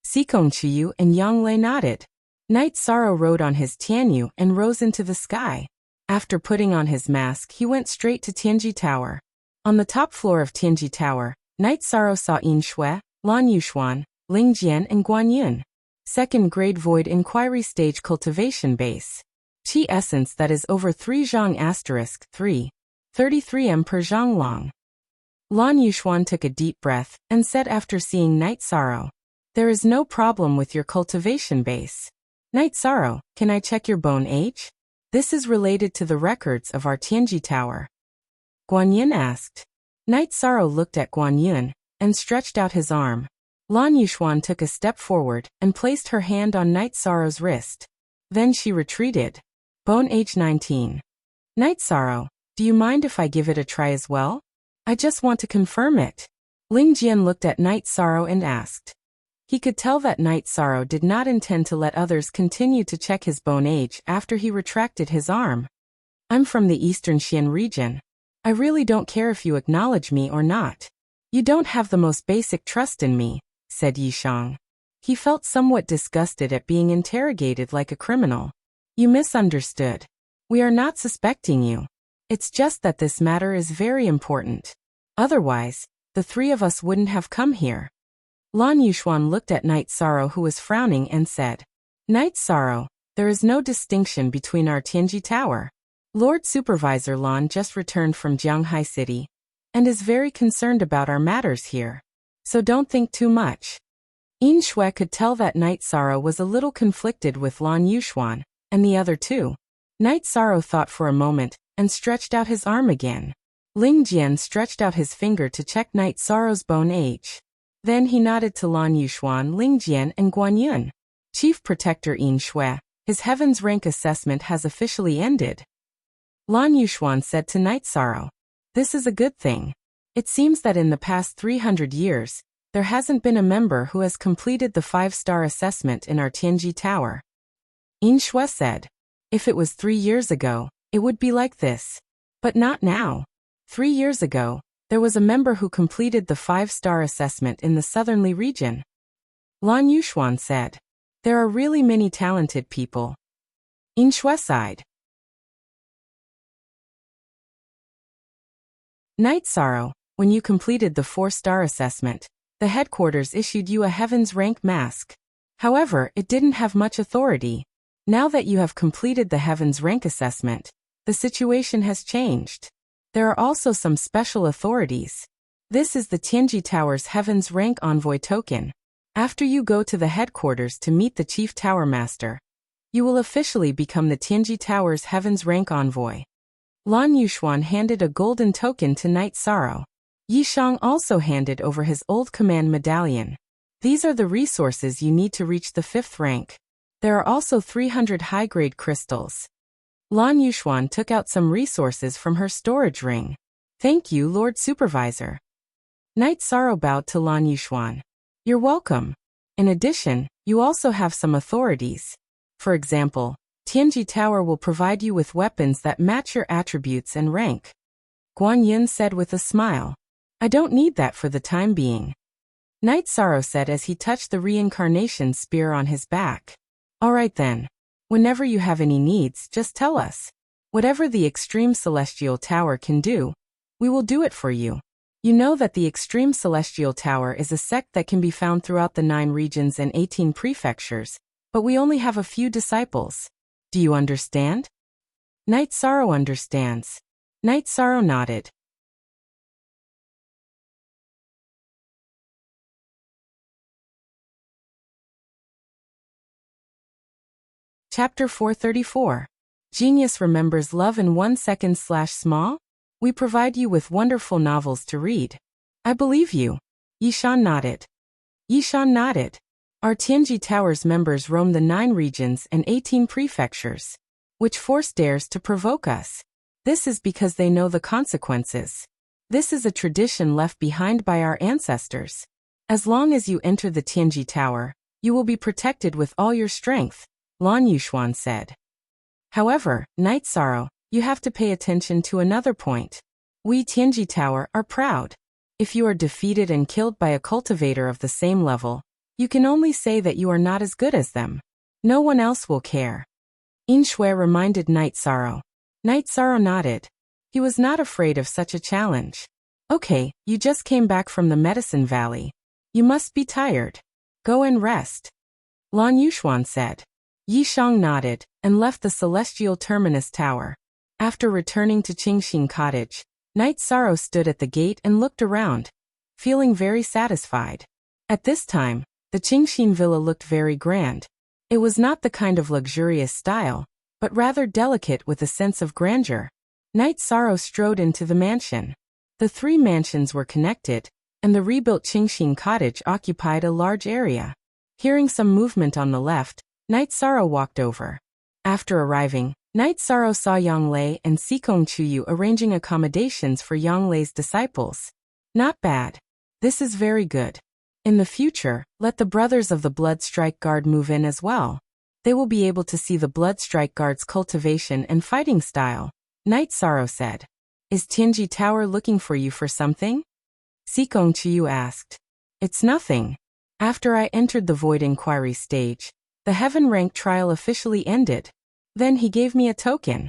Xikong Qiyu and Yang Lei nodded. Night Sorrow rode on his Tianyu and rose into the sky. After putting on his mask, he went straight to Tianji Tower. On the top floor of Tianji Tower, Night Sorrow saw Yin Shui, Lan Yuxuan, Ling Jian and Guan Yun. Second grade void inquiry stage cultivation base. Qi essence that is over 3 zhang asterisk 3. 33 m per zhang long. Lan Yuxuan took a deep breath and said after seeing Night Sorrow. There is no problem with your cultivation base. Night Sorrow, can I check your bone age? This is related to the records of our Tianji Tower. Guan Yun asked. Night Sorrow looked at Guan Yun and stretched out his arm. Lan Yuxuan took a step forward and placed her hand on Night Sorrow's wrist. Then she retreated. Bone age 19. Night Sorrow, do you mind if I give it a try as well? I just want to confirm it. Ling Jian looked at Night Sorrow and asked. He could tell that Night Sorrow did not intend to let others continue to check his bone age after he retracted his arm. I'm from the Eastern Xian region. I really don't care if you acknowledge me or not. You don't have the most basic trust in me, said Yishang. He felt somewhat disgusted at being interrogated like a criminal. You misunderstood. We are not suspecting you. It's just that this matter is very important. Otherwise, the three of us wouldn't have come here. Lan Yuxuan looked at Night Sorrow, who was frowning, and said, Night Sorrow, there is no distinction between our Tianji Tower. Lord Supervisor Lan just returned from Jianghai City and is very concerned about our matters here. So don't think too much. Yin Shui could tell that Night Sorrow was a little conflicted with Lan Yuxuan and the other two. Night Sorrow thought for a moment and stretched out his arm again. Ling Jian stretched out his finger to check Night Sorrow's bone age. Then he nodded to Lan Yuxuan, Ling Jian, and Guan Yun. Chief Protector Yin Shui, his heavens rank assessment has officially ended. Lan Yuxuan said to Night Sorrow, This is a good thing. It seems that in the past 300 years, there hasn't been a member who has completed the 5-star assessment in our Tianji Tower. Yin Shui said, If it was 3 years ago, it would be like this. But not now. 3 years ago, there was a member who completed the 5-star assessment in the Southernly region. Lan Yuxuan said, There are really many talented people. Yin Shui sighed. Night Sorrow, when you completed the 4-star assessment, the headquarters issued you a Heaven's Rank mask. However, it didn't have much authority. Now that you have completed the Heaven's Rank assessment, the situation has changed. There are also some special authorities. This is the Tianji Tower's Heaven's Rank Envoy token. After you go to the headquarters to meet the Chief Tower Master, you will officially become the Tianji Tower's Heaven's Rank Envoy. Lan Yuxuan handed a golden token to Night Sorrow. Yishang also handed over his old command medallion. These are the resources you need to reach the 5th rank. There are also 300 high-grade crystals. Lan Yuxuan took out some resources from her storage ring. Thank you, Lord Supervisor. Night Sorrow bowed to Lan Yuxuan. You're welcome. In addition, you also have some authorities. For example, Tianji Tower will provide you with weapons that match your attributes and rank. Guan Yun said with a smile. I don't need that for the time being. Night Sorrow said as he touched the reincarnation spear on his back. All right then. Whenever you have any needs, just tell us. Whatever the Extreme Celestial Tower can do, we will do it for you. You know that the Extreme Celestial Tower is a sect that can be found throughout the 9 regions and 18 prefectures, but we only have a few disciples. Do you understand? Night Sorrow understands. Night Sorrow nodded. Chapter 434. Genius remembers love in 1 second/small? We provide you with wonderful novels to read. I believe you. Yishan nodded. Yishan nodded. Our Tianji Tower's members roam the 9 regions and 18 prefectures. Which force dares to provoke us? This is because they know the consequences. This is a tradition left behind by our ancestors. As long as you enter the Tianji Tower, you will be protected with all your strength, Lan Yuxuan said. However, Night Sorrow, you have to pay attention to another point. We Tianji Tower are proud. If you are defeated and killed by a cultivator of the same level, you can only say that you are not as good as them. No one else will care. Yin Shui reminded Night Sorrow. Night Sorrow nodded. He was not afraid of such a challenge. Okay, you just came back from the Medicine Valley. You must be tired. Go and rest. Lan Yuxuan said. Yishang nodded and left the Celestial Terminus Tower. After returning to Qingxin Cottage, Night Sorrow stood at the gate and looked around, feeling very satisfied. At this time, the Qingxin Villa looked very grand. It was not the kind of luxurious style, but rather delicate with a sense of grandeur. Night Sorrow strode into the mansion. The 3 mansions were connected, and the rebuilt Qingxin Cottage occupied a large area. Hearing some movement on the left, Night Sorrow walked over. After arriving, Night Sorrow saw Yang Lei and Sikong Chuyu arranging accommodations for Yang Lei's disciples. Not bad. This is very good. In the future, let the brothers of the Blood Strike Guard move in as well. They will be able to see the Blood Strike Guard's cultivation and fighting style. Night Sorrow said. Is Tianji Tower looking for you for something? Sikong Chuyu asked. It's nothing. After I entered the Void Inquiry stage, the Heaven Rank trial officially ended. Then he gave me a token.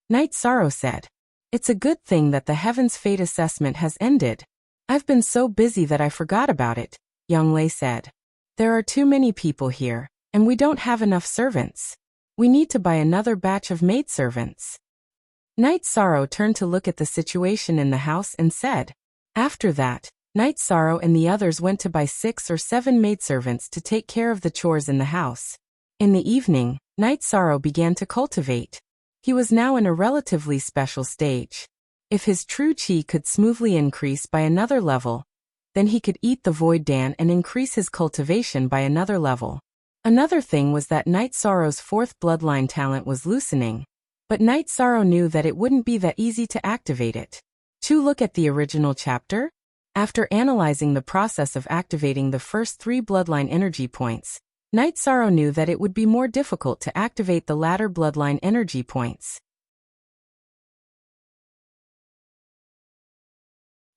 Night Sorrow said. It's a good thing that the Heaven's Fate assessment has ended. I've been so busy that I forgot about it, Yang Lei said. There are too many people here, and we don't have enough servants. We need to buy another batch of maidservants. Night Sorrow turned to look at the situation in the house and said. After that, Night Sorrow and the others went to buy 6 or 7 maidservants to take care of the chores in the house. In the evening, Night Sorrow began to cultivate. He was now in a relatively special stage. If his true chi could smoothly increase by another level, then he could eat the Void Dan and increase his cultivation by another level. Another thing was that Night Sorrow's 4th bloodline talent was loosening, but Night Sorrow knew that it wouldn't be that easy to activate it. To look at the original chapter? After analyzing the process of activating the first 3 bloodline energy points, Night Sorrow knew that it would be more difficult to activate the latter bloodline energy points.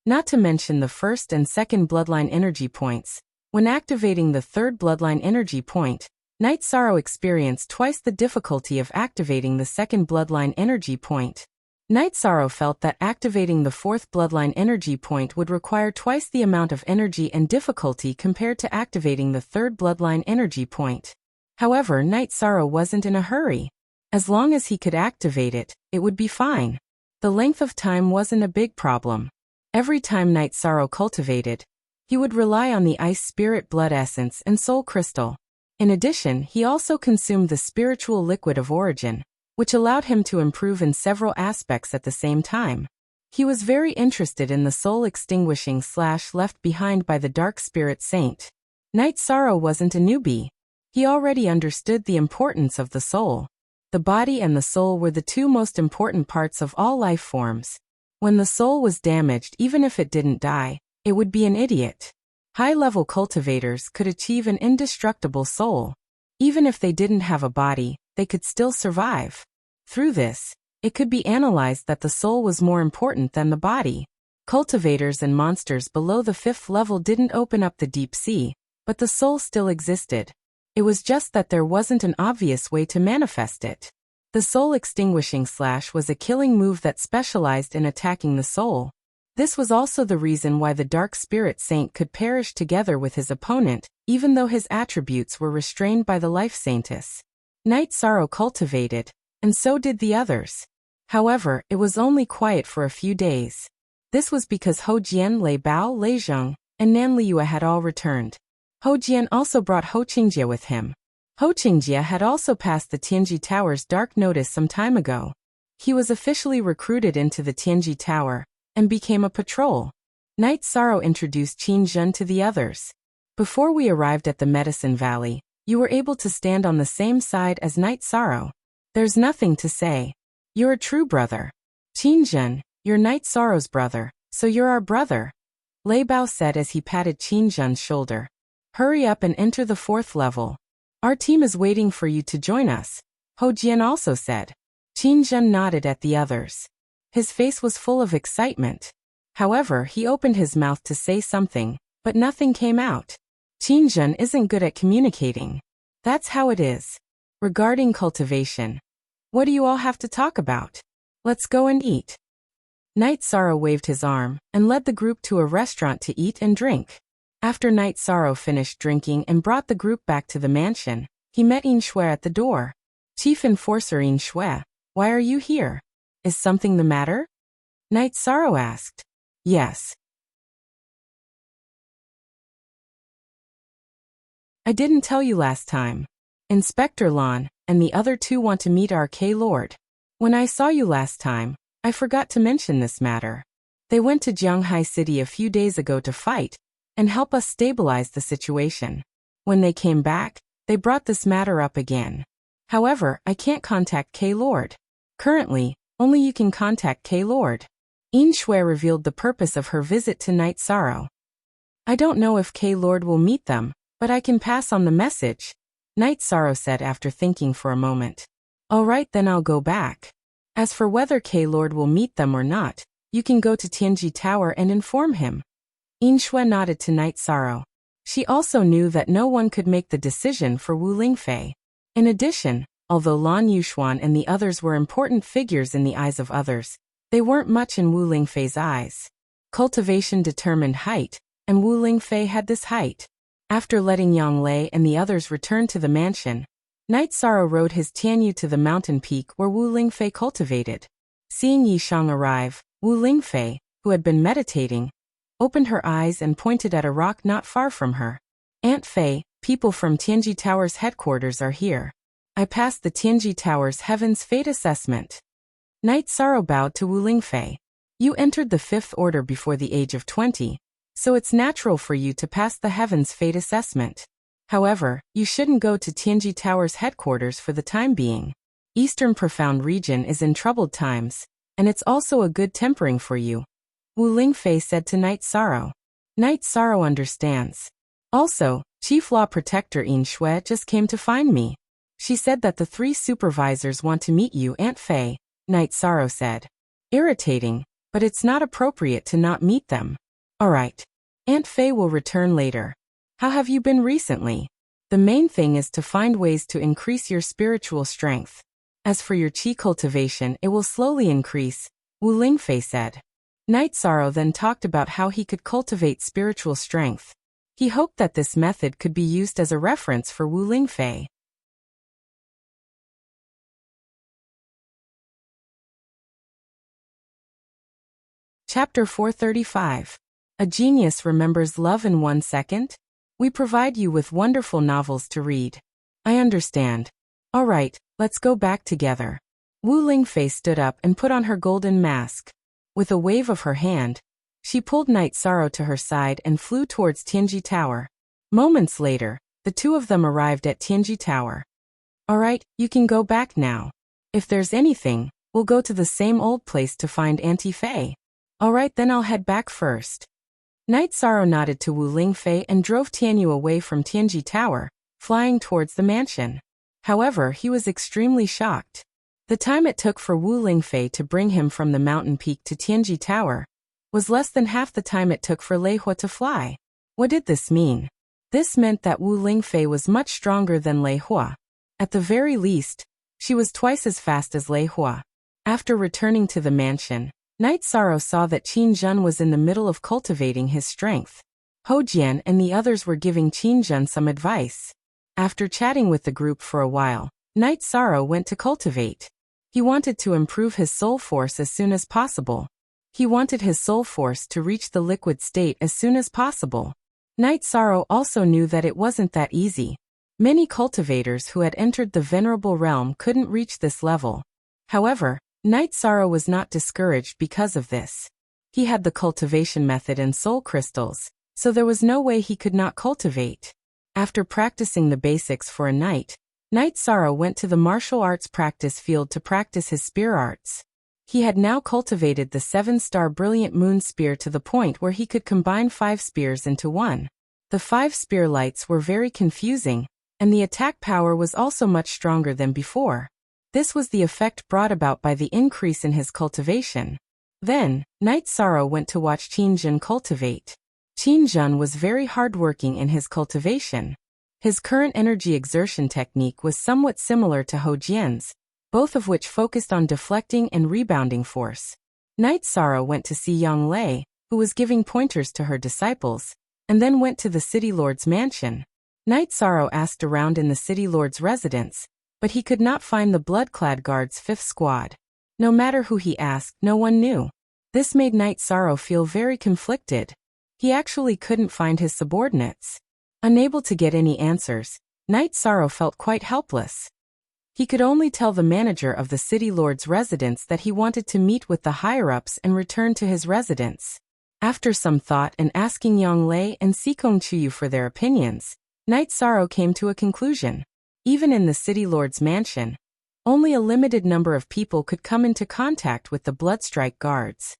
Not to mention the first and second bloodline energy points. When activating the 3rd bloodline energy point, Night Sorrow experienced twice the difficulty of activating the 2nd bloodline energy point. Night Sorrow felt that activating the 4th bloodline energy point would require twice the amount of energy and difficulty compared to activating the 3rd bloodline energy point. However, Night Sorrow wasn't in a hurry. As long as he could activate it, it would be fine. The length of time wasn't a big problem. Every time Night Sorrow cultivated, he would rely on the Ice Spirit Blood Essence and Soul Crystal. In addition, he also consumed the Spiritual Liquid of Origin, which allowed him to improve in several aspects at the same time. He was very interested in the soul extinguishing / left behind by the Dark Spirit Saint. Night Sorrow wasn't a newbie. He already understood the importance of the soul. The body and the soul were the 2 most important parts of all life forms. When the soul was damaged, even if it didn't die, it would be an idiot. High-level cultivators could achieve an indestructible soul. Even if they didn't have a body, they could still survive. Through this, it could be analyzed that the soul was more important than the body. Cultivators and monsters below the 5th level didn't open up the deep sea, but the soul still existed. It was just that there wasn't an obvious way to manifest it. The soul extinguishing / was a killing move that specialized in attacking the soul. This was also the reason why the Dark Spirit Saint could perish together with his opponent, even though his attributes were restrained by the Life Saintess. Night Sorrow cultivated, and so did the others. However, it was only quiet for a few days. This was because Ho Jian, Lei Bao, Lei Zheng, and Nan Liua had all returned. Ho Jian also brought Ho Qingjie with him. Ho Qingjie had also passed the Tianji Tower's dark notice some time ago. He was officially recruited into the Tianji Tower, and became a patrol. Night Sorrow introduced Qin Zhen to the others. Before we arrived at the Medicine Valley, you were able to stand on the same side as Night Sorrow. There's nothing to say. You're a true brother. Qin Zhen, you're Night Sorrow's brother, so you're our brother. Lei Bao said as he patted Qin Zhen's shoulder. Hurry up and enter the 4th level. Our team is waiting for you to join us, Ho Jian also said. Qin Zhen nodded at the others. His face was full of excitement. However, he opened his mouth to say something, but nothing came out. Qin Zhen isn't good at communicating. That's how it is. Regarding cultivation. What do you all have to talk about? Let's go and eat. Night Sorrow waved his arm, and led the group to a restaurant to eat and drink. After Night Sorrow finished drinking and brought the group back to the mansion, he met Yin Shui at the door. Chief Enforcer Yin Shui, why are you here? Is something the matter? Night Sorrow asked. Yes. I didn't tell you last time. Inspector Lan and the other 2 want to meet our K-Lord. When I saw you last time, I forgot to mention this matter. They went to Jianghai City a few days ago to fight, and help us stabilize the situation. When they came back, they brought this matter up again. However, I can't contact K-Lord. Currently, only you can contact K-Lord. Yin Shui revealed the purpose of her visit to Night Sorrow. I don't know if K-Lord will meet them, but I can pass on the message, Night Sorrow said after thinking for a moment. All right, then I'll go back. As for whether K-Lord will meet them or not, you can go to Tianji Tower and inform him. Yin Shui nodded to Night Sorrow. She also knew that no one could make the decision for Wu Lingfei. In addition, although Lan Yuxuan and the others were important figures in the eyes of others, they weren't much in Wu Lingfei's eyes. Cultivation determined height, and Wu Lingfei had this height. After letting Yang Lei and the others return to the mansion, Night Sorrow rode his Tianyu to the mountain peak where Wu Lingfei cultivated. Seeing Yishang arrive, Wu Lingfei, who had been meditating, opened her eyes and pointed at a rock not far from her. Aunt Fei, people from Tianji Tower's headquarters are here. I passed the Tianji Tower's Heaven's Fate assessment. Night Sorrow bowed to Wu Lingfei. You entered the 5th order before the age of 20, so it's natural for you to pass the Heaven's Fate assessment. However, you shouldn't go to Tianji Tower's headquarters for the time being. Eastern Profound Region is in troubled times, and it's also a good tempering for you, Wu Lingfei said to Night Sorrow. Night Sorrow understands. Also, Chief Law Protector Yin Shui just came to find me. She said that the 3 supervisors want to meet you, Aunt Fei, Night Sorrow said. Irritating, but it's not appropriate to not meet them. Alright. Aunt Fei will return later. How have you been recently? The main thing is to find ways to increase your spiritual strength. As for your qi cultivation, it will slowly increase, Wu Lingfei said. Night Sorrow then talked about how he could cultivate spiritual strength. He hoped that this method could be used as a reference for Wu Lingfei. Chapter 435. A Genius Remembers Love in 1 Second? We provide you with wonderful novels to read. I understand. All right, let's go back together. Wu Lingfei stood up and put on her golden mask. With a wave of her hand, she pulled Night Sorrow to her side and flew towards Tianji Tower. Moments later, the 2 of them arrived at Tianji Tower. All right, you can go back now. If there's anything, we'll go to the same old place to find Auntie Fei. All right, then I'll head back first. Night Sorrow nodded to Wu Lingfei and drove Tianyu away from Tianji Tower, flying towards the mansion. However, he was extremely shocked. The time it took for Wu Lingfei to bring him from the mountain peak to Tianji Tower was less than half the time it took for Lei Hua to fly. What did this mean? This meant that Wu Lingfei was much stronger than Lei Hua. At the very least, she was twice as fast as Lei Hua. After returning to the mansion, Night Sorrow saw that Qin Zhen was in the middle of cultivating his strength. Ho Jian and the others were giving Qin Zhen some advice. After chatting with the group for a while, Night Sorrow went to cultivate. He wanted to improve his soul force as soon as possible. He wanted his soul force to reach the liquid state as soon as possible. Night Sorrow also knew that it wasn't that easy. Many cultivators who had entered the Venerable Realm couldn't reach this level. However, Night Sorrow was not discouraged because of this. He had the cultivation method and soul crystals, so there was no way he could not cultivate. After practicing the basics for a night, Night Sorrow went to the martial arts practice field to practice his spear arts. He had now cultivated the 7-star Brilliant Moon Spear to the point where he could combine 5 spears into one. The 5 spear lights were very confusing, and the attack power was also much stronger than before. This was the effect brought about by the increase in his cultivation. Then, Night Sorrow went to watch Qin Zhen cultivate. Qin Zhen was very hardworking in his cultivation. His current energy exertion technique was somewhat similar to Ho Jian's, both of which focused on deflecting and rebounding force. Night Sorrow went to see Yang Lei, who was giving pointers to her disciples, and then went to the City Lord's mansion. Night Sorrow asked around in the City Lord's residence, but he could not find the Blood-clad Guard's 5th squad. No matter who he asked, no one knew. This made Night Sorrow feel very conflicted. He actually couldn't find his subordinates. Unable to get any answers, Night Sorrow felt quite helpless. He could only tell the manager of the City Lord's residence that he wanted to meet with the higher-ups and return to his residence. After some thought and asking Yang Lei and Sikong Chuyu for their opinions, Night Sorrow came to a conclusion. Even in the City Lord's mansion, Only a limited number of people could come into contact with the Bloodstrike guards.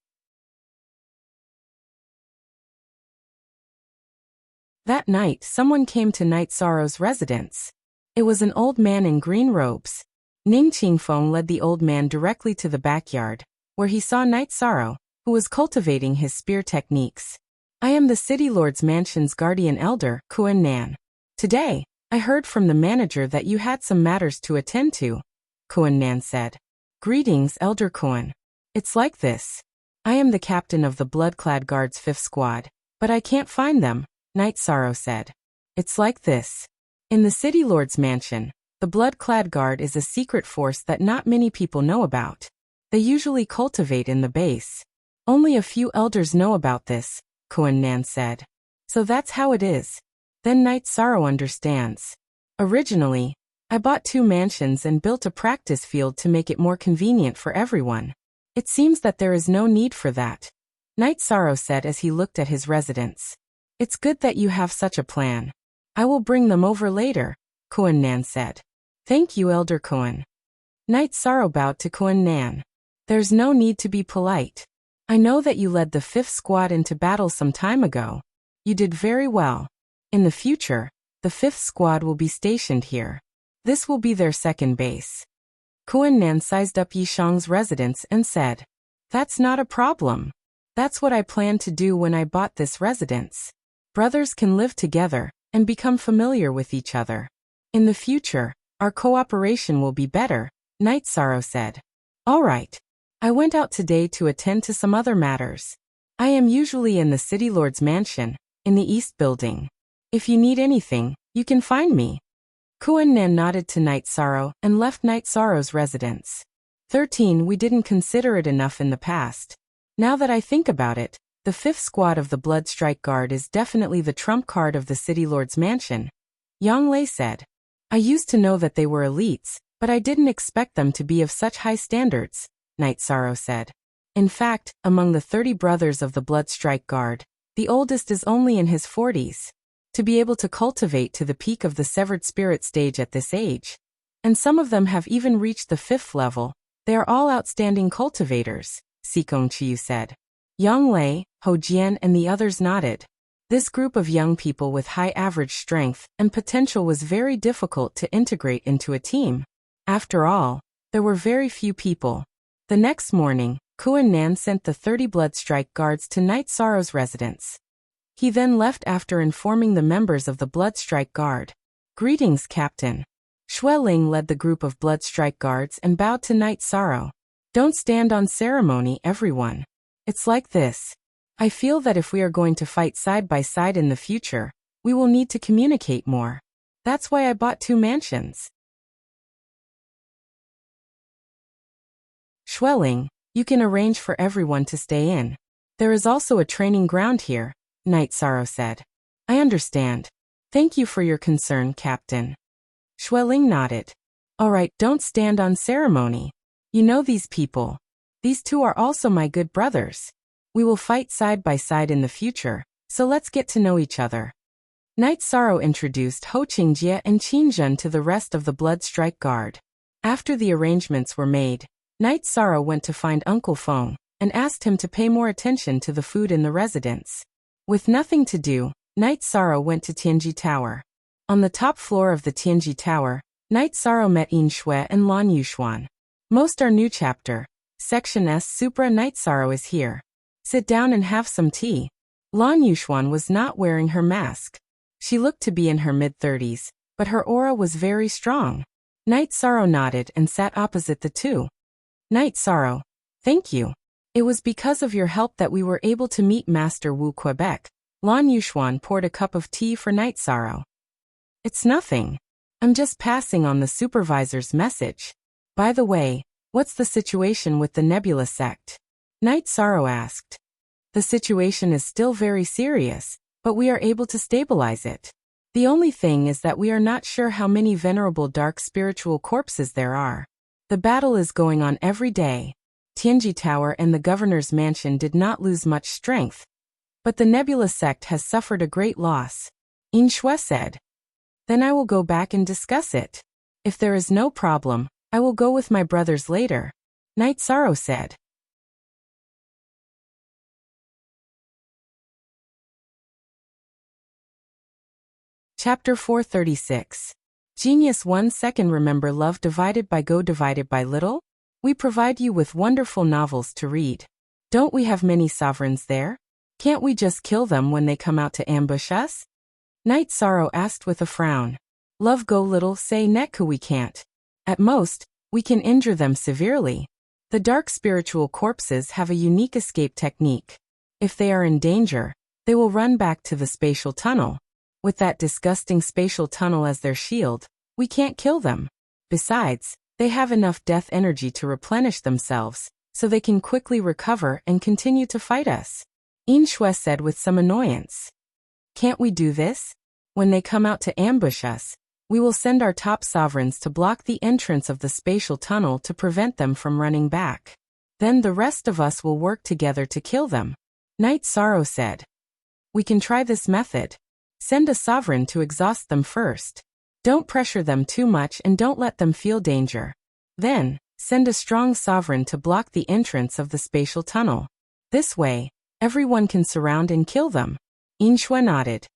That night, someone came to Night Sorrow's residence. It was an old man in green robes. Ning Qingfeng led the old man directly to the backyard, where he saw Night Sorrow, who was cultivating his spear techniques. I am the City Lord's mansion's guardian elder, Kuan Nan. Today, I heard from the manager that you had some matters to attend to, Kuan Nan said. Greetings, Elder Kuan. It's like this. I am the captain of the Bloodclad Guard's 5th squad, but I can't find them, Night Sorrow said. It's like this. In the City Lord's mansion, the Bloodclad Guard is a secret force that not many people know about. They usually cultivate in the base. Only a few elders know about this, Kuan Nan said. So that's how it is. Then Night Sorrow understands. Originally, I bought 2 mansions and built a practice field to make it more convenient for everyone. It seems that there is no need for that, Night Sorrow said as he looked at his residence. It's good that you have such a plan. I will bring them over later, Kuan Nan said. Thank you, Elder Kuan. Night Sorrow bowed to Kuan Nan. There's no need to be polite. I know that you led the 5th squad into battle some time ago. You did very well. In the future, the 5th squad will be stationed here. This will be their second base. Kuan Nan sized up Yishang's residence and said, That's not a problem. That's what I planned to do when I bought this residence. Brothers can live together and become familiar with each other. In the future, our cooperation will be better, Night Sorrow said. All right. I went out today to attend to some other matters. I am usually in the City Lord's mansion, in the East Building. If you need anything, you can find me. Kuan Nan nodded to Night Sorrow and left Night Sorrow's residence. 13. We didn't consider it enough in the past. Now that I think about it, the 5th squad of the Bloodstrike Guard is definitely the trump card of the City Lord's mansion, Yang Lei said. I used to know that they were elites, but I didn't expect them to be of such high standards, Night Sorrow said. In fact, among the 30 brothers of the Bloodstrike Guard, the oldest is only in his 40s. To be able to cultivate to the peak of the Severed Spirit stage at this age. And some of them have even reached the 5th level. They are all outstanding cultivators, Sikong Chiyu said. Yang Lei, Ho Jian and the others nodded. This group of young people with high average strength and potential was very difficult to integrate into a team. After all, there were very few people. The next morning, Kuan Nan sent the 30 Bloodstrike Guards to Night Sorrow's residence. He then left after informing the members of the Bloodstrike Guard. Greetings, Captain. Xue Ling led the group of Bloodstrike Guards and bowed to Night Sorrow. Don't stand on ceremony, everyone. It's like this. I feel that if we are going to fight side by side in the future, we will need to communicate more. That's why I bought 2 mansions. Xue Ling, you can arrange for everyone to stay in. There is also a training ground here, Night Sorrow said. I understand. Thank you for your concern, Captain. Xue Ling nodded. All right, don't stand on ceremony. You know these people. These 2 are also my good brothers. We will fight side by side in the future, so let's get to know each other. Night Sorrow introduced Ho Qingjie and Qinzhen to the rest of the Bloodstrike Guard. After the arrangements were made, Night Sorrow went to find Uncle Feng and asked him to pay more attention to the food in the residence. With nothing to do, Night Sorrow went to Tianji Tower. On the top floor of the Tianji Tower, Night Sorrow met Yin Shui and Lan Yuxuan. Most are new chapter. Section S Supra. Night Sorrow is here. Sit down and have some tea. Lan Yuxuan was not wearing her mask. She looked to be in her mid-30s, but her aura was very strong. Night Sorrow nodded and sat opposite the 2. Night Sorrow, thank you. It was because of your help that we were able to meet Master Wu Quebec. Lan Yuxuan poured a cup of tea for Night Sorrow. It's nothing. I'm just passing on the supervisor's message. By the way, what's the situation with the Nebula sect? Night Sorrow asked. The situation is still very serious, but we are able to stabilize it. The only thing is that we are not sure how many venerable dark spiritual corpses there are. The battle is going on every day. Tianji Tower and the governor's mansion did not lose much strength. But the Nebula sect has suffered a great loss. Yin Shui said. Then I will go back and discuss it. If there is no problem, I will go with my brothers later, Night Sorrow said. Chapter 436. Genius 1 second. Remember love divided by go divided by little? We provide you with wonderful novels to read. Don't we have many sovereigns there? Can't we just kill them when they come out to ambush us? Night Sorrow asked with a frown. Love go little say Netka we can't. At most, we can injure them severely. The dark spiritual corpses have a unique escape technique. If they are in danger, they will run back to the spatial tunnel. With that disgusting spatial tunnel as their shield, we can't kill them. Besides, they have enough death energy to replenish themselves, so they can quickly recover and continue to fight us. Inshui said with some annoyance. Can't we do this? When they come out to ambush us, we will send our top sovereigns to block the entrance of the spatial tunnel to prevent them from running back. Then the rest of us will work together to kill them. Night Sorrow said. We can try this method. Send a sovereign to exhaust them first. Don't pressure them too much and don't let them feel danger. Then, send a strong sovereign to block the entrance of the spatial tunnel. This way, everyone can surround and kill them. Inshui nodded.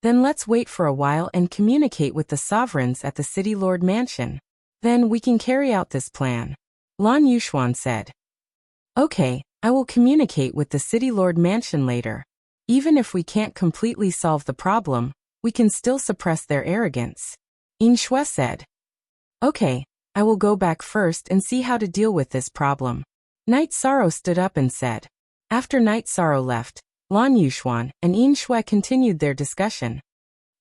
Then let's wait for a while and communicate with the sovereigns at the City Lord Mansion. Then we can carry out this plan. Lan Yuxuan said. Okay, I will communicate with the City Lord Mansion later. Even if we can't completely solve the problem, we can still suppress their arrogance. Inshui said. Okay, I will go back first and see how to deal with this problem. Night Sorrow stood up and said. After Night Sorrow left, Lan Yuxuan and Inshui continued their discussion.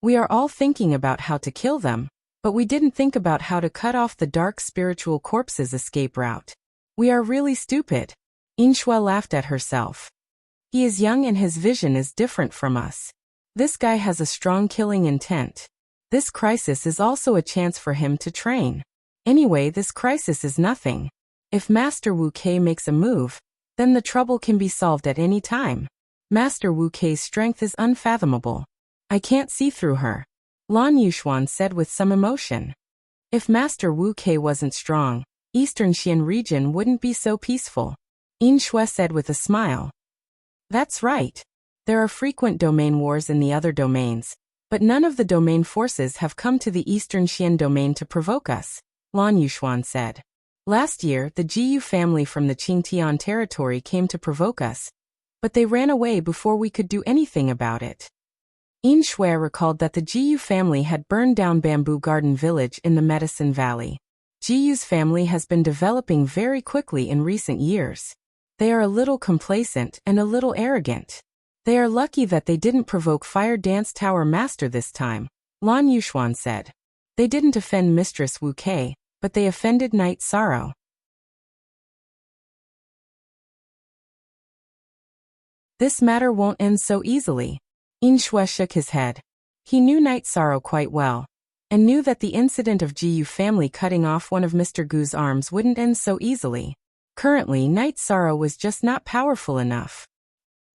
We are all thinking about how to kill them, but we didn't think about how to cut off the dark spiritual corpse's escape route. We are really stupid. Inshui laughed at herself. He is young and his vision is different from us. This guy has a strong killing intent. This crisis is also a chance for him to train. Anyway, this crisis is nothing. If Master Wu Kei makes a move, then the trouble can be solved at any time. Master Wu Kei's strength is unfathomable. I can't see through her. Lan Yuxuan said with some emotion. If Master Wu Kei wasn't strong, Eastern Xian region wouldn't be so peaceful. Inshui said with a smile. That's right. There are frequent domain wars in the other domains, but none of the domain forces have come to the Eastern Xian domain to provoke us, Lan Yuxuan said. Last year, the Jiyu family from the Qingtian territory came to provoke us, but they ran away before we could do anything about it. Inshui recalled that the Jiyu family had burned down Bamboo Garden Village in the Medicine Valley. Jiyu's family has been developing very quickly in recent years. They are a little complacent and a little arrogant. They are lucky that they didn't provoke Fire Dance Tower Master this time, Lan Yuxuan said. They didn't offend Mistress Wu Kei, but they offended Night Sorrow. This matter won't end so easily. Inshui shook his head. He knew Night Sorrow quite well, and knew that the incident of Jiyu family cutting off one of Mr. Gu's arms wouldn't end so easily. Currently, Night Sorrow was just not powerful enough.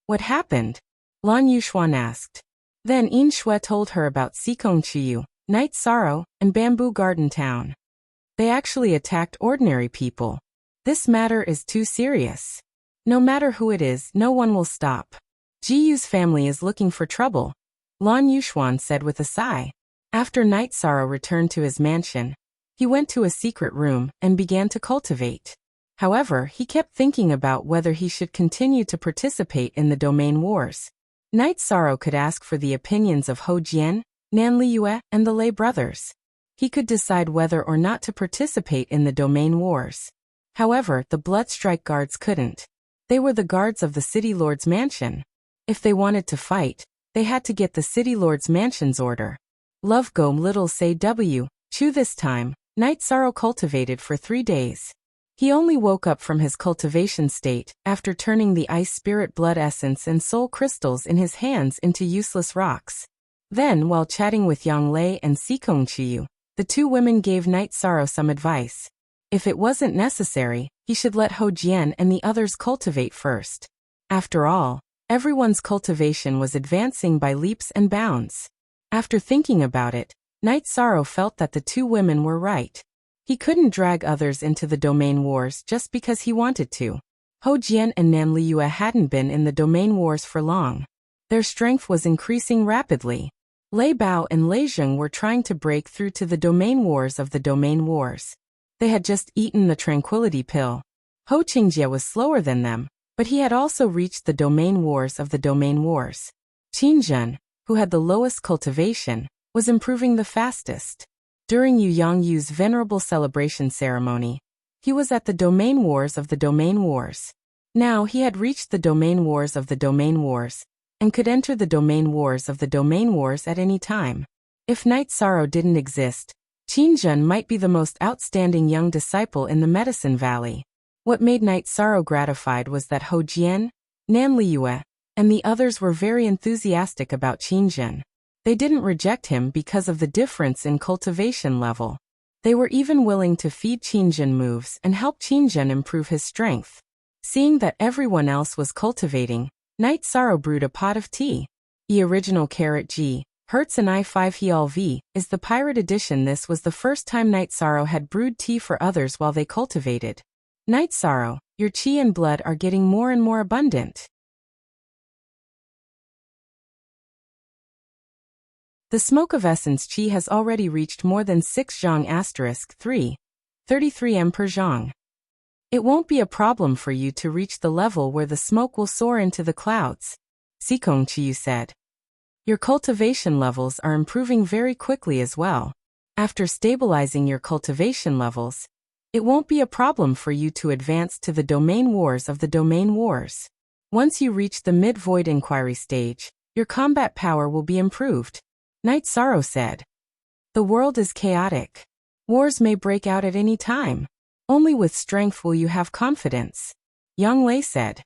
What happened? Lan Yuxuan asked. Then Inshui told her about Sikong Chiyu, Night Sorrow, and Bamboo Garden Town. They actually attacked ordinary people. This matter is too serious. No matter who it is, no one will stop. Jiyu's family is looking for trouble, Lan Yuxuan said with a sigh. After Night Sorrow returned to his mansion, he went to a secret room and began to cultivate. However, he kept thinking about whether he should continue to participate in the domain wars. Night Sorrow could ask for the opinions of Hou Jian, Nan Liyue, and the Lei brothers. He could decide whether or not to participate in the domain wars. However, the Bloodstrike guards couldn't. They were the guards of the City Lord's mansion. If they wanted to fight, they had to get the City Lord's mansion's order. Love go little say W, Chu this time, Night Sorrow cultivated for 3 days. He only woke up from his cultivation state after turning the ice spirit blood essence and soul crystals in his hands into useless rocks. Then, while chatting with Yang Lei and Sikong Chiyu, the two women gave Night Sorrow some advice. If it wasn't necessary, he should let Hou Jian and the others cultivate first. After all, everyone's cultivation was advancing by leaps and bounds. After thinking about it, Night Sorrow felt that the two women were right. He couldn't drag others into the domain wars just because he wanted to. Hou Jian and Nan Liyue hadn't been in the domain wars for long. Their strength was increasing rapidly. Lei Bao and Lei Zheng were trying to break through to the domain wars of the domain wars. They had just eaten the tranquility pill. Hou Qingjie was slower than them, but he had also reached the domain wars of the domain wars. Qin Zhen, who had the lowest cultivation, was improving the fastest. During Yu Yangyu's venerable celebration ceremony, he was at the domain wars of the domain wars. Now he had reached the domain wars of the domain wars, and could enter the domain wars of the domain wars at any time. If Night Sorrow didn't exist, Qin Zhen might be the most outstanding young disciple in the Medicine Valley. What made Night Sorrow gratified was that Hou Jian, Nan Liyue, and the others were very enthusiastic about Qin Zhen. They didn't reject him because of the difference in cultivation level. They were even willing to feed Qin Zhen moves and help Qin Zhen improve his strength. Seeing that everyone else was cultivating, Night Sorrow brewed a pot of tea. The original Carrot G, Hertz and I5 Heol V, is the pirate edition. This was the first time Night Sorrow had brewed tea for others while they cultivated. Night Sorrow, your qi and blood are getting more and more abundant. The smoke of essence qi has already reached more than 6 zhang *3, 33 m per zhang. It won't be a problem for you to reach the level where the smoke will soar into the clouds, Sikong Chiyu said. Your cultivation levels are improving very quickly as well. After stabilizing your cultivation levels, it won't be a problem for you to advance to the domain wars of the domain wars. Once you reach the mid-void inquiry stage, your combat power will be improved, Night Sorrow said. The world is chaotic. Wars may break out at any time. Only with strength will you have confidence, Yang Lei said.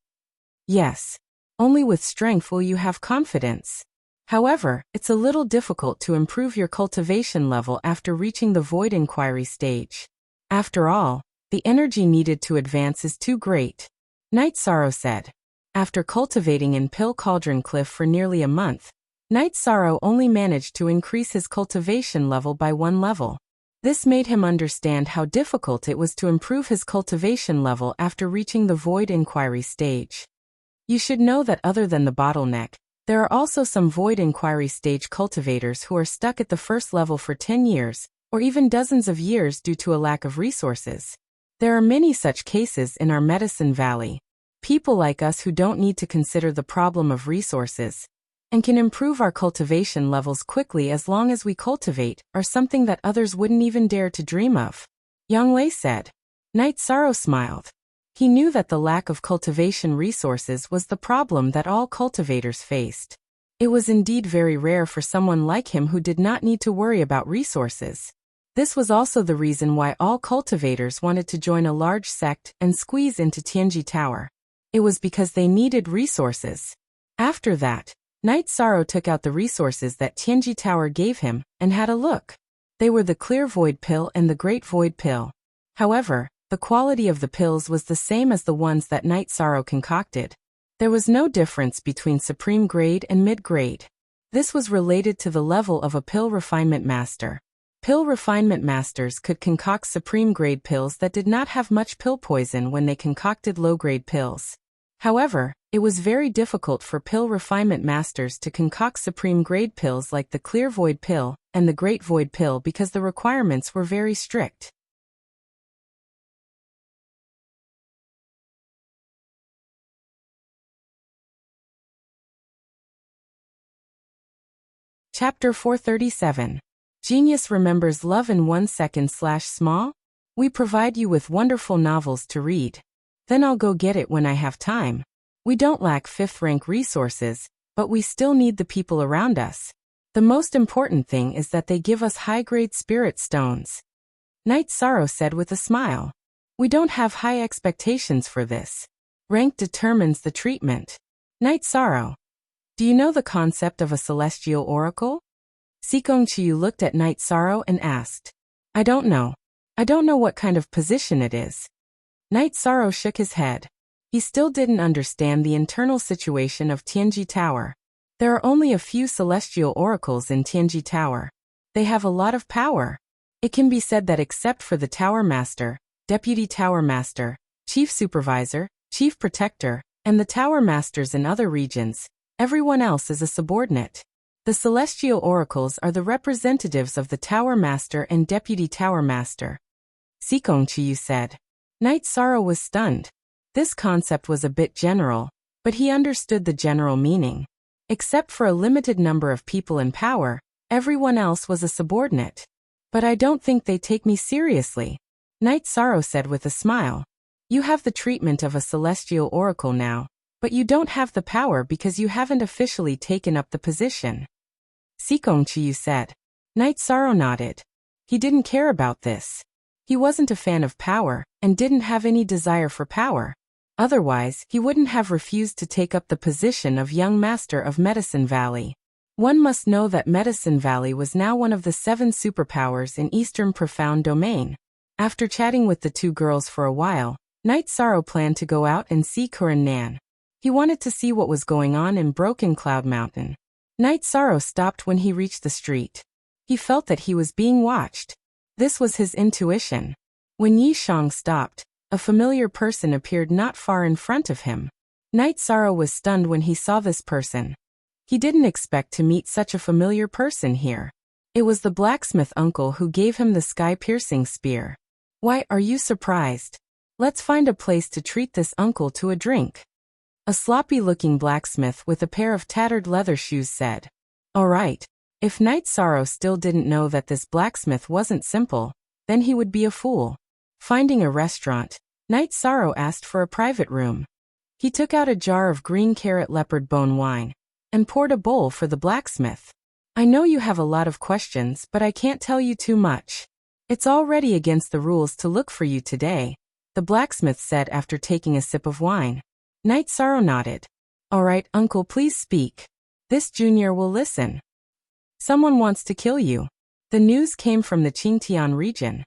Yes. Only with strength will you have confidence. However, it's a little difficult to improve your cultivation level after reaching the void inquiry stage. After all, the energy needed to advance is too great, Night Sorrow said. After cultivating in Pill Cauldron Cliff for nearly a month, Night Sorrow only managed to increase his cultivation level by 1 level. This made him understand how difficult it was to improve his cultivation level after reaching the void inquiry stage. You should know that other than the bottleneck, there are also some void inquiry stage cultivators who are stuck at the first level for 10 years, or even dozens of years due to a lack of resources. There are many such cases in our Medicine Valley. People like us who don't need to consider the problem of resources, and can improve our cultivation levels quickly as long as we cultivate, are something that others wouldn't even dare to dream of, Yang Lei said. Night Sorrow smiled. He knew that the lack of cultivation resources was the problem that all cultivators faced. It was indeed very rare for someone like him who did not need to worry about resources. This was also the reason why all cultivators wanted to join a large sect and squeeze into Tianji Tower. It was because they needed resources. After that, Night Sorrow took out the resources that Tianji Tower gave him and had a look. They were the Clear Void Pill and the Great Void Pill. However, the quality of the pills was the same as the ones that Night Sorrow concocted. There was no difference between supreme grade and mid-grade. This was related to the level of a pill refinement master. Pill refinement masters could concoct supreme grade pills that did not have much pill poison when they concocted low-grade pills. However, it was very difficult for pill refinement masters to concoct supreme grade pills like the Clear Void Pill and the Great Void Pill because the requirements were very strict. Chapter 437. Genius remembers love in 1 second / small? We provide you with wonderful novels to read. Then I'll go get it when I have time. We don't lack 5th rank resources, but we still need the people around us. The most important thing is that they give us high-grade spirit stones, Night Sorrow said with a smile. We don't have high expectations for this. Rank determines the treatment. Night Sorrow. Do you know the concept of a celestial oracle? Sikong Chiyu looked at Night Sorrow and asked. I don't know. I don't know what kind of position it is. Night Sorrow shook his head. He still didn't understand the internal situation of Tianji Tower. There are only a few celestial oracles in Tianji Tower. They have a lot of power. It can be said that except for the Tower Master, Deputy Tower Master, Chief Supervisor, Chief Protector, and the Tower Masters in other regions, everyone else is a subordinate. The Celestial Oracles are the representatives of the Tower Master and Deputy Tower Master. Sikong Chiyu said. Knight Sorrow was stunned. This concept was a bit general, but he understood the general meaning. Except for a limited number of people in power, everyone else was a subordinate. But I don't think they take me seriously, Knight Sorrow said with a smile. You have the treatment of a celestial oracle now, but you don't have the power because you haven't officially taken up the position. Sikong Chiyu said. Knight Sorrow nodded. He didn't care about this. He wasn't a fan of power, and didn't have any desire for power. Otherwise, he wouldn't have refused to take up the position of Young Master of Medicine Valley. One must know that Medicine Valley was now one of the 7 superpowers in Eastern Profound Domain. After chatting with the 2 girls for a while, Knight Sorrow planned to go out and see Kuren Nan. He wanted to see what was going on in Broken Cloud Mountain. Knight Sorrow stopped when he reached the street. He felt that he was being watched. This was his intuition. When Yi Shang stopped, a familiar person appeared not far in front of him. Knight Sorrow was stunned when he saw this person. He didn't expect to meet such a familiar person here. It was the blacksmith uncle who gave him the sky-piercing spear. Why are you surprised? Let's find a place to treat this uncle to a drink. A sloppy-looking blacksmith with a pair of tattered leather shoes said. All right. If Knight Sorrow still didn't know that this blacksmith wasn't simple, then he would be a fool. Finding a restaurant, Knight Sorrow asked for a private room. He took out a jar of green carrot leopard bone wine and poured a bowl for the blacksmith. I know you have a lot of questions, but I can't tell you too much. It's already against the rules to look for you today, the blacksmith said after taking a sip of wine. Knight Sorrow nodded. All right, uncle, please speak. This junior will listen. Someone wants to kill you. The news came from the Qingtian region.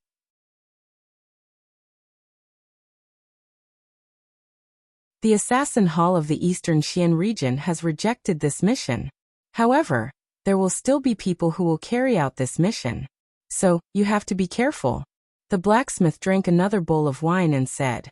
The Assassin Hall of the Eastern Xian region has rejected this mission. However, there will still be people who will carry out this mission. So, you have to be careful. The blacksmith drank another bowl of wine and said.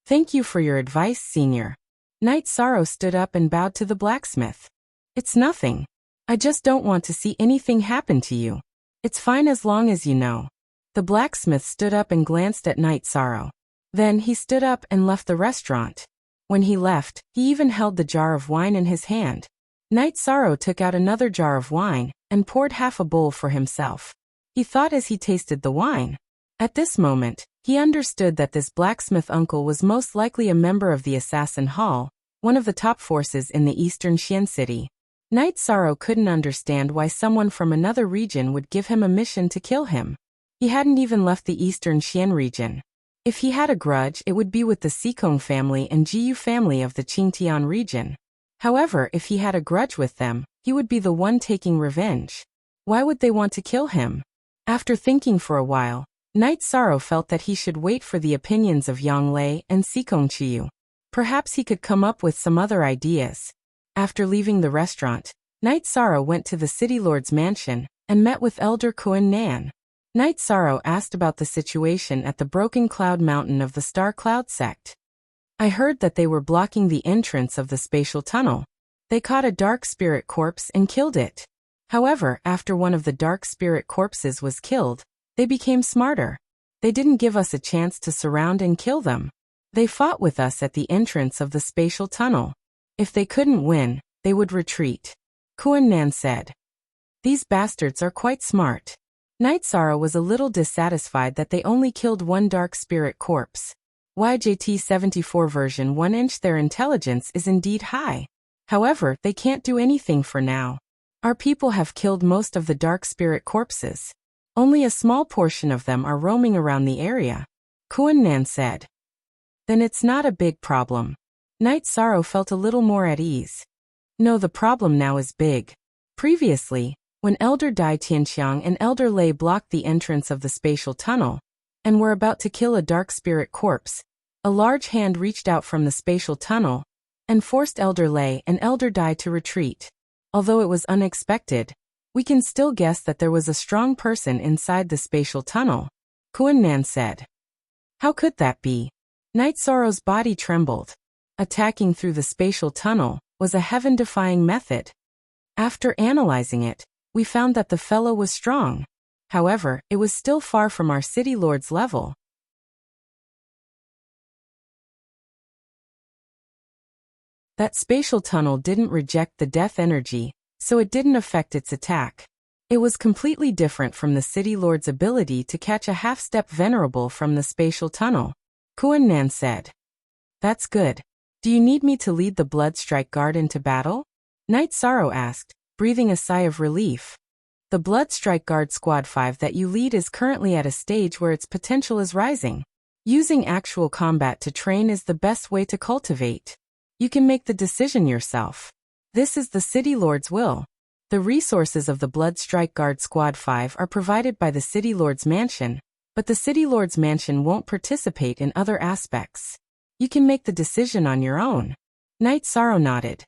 Thank you for your advice, senior. Knight Sorrow stood up and bowed to the blacksmith. It's nothing. I just don't want to see anything happen to you. It's fine as long as you know. The blacksmith stood up and glanced at Knight Sorrow. Then he stood up and left the restaurant. When he left, he even held the jar of wine in his hand. Knight Sorrow took out another jar of wine and poured half a bowl for himself. He thought as he tasted the wine. At this moment, he understood that this blacksmith uncle was most likely a member of the Assassin Hall, one of the top forces in the Eastern Xian city. Knight Sorrow couldn't understand why someone from another region would give him a mission to kill him. He hadn't even left the Eastern Xian region. If he had a grudge, it would be with the Sikong family and Jiyu family of the Qingtian region. However, if he had a grudge with them, he would be the one taking revenge. Why would they want to kill him? After thinking for a while, Knight Sorrow felt that he should wait for the opinions of Yang Lei and Sikong Chiyu. Perhaps he could come up with some other ideas. After leaving the restaurant, Knight Sorrow went to the City Lord's mansion and met with Elder Kuren Nan. Knight Sorrow asked about the situation at the Broken Cloud Mountain of the Star Cloud sect. I heard that they were blocking the entrance of the spatial tunnel. They caught a dark spirit corpse and killed it. However, after one of the dark spirit corpses was killed, they became smarter. They didn't give us a chance to surround and kill them. They fought with us at the entrance of the spatial tunnel. If they couldn't win, they would retreat. Kuren Nan said. These bastards are quite smart. Knight Sorrow was a little dissatisfied that they only killed one dark spirit corpse. YJT-74 version 1-inch. Their intelligence is indeed high. However, they can't do anything for now. Our people have killed most of the dark spirit corpses. Only a small portion of them are roaming around the area. Kuren Nan said. Then it's not a big problem. Knight Sorrow felt a little more at ease. No, the problem now is big. Previously, when Elder Dai Tianqiang and Elder Lei blocked the entrance of the spatial tunnel, and were about to kill a dark spirit corpse, a large hand reached out from the spatial tunnel, and forced Elder Lei and Elder Dai to retreat. Although it was unexpected, We can still guess that there was a strong person inside the spatial tunnel, Kuan-nan said. How could that be? Night Sorrow's body trembled. Attacking through the spatial tunnel was a heaven-defying method. After analyzing it, we found that the fellow was strong. However, it was still far from our city lord's level. That spatial tunnel didn't reject the death energy, so it didn't affect its attack. It was completely different from the city lord's ability to catch a half-step venerable from the spatial tunnel, Kuan-nan said. That's good. Do you need me to lead the Bloodstrike Guard into battle? Night Sorrow asked, breathing a sigh of relief. The Bloodstrike Guard Squad 5 that you lead is currently at a stage where its potential is rising. Using actual combat to train is the best way to cultivate. You can make the decision yourself. This is the City Lord's will. The resources of the Bloodstrike Guard Squad 5 are provided by the City Lord's mansion, but the City Lord's mansion won't participate in other aspects. You can make the decision on your own. Night Sorrow nodded.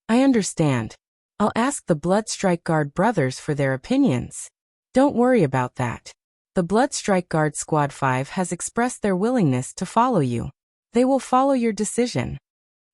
I understand. I'll ask the Bloodstrike Guard brothers for their opinions. Don't worry about that. The Bloodstrike Guard Squad 5 has expressed their willingness to follow you. They will follow your decision.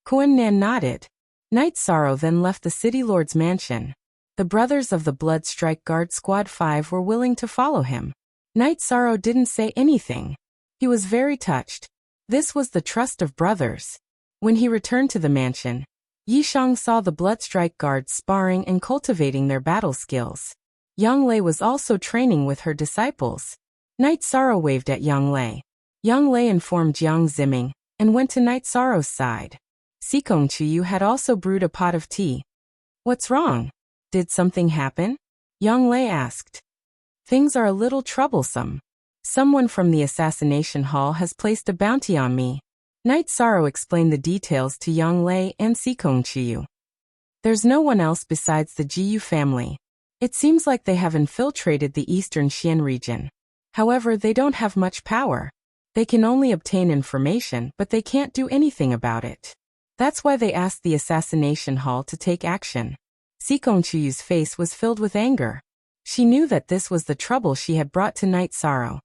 Kuan-nan nodded. Night Sorrow then left the City Lord's mansion. The brothers of the Bloodstrike Guard Squad 5 were willing to follow him. Night Sorrow didn't say anything. He was very touched. This was the trust of brothers. When he returned to the mansion, Yishang saw the Bloodstrike Guards sparring and cultivating their battle skills. Yang Lei was also training with her disciples. Night Sorrow waved at Yang Lei. Yang Lei informed Jiang Ziming and went to Night Sorrow's side. Sikong Chuyu had also brewed a pot of tea. What's wrong? Did something happen? Yang Lei asked. Things are a little troublesome. Someone from the assassination hall has placed a bounty on me. Night Sorrow explained the details to Yang Lei and Sikong Chuyu. There's no one else besides the Jiyu family. It seems like they have infiltrated the eastern Xian region. However, they don't have much power. They can only obtain information, but they can't do anything about it. That's why they asked the assassination hall to take action. Sikong Chuyu's face was filled with anger. She knew that this was the trouble she had brought to Night Sorrow.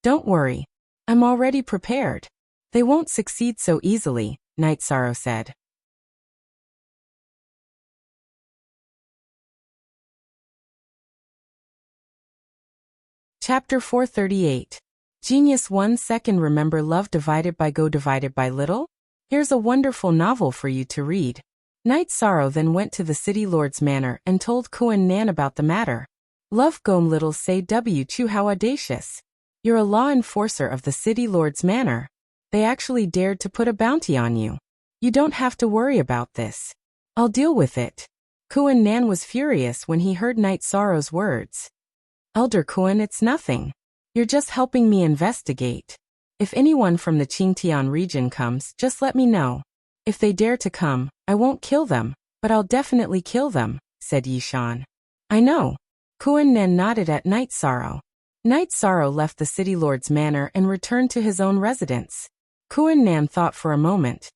Don't worry. I'm already prepared. They won't succeed so easily, Night Sorrow said. Chapter 438. Genius 1 Second. Remember love divided by go divided by little? Here's a wonderful novel for you to read. Night Sorrow then went to the City Lord's manor and told Kuan-nan about the matter. Love gom little say W Chu, how audacious. You're a law enforcer of the City Lord's manor. They actually dared to put a bounty on you. You don't have to worry about this. I'll deal with it. Kuan-nan was furious when he heard Night Sorrow's words. Elder Kuan, it's nothing. You're just helping me investigate. If anyone from the Qingtian region comes, just let me know. If they dare to come, I won't kill them, but I'll definitely kill them, said Yishan. I know. Kuan-nan nodded at Night Sorrow. Night Sorrow left the City Lord's manor and returned to his own residence. Kuan-nan thought for a moment,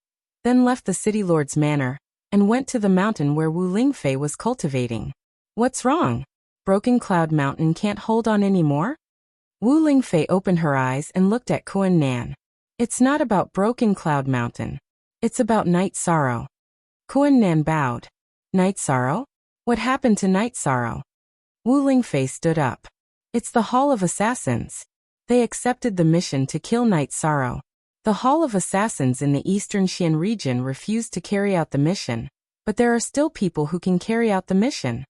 then left the City Lord's manor and went to the mountain where Wu Lingfei was cultivating. What's wrong? Broken Cloud Mountain can't hold on anymore? Wu Lingfei opened her eyes and looked at Kuan-nan. It's not about Broken Cloud Mountain. It's about Night Sorrow. Kuan-nan bowed. Night Sorrow? What happened to Night Sorrow? Wu Lingfei stood up. It's the Hall of Assassins. They accepted the mission to kill Night Sorrow. The Hall of Assassins in the Eastern Xian region refused to carry out the mission, but there are still people who can carry out the mission.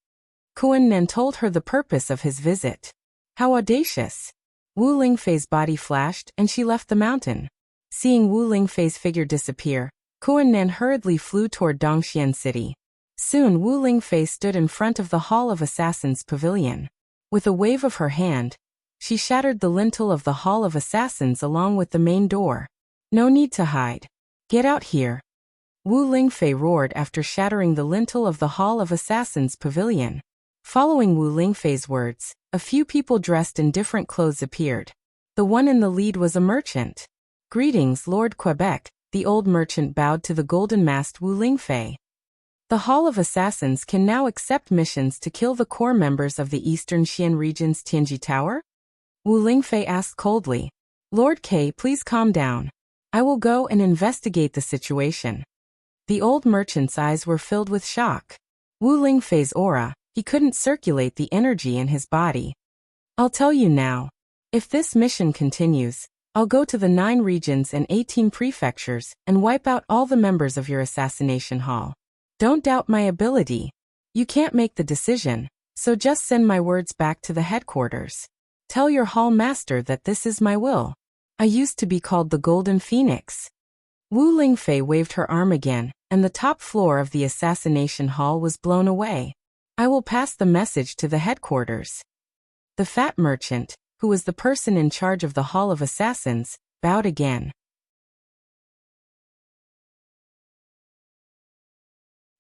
Kuan-nan told her the purpose of his visit. How audacious! Wu Lingfei's body flashed and she left the mountain. Seeing Wu Lingfei's figure disappear, Kuan-nan hurriedly flew toward Dongxian City. Soon Wu Lingfei stood in front of the Hall of Assassins pavilion. With a wave of her hand, she shattered the lintel of the Hall of Assassins along with the main door. No need to hide. Get out here. Wu Lingfei roared after shattering the lintel of the Hall of Assassins pavilion. Following Wu Lingfei's words, a few people dressed in different clothes appeared. The one in the lead was a merchant. Greetings, Lord Quebec. The old merchant bowed to the golden-masked Wu Lingfei. The Hall of Assassins can now accept missions to kill the core members of the Eastern Xian region's Tianji Tower? Wu Lingfei asked coldly. Lord K, please calm down. I will go and investigate the situation. The old merchant's eyes were filled with shock. Wu Lingfei's aura, he couldn't circulate the energy in his body. I'll tell you now. If this mission continues, I'll go to the 9 regions and 18 prefectures and wipe out all the members of your assassination hall. Don't doubt my ability. You can't make the decision, so just send my words back to the headquarters. Tell your hall master that this is my will. I used to be called the Golden Phoenix. Wu Lingfei waved her arm again, and the top floor of the assassination hall was blown away. I will pass the message to the headquarters. The fat merchant, who was the person in charge of the Hall of Assassins, bowed again.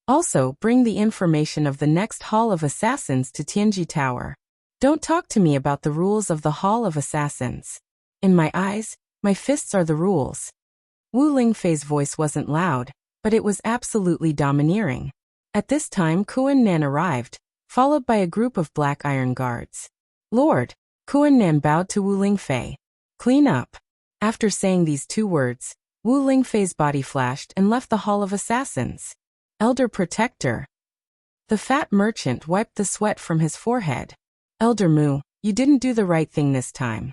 Also, bring the information of the next Hall of Assassins to Tianji Tower. Don't talk to me about the rules of the Hall of Assassins. In my eyes, my fists are the rules. Wu Lingfei's voice wasn't loud, but it was absolutely domineering. At this time Kuan Nan arrived, followed by a group of black iron guards. Lord, Kuan Nan bowed to Wu Lingfei. Clean up. After saying these 2 words, Wu Lingfei's body flashed and left the Hall of Assassins. Elder Protector. The fat merchant wiped the sweat from his forehead. Elder Mu, you didn't do the right thing this time.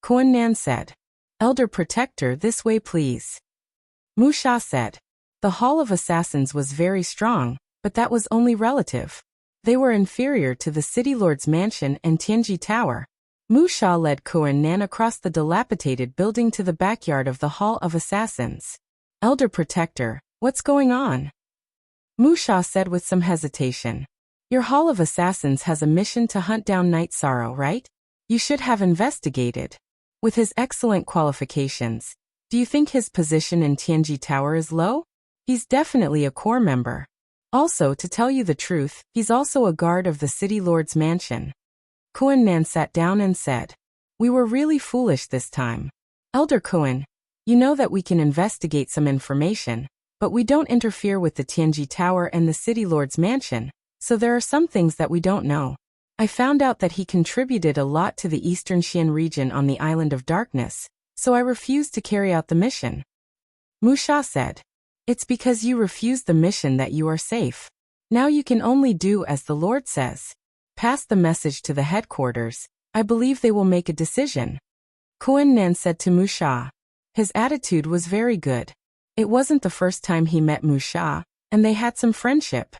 Kuan Nan said. Elder Protector, this way please. Mu Sha said. The Hall of Assassins was very strong, but that was only relative. They were inferior to the City Lord's mansion and Tianji Tower. Mu Sha led Kuan Nan across the dilapidated building to the backyard of the Hall of Assassins. Elder Protector, what's going on? Mu Sha said with some hesitation. Your Hall of Assassins has a mission to hunt down Night Sorrow, right? You should have investigated. With his excellent qualifications, do you think his position in Tianji Tower is low? He's definitely a core member. Also, to tell you the truth, he's also a guard of the City Lord's mansion. Kuan Nan sat down and said. We were really foolish this time. Elder Kuan, you know that we can investigate some information, but we don't interfere with the Tianji Tower and the City Lord's mansion, so there are some things that we don't know. I found out that he contributed a lot to the Eastern Xian region on the Island of Darkness, so I refused to carry out the mission. Mu Sha said. It's because you refused the mission that you are safe. Now you can only do as the Lord says. Pass the message to the headquarters. I believe they will make a decision. Kuan Nan said to Mu Sha. His attitude was very good. It wasn't the first time he met Mu Sha, and they had some friendship.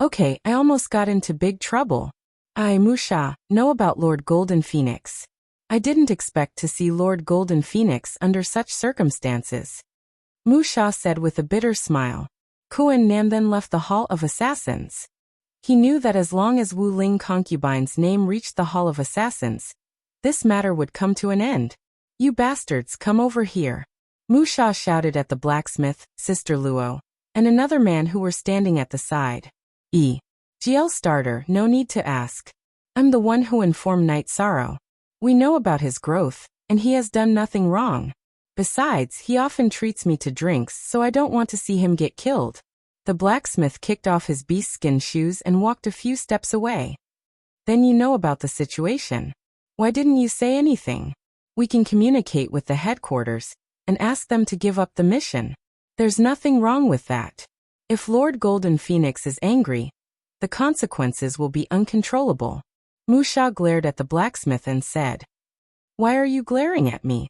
Okay, I almost got into big trouble. I, Mu Sha, know about Lord Golden Phoenix. I didn't expect to see Lord Golden Phoenix under such circumstances. Mu Sha said with a bitter smile. Kuan Nan then left the Hall of Assassins. He knew that as long as Wu Ling concubine's name reached the Hall of Assassins, this matter would come to an end. You bastards, come over here. Mu Sha shouted at the blacksmith, Sister Luo, and another man who were standing at the side. GL Starter, no need to ask. I'm the one who informed Night Sorrow. We know about his growth, and he has done nothing wrong. Besides, he often treats me to drinks, so I don't want to see him get killed. The blacksmith kicked off his beast-skin shoes and walked a few steps away. Then you know about the situation. Why didn't you say anything? We can communicate with the headquarters and ask them to give up the mission. There's nothing wrong with that. If Lord Golden Phoenix is angry, the consequences will be uncontrollable. Mu Sha glared at the blacksmith and said, Why are you glaring at me?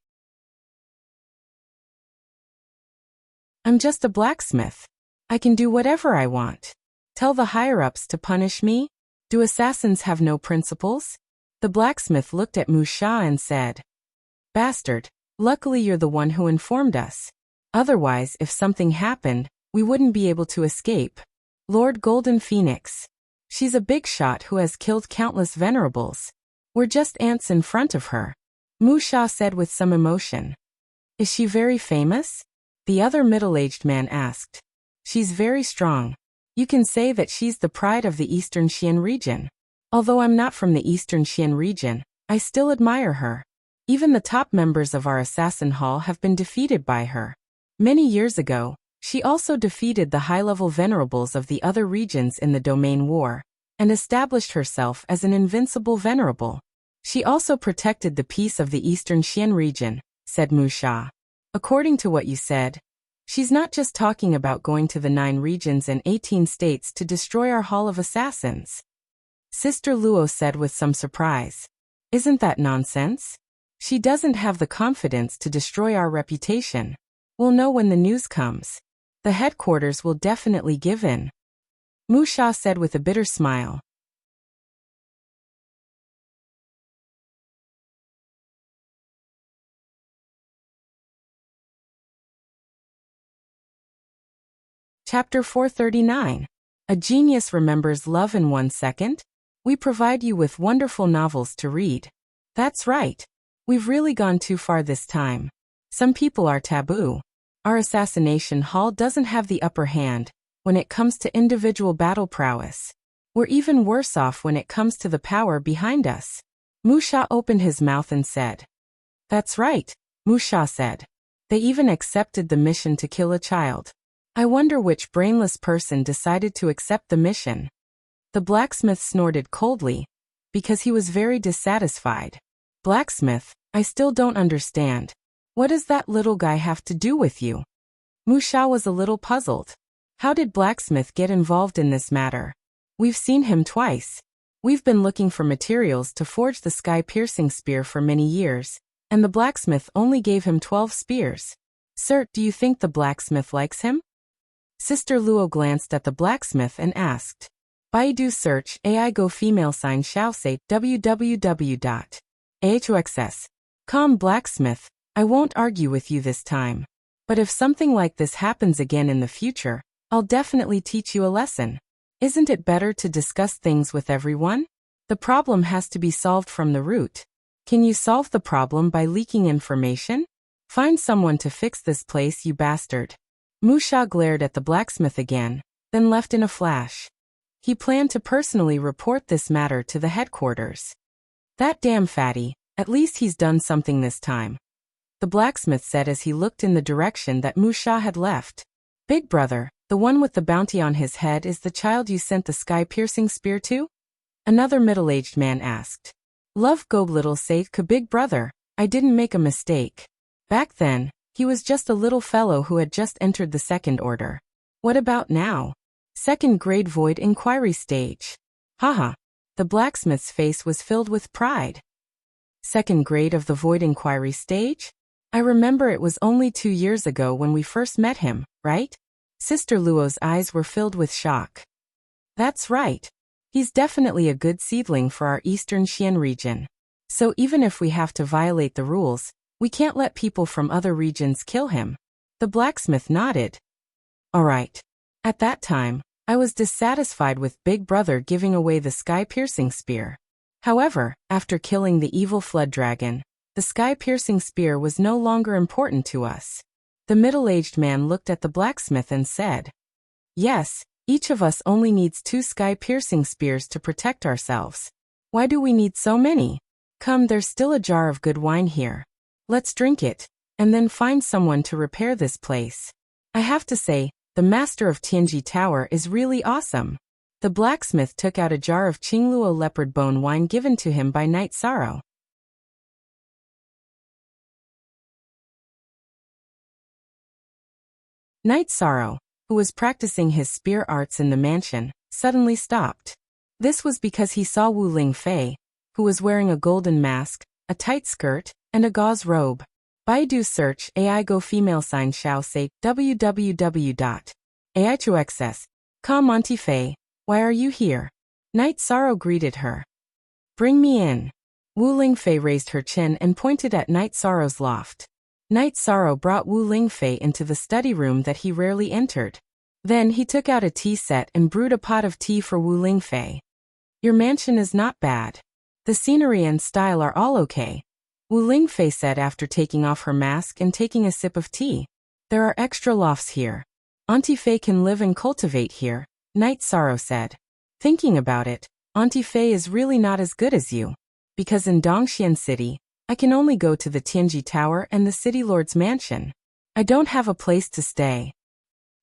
I'm just a blacksmith. I can do whatever I want. Tell the higher-ups to punish me? Do assassins have no principles? The blacksmith looked at Mu Sha and said, Bastard, luckily you're the one who informed us. Otherwise, if something happened, we wouldn't be able to escape. Lord Golden Phoenix. She's a big shot who has killed countless venerables. We're just ants in front of her. Mu Sha said with some emotion. Is she very famous? The other middle-aged man asked. She's very strong. You can say that she's the pride of the Eastern Xian region. Although I'm not from the Eastern Xian region, I still admire her. Even the top members of our assassin hall have been defeated by her. Many years ago, She also defeated the high-level venerables of the other regions in the domain war, and established herself as an invincible venerable. She also protected the peace of the Eastern Xian region, said Mu Sha. According to what you said, she's not just talking about going to the 9 regions and 18 states to destroy our Hall of Assassins. Sister Luo said with some surprise. Isn't that nonsense? She doesn't have the confidence to destroy our reputation. We'll know when the news comes. The headquarters will definitely give in. Mu Sha said with a bitter smile. Chapter 439. A Genius Remembers Love in 1 Second? We provide you with wonderful novels to read. That's right. We've really gone too far this time. Some people are taboo. Our assassination hall doesn't have the upper hand when it comes to individual battle prowess. We're even worse off when it comes to the power behind us. Mu Sha opened his mouth and said. That's right, Mu Sha said. They even accepted the mission to kill a child. I wonder which brainless person decided to accept the mission. The blacksmith snorted coldly, because he was very dissatisfied. Blacksmith, I still don't understand. What does that little guy have to do with you? Mu Sha was a little puzzled. How did Blacksmith get involved in this matter? We've seen him twice. We've been looking for materials to forge the sky-piercing spear for many years, and the blacksmith only gave him 12 spears. Sir, do you think the blacksmith likes him? Sister Luo glanced at the blacksmith and asked. Baidu search AI go female sign shall say www.ahxs.com blacksmith. I won't argue with you this time. But if something like this happens again in the future, I'll definitely teach you a lesson. Isn't it better to discuss things with everyone? The problem has to be solved from the root. Can you solve the problem by leaking information? Find someone to fix this place, you bastard. Mu Sha glared at the blacksmith again, then left in a flash. He planned to personally report this matter to the headquarters. That damn fatty, at least he's done something this time. The blacksmith said as he looked in the direction that Mu Sha had left. Big brother, the one with the bounty on his head is the child you sent the sky-piercing spear to? Another middle-aged man asked. Love go little sake big brother, I didn't make a mistake. Back then, he was just a little fellow who had just entered the second order. What about now? Second grade void inquiry stage. Haha. The blacksmith's face was filled with pride. Second grade of the void inquiry stage? I remember it was only 2 years ago when we first met him, right? Sister Luo's eyes were filled with shock. That's right. He's definitely a good seedling for our Eastern Xian region. So even if we have to violate the rules, we can't let people from other regions kill him. The blacksmith nodded. All right. At that time, I was dissatisfied with Big Brother giving away the sky-piercing spear. However, after killing the evil flood dragon, the sky-piercing spear was no longer important to us. The middle-aged man looked at the blacksmith and said, Yes, each of us only needs 2 sky-piercing spears to protect ourselves. Why do we need so many? Come, there's still a jar of good wine here. Let's drink it, and then find someone to repair this place. I have to say, the master of Tianji Tower is really awesome. The blacksmith took out a jar of Qingluo leopard bone wine given to him by Night Sorrow. Night Sorrow, who was practicing his spear arts in the mansion, suddenly stopped. This was because he saw Wu Lingfei, who was wearing a golden mask, a tight skirt, and a gauze robe. Baidu search AI go female sign shall say www.ahxs.com Monty Fei, why are you here? Night Sorrow greeted her. Bring me in. Wu Lingfei raised her chin and pointed at Night Sorrow's loft. Night Sorrow brought Wu Lingfei into the study room that he rarely entered. Then he took out a tea set and brewed a pot of tea for Wu Lingfei. Your mansion is not bad. The scenery and style are all okay, Wu Lingfei said after taking off her mask and taking a sip of tea. There are extra lofts here. Auntie Fei can live and cultivate here, Night Sorrow said. Thinking about it, Auntie Fei is really not as good as you. Because in Dongxian City, I can only go to the Tianji Tower and the City Lord's mansion. I don't have a place to stay.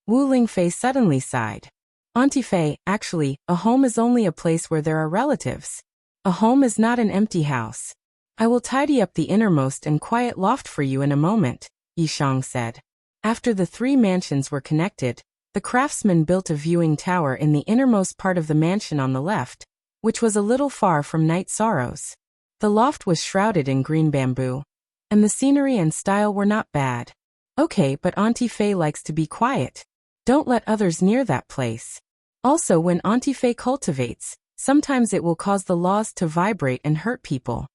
Wu Lingfei suddenly sighed. Auntie Fei, actually, a home is only a place where there are relatives. A home is not an empty house. I will tidy up the innermost and quiet loft for you in a moment, Yishang said. After the 3 mansions were connected, the craftsman built a viewing tower in the innermost part of the mansion on the left, which was a little far from Night Sorrow's. The loft was shrouded in green bamboo, and the scenery and style were not bad. Okay, but Auntie Fei likes to be quiet. Don't let others near that place. Also, when Auntie Fei cultivates, sometimes it will cause the laws to vibrate and hurt people.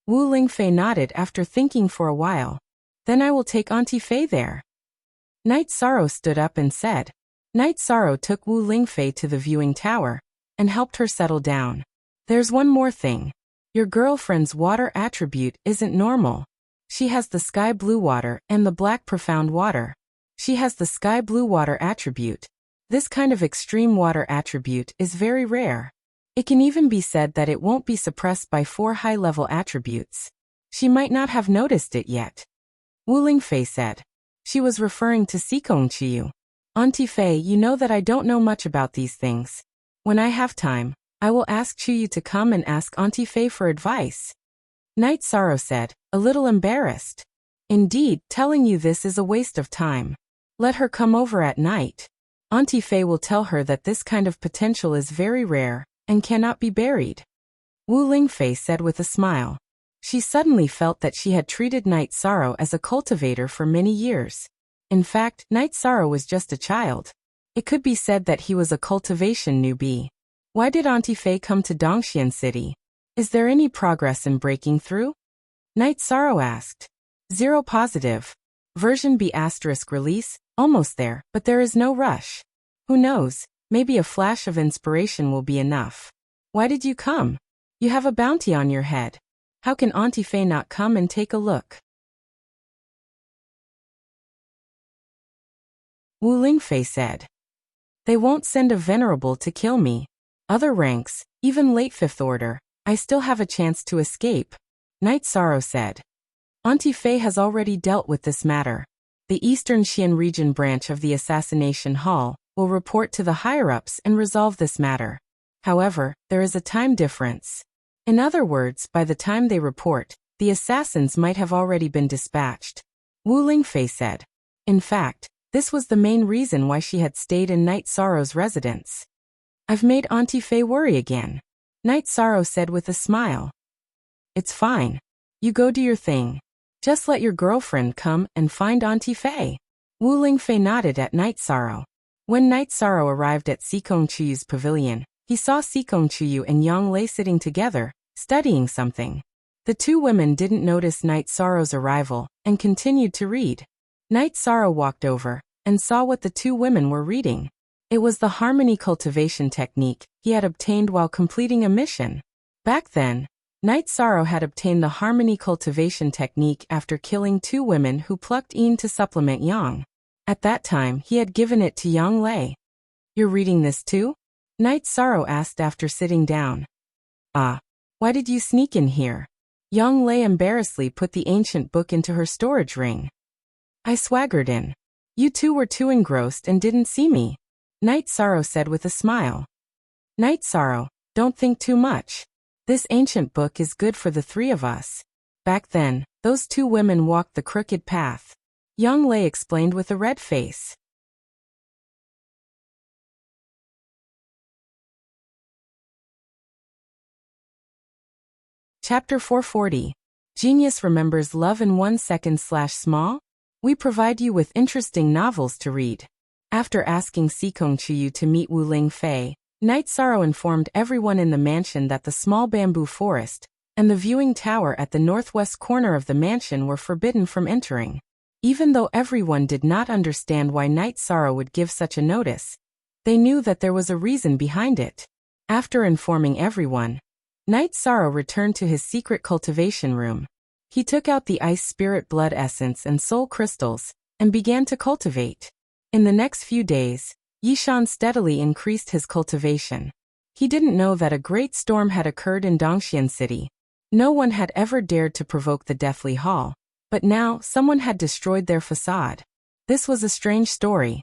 Wu Lingfei nodded after thinking for a while. Then I will take Auntie Fei there. Night Sorrow stood up and said. Night Sorrow took Wu Lingfei to the viewing tower and helped her settle down. There's one more thing. Your girlfriend's water attribute isn't normal. She has the sky blue water and the black profound water. She has the sky blue water attribute. This kind of extreme water attribute is very rare. It can even be said that it won't be suppressed by 4 high-level attributes. She might not have noticed it yet. Wu Lingfei said. She was referring to Sikong Chiyu. Auntie Fei, you know that I don't know much about these things. When I have time, I will ask Chiyu to come and ask Auntie Fei for advice. Night Sorrow said, a little embarrassed. Indeed, telling you this is a waste of time. Let her come over at night. Auntie Fei will tell her that this kind of potential is very rare and cannot be buried. Wu Lingfei said with a smile. She suddenly felt that she had treated Night Sorrow as a cultivator for many years. In fact, Night Sorrow was just a child. It could be said that he was a cultivation newbie. Why did Auntie Fei come to Dongxian City? Is there any progress in breaking through? Night Sorrow asked. 0 positive. Version B** release, almost there, but there is no rush. Who knows, maybe a flash of inspiration will be enough. Why did you come? You have a bounty on your head. How can Auntie Fei not come and take a look? Wu Lingfei said. They won't send a venerable to kill me. Other ranks, even late 5th order, I still have a chance to escape. Night Sorrow said. Auntie Fei has already dealt with this matter. The Eastern Xian region branch of the Assassination Hall will report to the higher-ups and resolve this matter. However, there is a time difference. In other words, by the time they report, the assassins might have already been dispatched. Wu Lingfei said. In fact, this was the main reason why she had stayed in Night Sorrow's residence. I've made Auntie Fei worry again. Night Sorrow said with a smile. It's fine. You go do your thing. Just let your girlfriend come and find Auntie Fei. Wu Lingfei nodded at Night Sorrow. When Night Sorrow arrived at Sikong Chiyu's pavilion, he saw Sikong Chiyu and Yang Lei sitting together, studying something. The 2 women didn't notice Night Sorrow's arrival and continued to read. Night Sorrow walked over and saw what the 2 women were reading. It was the harmony cultivation technique he had obtained while completing a mission. Back then, Night Sorrow had obtained the harmony cultivation technique after killing 2 women who plucked Yin to supplement Yang. At that time, he had given it to Yang Lei. You're reading this too? Night Sorrow asked after sitting down. Why did you sneak in here? Yang Lei embarrassedly put the ancient book into her storage ring. I swaggered in. You 2 were too engrossed and didn't see me. Night Sorrow said with a smile. Night Sorrow, don't think too much. This ancient book is good for the 3 of us. Back then, those 2 women walked the crooked path. Yang Lei explained with a red face. Chapter 440. Genius remembers love in 1 second/small? We provide you with interesting novels to read. After asking Sikong Chiyu to meet Wu Lingfei, Night Sorrow informed everyone in the mansion that the small bamboo forest and the viewing tower at the northwest corner of the mansion were forbidden from entering. Even though everyone did not understand why Night Sorrow would give such a notice, they knew that there was a reason behind it. After informing everyone, Night Sorrow returned to his secret cultivation room. He took out the ice spirit blood essence and soul crystals and began to cultivate. In the next few days, Yishan steadily increased his cultivation. He didn't know that a great storm had occurred in Dongxian City. No one had ever dared to provoke the Deathly Hall, but now someone had destroyed their facade. This was a strange story.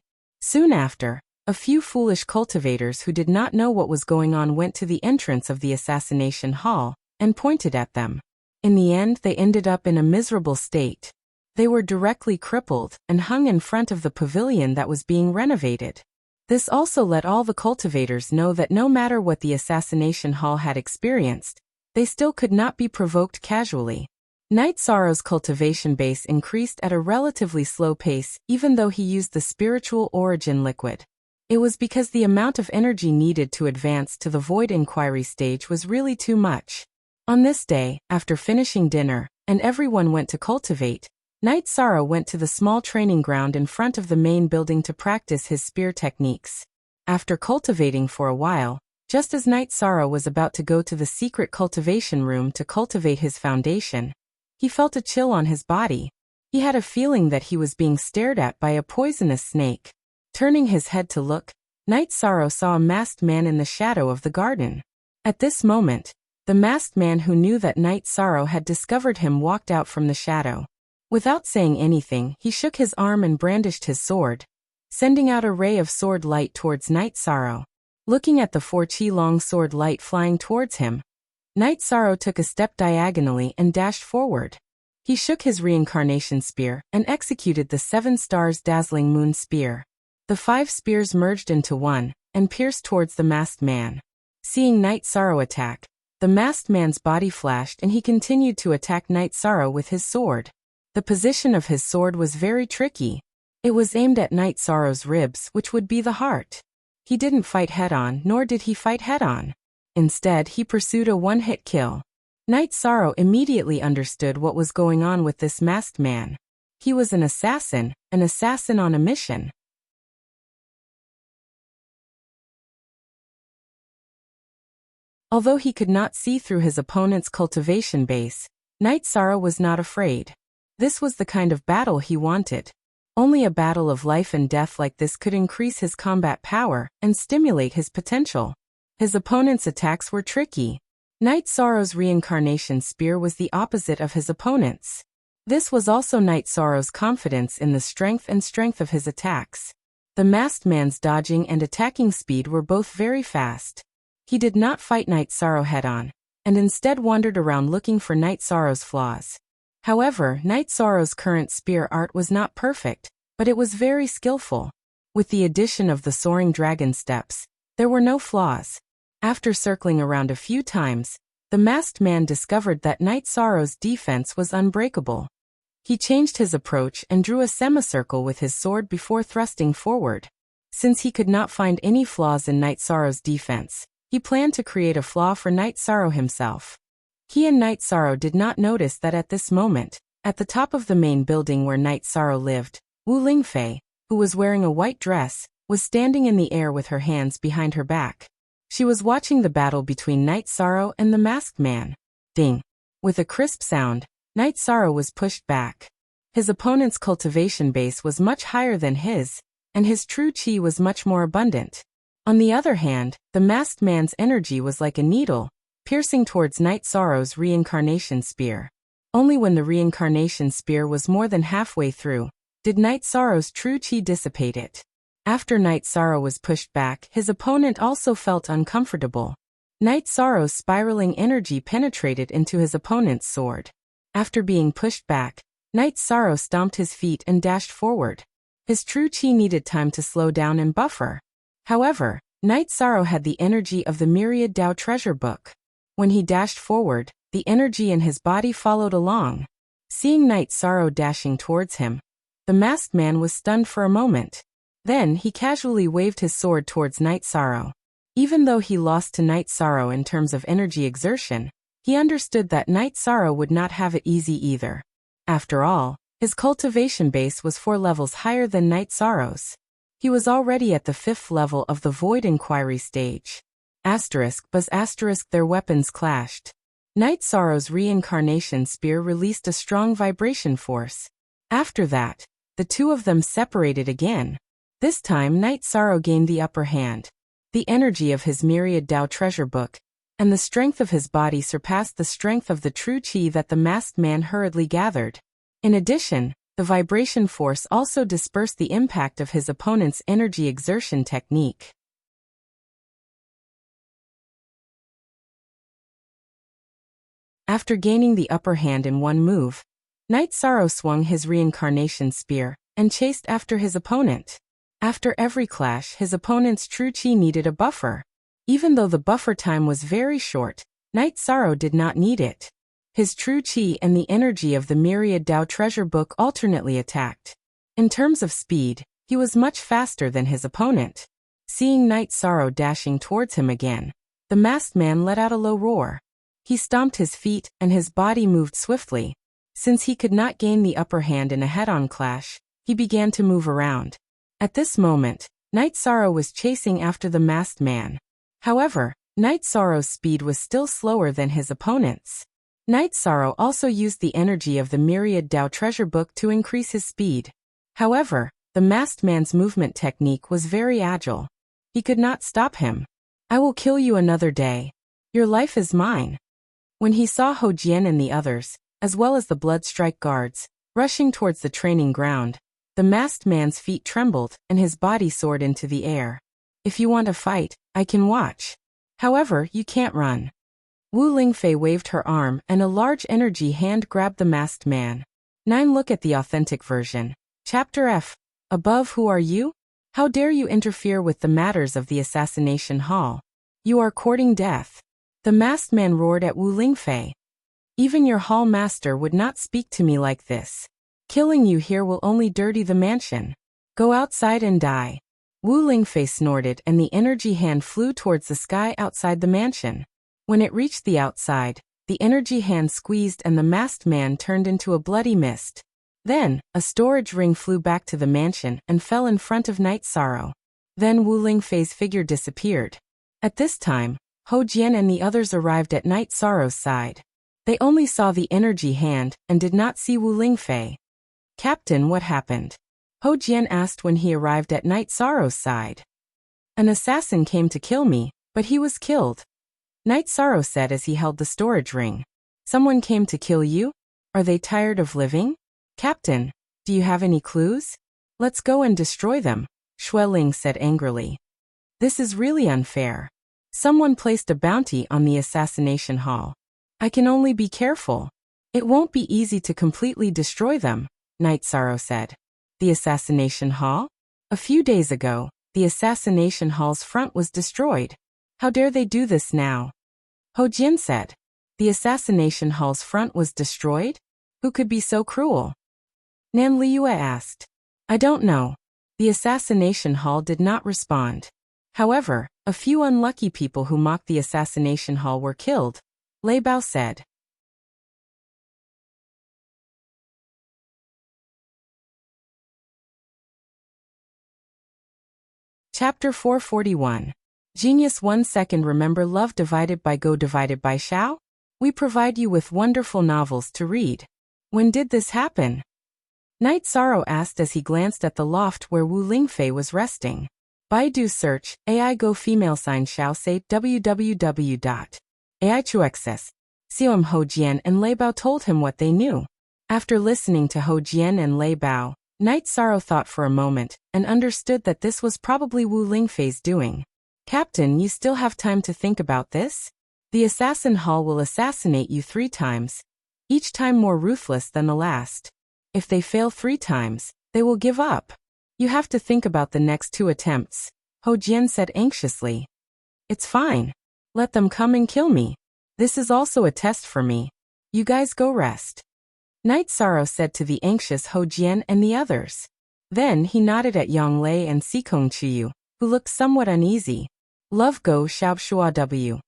Soon after, a few foolish cultivators who did not know what was going on went to the entrance of the assassination hall and pointed at them. In the end, they ended up in a miserable state. They were directly crippled and hung in front of the pavilion that was being renovated. This also let all the cultivators know that no matter what the assassination hall had experienced, they still could not be provoked casually. Night Sorrow's cultivation base increased at a relatively slow pace even though he used the spiritual origin liquid. It was because the amount of energy needed to advance to the void inquiry stage was really too much. On this day, after finishing dinner, and everyone went to cultivate, Night Sorrow went to the small training ground in front of the main building to practice his spear techniques. After cultivating for a while, just as Night Sorrow was about to go to the secret cultivation room to cultivate his foundation, he felt a chill on his body. He had a feeling that he was being stared at by a poisonous snake. Turning his head to look, Night Sorrow saw a masked man in the shadow of the garden. At this moment, the masked man who knew that Night Sorrow had discovered him walked out from the shadow. Without saying anything, he shook his arm and brandished his sword, sending out a ray of sword light towards Night Sorrow. Looking at the 4-chi-long sword light flying towards him, Night Sorrow took a step diagonally and dashed forward. He shook his reincarnation spear and executed the 7 stars dazzling moon spear. The 5 spears merged into one and pierced towards the masked man. Seeing Night Sorrow attack, the masked man's body flashed and he continued to attack Night Sorrow with his sword. The position of his sword was very tricky. It was aimed at Night Sorrow's ribs, which would be the heart. He didn't fight head-on, nor did he fight head-on. Instead, he pursued a one-hit kill. Night Sorrow immediately understood what was going on with this masked man. He was an assassin on a mission. Although he could not see through his opponent's cultivation base, Night Sorrow was not afraid. This was the kind of battle he wanted. Only a battle of life and death like this could increase his combat power and stimulate his potential. His opponent's attacks were tricky. Night Sorrow's reincarnation spear was the opposite of his opponent's. This was also Night Sorrow's confidence in the strength of his attacks. The masked man's dodging and attacking speed were both very fast. He did not fight Night Sorrow head-on, and instead wandered around looking for Night Sorrow's flaws. However, Night Sorrow's current spear art was not perfect, but it was very skillful. With the addition of the soaring dragon steps, there were no flaws. After circling around a few times, the masked man discovered that Night Sorrow's defense was unbreakable. He changed his approach and drew a semicircle with his sword before thrusting forward. Since he could not find any flaws in Night Sorrow's defense, he planned to create a flaw for Night Sorrow himself. He and Night Sorrow did not notice that at this moment, at the top of the main building where Night Sorrow lived, Wu Lingfei, who was wearing a white dress, was standing in the air with her hands behind her back. She was watching the battle between Night Sorrow and the masked man. Ding! With a crisp sound, Night Sorrow was pushed back. His opponent's cultivation base was much higher than his, and his true chi was much more abundant. On the other hand, the masked man's energy was like a needle, piercing towards Night Sorrow's reincarnation spear. Only when the reincarnation spear was more than halfway through, did Night Sorrow's true chi dissipate it. After Night Sorrow was pushed back, his opponent also felt uncomfortable. Night Sorrow's spiraling energy penetrated into his opponent's sword. After being pushed back, Night Sorrow stomped his feet and dashed forward. His true chi needed time to slow down and buffer. However, Night Sorrow had the energy of the Myriad Tao treasure book. When he dashed forward, the energy in his body followed along. Seeing Night Sorrow dashing towards him, the masked man was stunned for a moment. Then he casually waved his sword towards Night Sorrow. Even though he lost to Night Sorrow in terms of energy exertion, he understood that Night Sorrow would not have it easy either. After all, his cultivation base was 4 levels higher than Night Sorrow's. He was already at the 5th level of the Void Inquiry stage. Their weapons clashed. Night Sorrow's reincarnation spear released a strong vibration force. After that, the two of them separated again. This time Night Sorrow gained the upper hand. The energy of his Myriad Tao treasure book and the strength of his body surpassed the strength of the true chi that the masked man hurriedly gathered. In addition, The vibration force also dispersed the impact of his opponent's energy exertion technique. After gaining the upper hand in one move, Knight Sorrow swung his reincarnation spear and chased after his opponent. After every clash, his opponent's true chi needed a buffer. Even though the buffer time was very short, Knight Sorrow did not need it. His true chi and the energy of the myriad Dao treasure book alternately attacked. In terms of speed, he was much faster than his opponent. Seeing Knight Sorrow dashing towards him again, the masked man let out a low roar. He stomped his feet and his body moved swiftly. Since he could not gain the upper hand in a head-on clash, he began to move around. At this moment, Knight Sorrow was chasing after the masked man. However, Knight Sorrow's speed was still slower than his opponent's. Knight Sorrow also used the energy of the myriad Dao treasure book to increase his speed. However, the masked man's movement technique was very agile. He could not stop him. "I will kill you another day. Your life is mine." When he saw Hou Jian and the others, as well as the Bloodstrike guards, rushing towards the training ground, the masked man's feet trembled and his body soared into the air. "If you want a fight, I can watch. However, you can't run." Wu Lingfei waved her arm and a large energy hand grabbed the masked man. 9. Look at the authentic version. Chapter F. Above, who are you? How dare you interfere with the matters of the assassination hall? You are courting death. The masked man roared at Wu Lingfei. "Even your hall master would not speak to me like this. Killing you here will only dirty the mansion. Go outside and die." Wu Lingfei snorted and the energy hand flew towards the sky outside the mansion. When it reached the outside, the energy hand squeezed and the masked man turned into a bloody mist. Then, a storage ring flew back to the mansion and fell in front of Knight Sorrow. Then Wu Lingfei's figure disappeared. At this time, Hou Jian and the others arrived at Knight Sorrow's side. They only saw the energy hand and did not see Wu Lingfei. "Captain, what happened?" Hou Jian asked when he arrived at Knight Sorrow's side. "An assassin came to kill me, but he was killed," Knight Sorrow said as he held the storage ring. "Someone came to kill you? Are they tired of living? Captain, do you have any clues? Let's go and destroy them," Xue Ling said angrily. "This is really unfair. Someone placed a bounty on the assassination hall. I can only be careful. It won't be easy to completely destroy them," Knight Sorrow said. "The assassination hall? A few days ago, the assassination hall's front was destroyed. How dare they do this now?" Hou Jian said. "The assassination hall's front was destroyed? Who could be so cruel?" Nan Liyue asked. "I don't know." The assassination hall did not respond. However, a few unlucky people who mocked the assassination hall were killed, Lei Bao said. Chapter 441. Genius 1 second. Remember love divided by go divided by shao? We provide you with wonderful novels to read. When did this happen? Knight Sorrow asked as he glanced at the loft where Wu Lingfei was resting. Baidu search, AI Go female sign Shao say www.aichuxs. Xiom Hou Jian and Lei Bao told him what they knew. After listening to Hou Jian and Lei Bao, Knight Sorrow thought for a moment and understood that this was probably Wu Lingfei's doing. "Captain, you still have time to think about this? The assassin hall will assassinate you 3 times, each time more ruthless than the last. If they fail 3 times, they will give up. You have to think about the next 2 attempts," Hou Jian said anxiously. "It's fine. Let them come and kill me. This is also a test for me. You guys go rest," Knight Sorrow said to the anxious Hou Jian and the others. Then he nodded at Yang Lei and Sikong Chiyu, who looked somewhat uneasy. "Love go Xiao Shua W.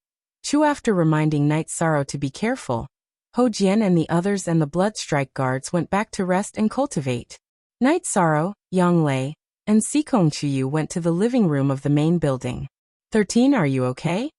Chu." After reminding Knight Sorrow to be careful, Hou Jian and the others and the Bloodstrike guards went back to rest and cultivate. Knight Sorrow, Yang Lei, and Sikong Chiyu went to the living room of the main building. 13. Are you okay?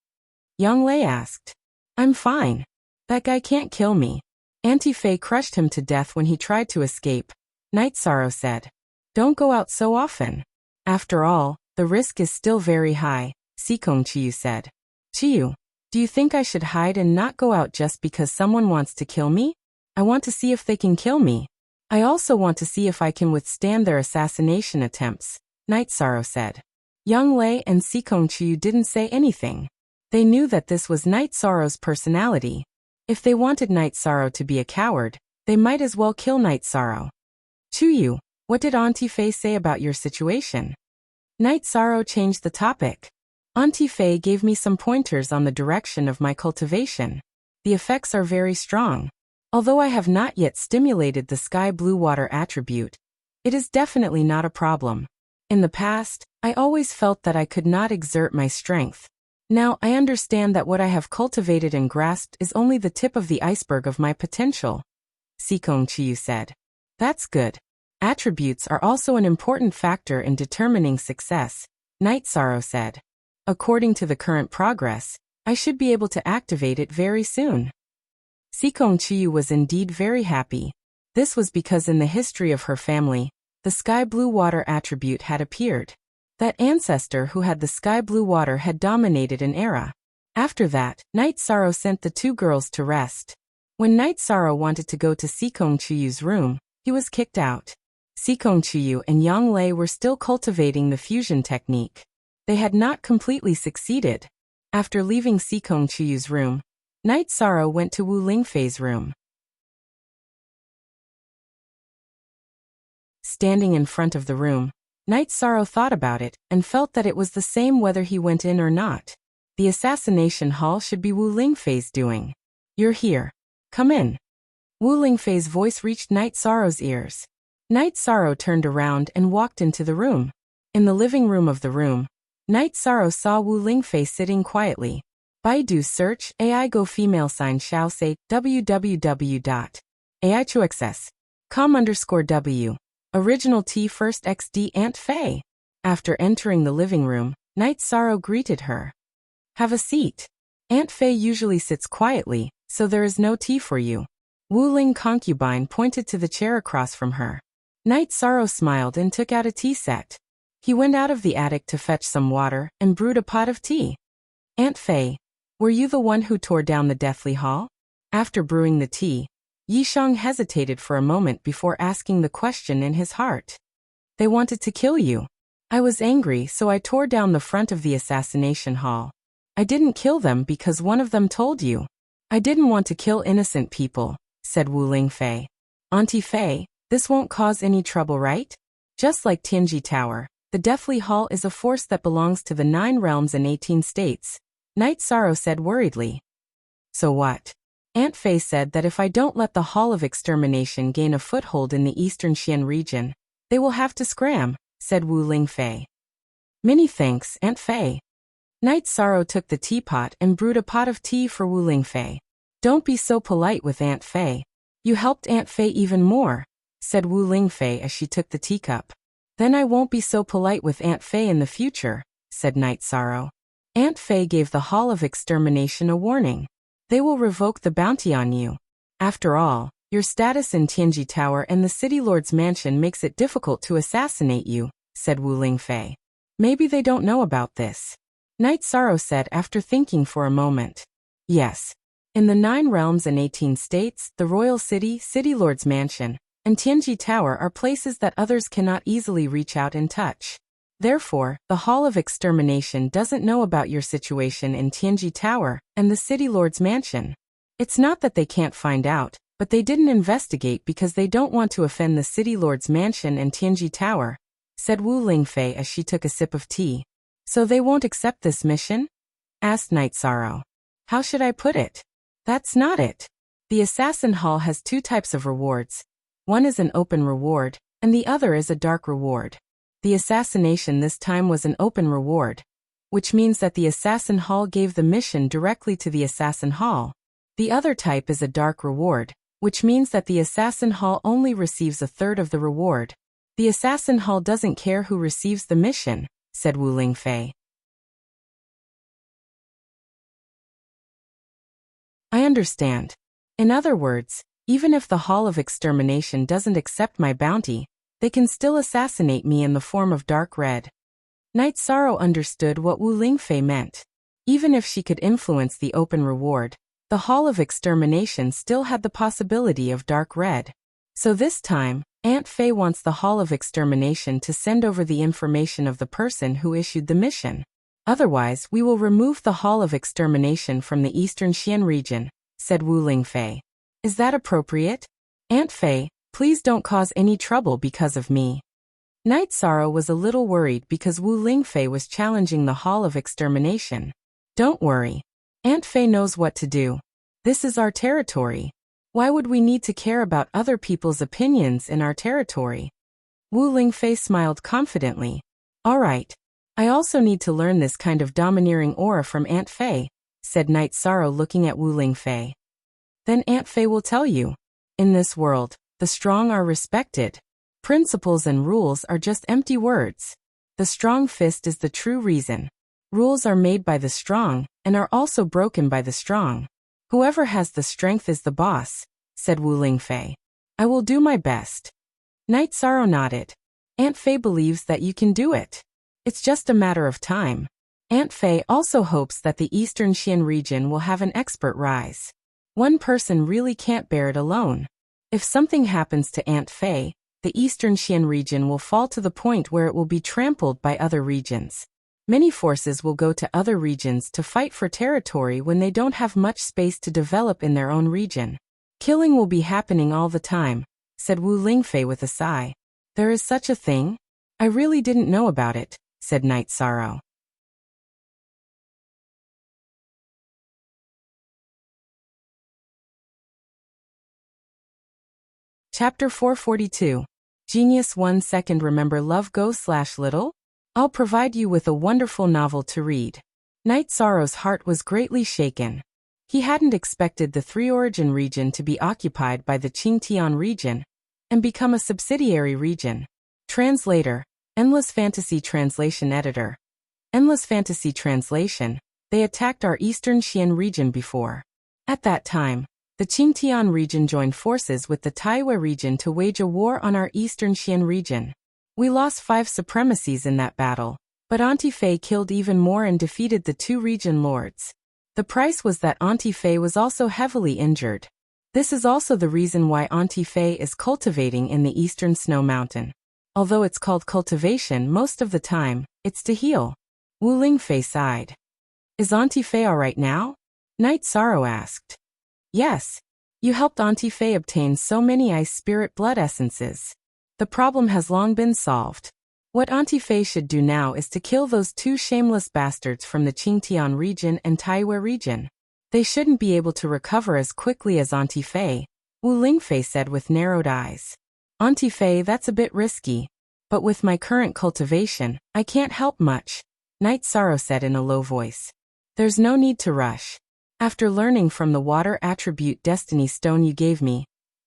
Yang Lei asked. "I'm fine. That guy can't kill me. Auntie Fei crushed him to death when he tried to escape," Knight Sorrow said. "Don't go out so often. After all, the risk is still very high," Sikong Chiyu said. "Chiyu, do you think I should hide and not go out just because someone wants to kill me? I want to see if they can kill me," I also want to see if I can withstand their assassination attempts, Night Sorrow said. Yang Lei and Sikong Chiyu didn't say anything. They knew that this was Night Sorrow's personality. If they wanted Night Sorrow to be a coward, they might as well kill Night Sorrow. Chiyu, what did Auntie Fei say about your situation? Night Sorrow changed the topic. Auntie Fei gave me some pointers on the direction of my cultivation. The effects are very strong. Although I have not yet stimulated the sky blue water attribute, it is definitely not a problem. In the past, I always felt that I could not exert my strength. Now I understand that what I have cultivated and grasped is only the tip of the iceberg of my potential, Sikong Chiyu said. That's good. Attributes are also an important factor in determining success, Night Sorrow said. According to the current progress, I should be able to activate it very soon. Sikong Chiyu was indeed very happy. This was because in the history of her family, the sky blue water attribute had appeared. That ancestor who had the sky blue water had dominated an era. After that, Night Sorrow sent the two girls to rest. When Night Sorrow wanted to go to Sikong Chiyu's room, he was kicked out. Sikong Chiyu and Yang Lei were still cultivating the fusion technique. They had not completely succeeded. After leaving Sikong Chiyu's room, Night Sorrow went to Wu Lingfei's room. Standing in front of the room, Night Sorrow thought about it and felt that it was the same whether he went in or not. The assassination hall should be Wu Lingfei's doing. You're here. Come in. Wu Lingfei's voice reached Night Sorrow's ears. Night Sorrow turned around and walked into the room. In the living room of the room, Night Sorrow saw Wu Lingfei sitting quietly. Baidu search AI Go female sign Xiao say www.aichuxs.com_w. Original T first XD Aunt Fei. After entering the living room, Night Sorrow greeted her. Have a seat. Aunt Fei usually sits quietly, so there is no tea for you. Wu Ling concubine pointed to the chair across from her. Night Sorrow smiled and took out a tea set. He went out of the attic to fetch some water and brewed a pot of tea. Aunt Fei, were you the one who tore down the Deathly Hall? After brewing the tea, Yishang hesitated for a moment before asking the question in his heart. They wanted to kill you. I was angry, so I tore down the front of the assassination hall. I didn't kill them because one of them told you. I didn't want to kill innocent people, said Wu Lingfei. Auntie Fei, this won't cause any trouble, right? Just like Tianji Tower, the Deathly Hall is a force that belongs to the 9 realms and 18 states, Night Sorrow said worriedly. So what? Aunt Fei said that if I don't let the Hall of Extermination gain a foothold in the eastern Xian region, they will have to scram, said Wu Lingfei. Many thanks, Aunt Fei. Night Sorrow took the teapot and brewed a pot of tea for Wu Lingfei. Don't be so polite with Aunt Fei. You helped Aunt Fei even more, said Wu Lingfei as she took the teacup. Then I won't be so polite with Aunt Fei in the future, said Night Sorrow. Aunt Fei gave the Hall of Extermination a warning. They will revoke the bounty on you. After all, your status in Tianji Tower and the City Lord's mansion makes it difficult to assassinate you, said Wu Lingfei. Maybe they don't know about this. Night Sorrow said after thinking for a moment. Yes. In the 9 realms and 18 states, the Royal City, City Lord's mansion, and Tianji Tower are places that others cannot easily reach out and touch. Therefore, the Hall of Extermination doesn't know about your situation in Tianji Tower and the City Lord's mansion. It's not that they can't find out, but they didn't investigate because they don't want to offend the City Lord's mansion and Tianji Tower, said Wu Lingfei as she took a sip of tea. So they won't accept this mission? Asked Night Sorrow. How should I put it? That's not it. The Assassin Hall has 2 types of rewards. One is an open reward, and the other is a dark reward. The assassination this time was an open reward, which means that the Assassin Hall gave the mission directly to the Assassin Hall. The other type is a dark reward, which means that the Assassin Hall only receives a third of the reward. The Assassin Hall doesn't care who receives the mission, said Wu Lingfei. I understand. In other words, even if the Hall of Extermination doesn't accept my bounty, they can still assassinate me in the form of dark red. Night Sorrow understood what Wu Lingfei meant. Even if she could influence the open reward, the Hall of Extermination still had the possibility of dark red. So this time, Aunt Fei wants the Hall of Extermination to send over the information of the person who issued the mission. Otherwise, we will remove the Hall of Extermination from the Eastern Xian region, said Wu Lingfei. Is that appropriate? Aunt Fei, please don't cause any trouble because of me. Night Sorrow was a little worried because Wu Lingfei was challenging the Hall of Extermination. Don't worry. Aunt Fei knows what to do. This is our territory. Why would we need to care about other people's opinions in our territory? Wu Lingfei smiled confidently. All right. I also need to learn this kind of domineering aura from Aunt Fei, said Night Sorrow looking at Wu Lingfei. Then Aunt Fei will tell you. In this world, the strong are respected. Principles and rules are just empty words. The strong fist is the true reason. Rules are made by the strong, and are also broken by the strong. Whoever has the strength is the boss, said Wu Lingfei. I will do my best. Night Sorrow nodded. Aunt Fei believes that you can do it. It's just a matter of time. Aunt Fei also hopes that the Eastern Xian region will have an expert rise. One person really can't bear it alone. If something happens to Aunt Fei, the Eastern Xian region will fall to the point where it will be trampled by other regions. Many forces will go to other regions to fight for territory when they don't have much space to develop in their own region. Killing will be happening all the time, said Wu Lingfei with a sigh. There is such a thing? I really didn't know about it, said Night Sorrow. Chapter 442. Genius 1 second. Remember love go/little? I'll provide you with a wonderful novel to read. Night Sorrow's heart was greatly shaken. He hadn't expected the Three Origin region to be occupied by the Qingtian region and become a subsidiary region. Translator, Endless Fantasy Translation Editor. Endless Fantasy Translation, they attacked our Eastern Xian region before. At that time, the Qingtian region joined forces with the Taiwei region to wage a war on our Eastern Xian region. We lost 5 supremacies in that battle, but Auntie Fei killed even more and defeated the 2 region lords. The price was that Auntie Fei was also heavily injured. This is also the reason why Auntie Fei is cultivating in the Eastern Snow Mountain. Although it's called cultivation most of the time, it's to heal. Wu Lingfei sighed. Is Auntie Fei alright now? Night Sorrow asked. Yes. You helped Auntie Fei obtain so many ice spirit blood essences. The problem has long been solved. What Auntie Fei should do now is to kill those 2 shameless bastards from the Qingtian region and Taiwei region. They shouldn't be able to recover as quickly as Auntie Fei, Wu Lingfei said with narrowed eyes. Auntie Fei, that's a bit risky. But with my current cultivation, I can't help much, Night Sorrow said in a low voice. There's no need to rush. After learning from the water attribute destiny stone you gave me,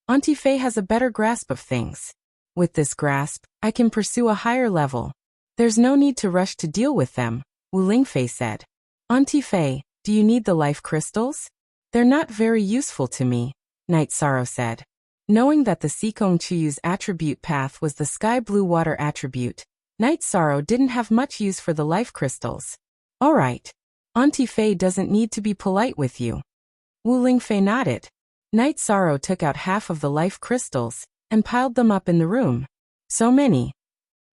Auntie Fei has a better grasp of things. With this grasp, I can pursue a higher level. There's no need to rush to deal with them, Wu Lingfei said. Auntie Fei, do you need the life crystals? They're not very useful to me, Night Sorrow said. Knowing that the Sikong Chuyu's attribute path was the sky blue water attribute, Night Sorrow didn't have much use for the life crystals. Alright. Auntie Fei doesn't need to be polite with you. Wu Lingfei nodded. Night Sorrow took out half of the life crystals and piled them up in the room. So many.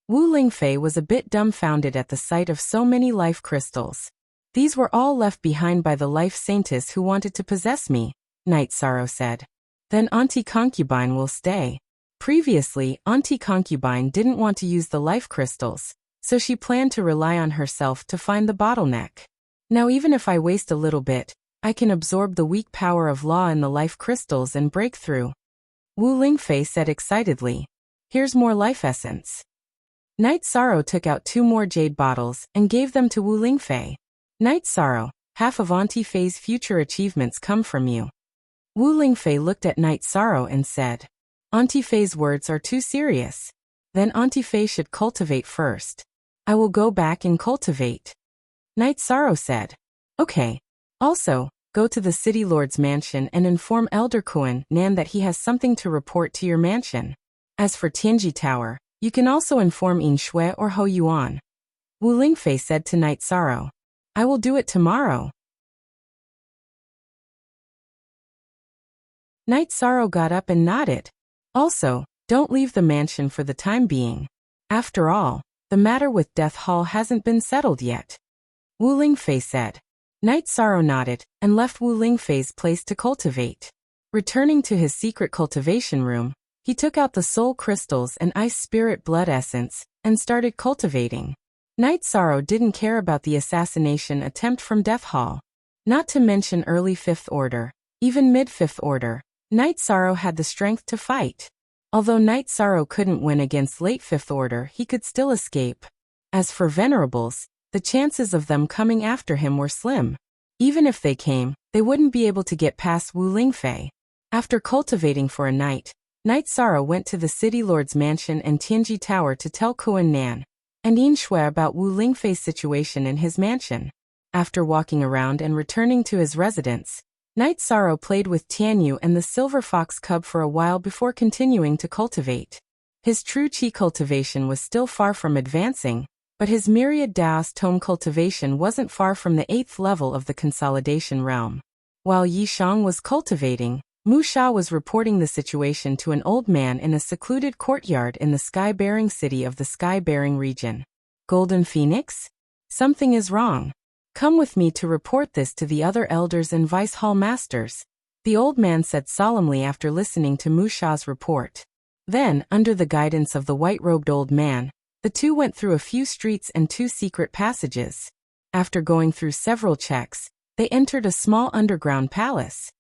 Wu Lingfei was a bit dumbfounded at the sight of so many life crystals. These were all left behind by the life saintess who wanted to possess me, Night Sorrow said. Then Auntie Concubine will stay. Previously, Auntie Concubine didn't want to use the life crystals, so she planned to rely on herself to find the bottleneck. Now even if I waste a little bit, I can absorb the weak power of law in the life crystals and break through. Wu Lingfei said excitedly. Here's more life essence. Night Sorrow took out 2 more jade bottles and gave them to Wu Lingfei. Night Sorrow, half of Auntie Fei's future achievements come from you. Wu Lingfei looked at Night Sorrow and said, Auntie Fei's words are too serious. Then Auntie Fei should cultivate first. I will go back and cultivate. Night Sorrow said, Okay. Also, go to the City Lord's mansion and inform Elder Kuan Nan that he has something to report to your mansion. As for Tianji Tower, you can also inform Yin Shui or Ho Yuan. Wu Lingfei said to Night Sorrow, I will do it tomorrow. Night Sorrow got up and nodded. Also, don't leave the mansion for the time being. After all, the matter with Death Hall hasn't been settled yet. Wu Lingfei said. Night Sorrow nodded and left Wu Lingfei's place to cultivate. Returning to his secret cultivation room, he took out the soul crystals and ice spirit blood essence and started cultivating. Night Sorrow didn't care about the assassination attempt from Death Hall. Not to mention early Fifth Order, even mid-Fifth Order, Night Sorrow had the strength to fight. Although Night Sorrow couldn't win against late Fifth Order, he could still escape. As for Venerables, the chances of them coming after him were slim. Even if they came, they wouldn't be able to get past Wu Lingfei. After cultivating for a night, Night Sorrow went to the City Lord's mansion and Tianji Tower to tell Kuan Nan and Yin Shui about Wu Lingfei's situation in his mansion. After walking around and returning to his residence, Night Sorrow played with Tianyu and the silver fox cub for a while before continuing to cultivate. His true qi cultivation was still far from advancing, but his myriad Daos tome cultivation wasn't far from the 8th level of the consolidation realm. While Yi Shang was cultivating, Mu Sha was reporting the situation to an old man in a secluded courtyard in the sky-bearing city of the sky-bearing region. Golden Phoenix? Something is wrong. Come with me to report this to the other elders and vice hall masters, the old man said solemnly after listening to Mu Sha's report. Then, under the guidance of the white-robed old man, the two went through a few streets and 2 secret passages. After going through several checks, they entered a small underground palace.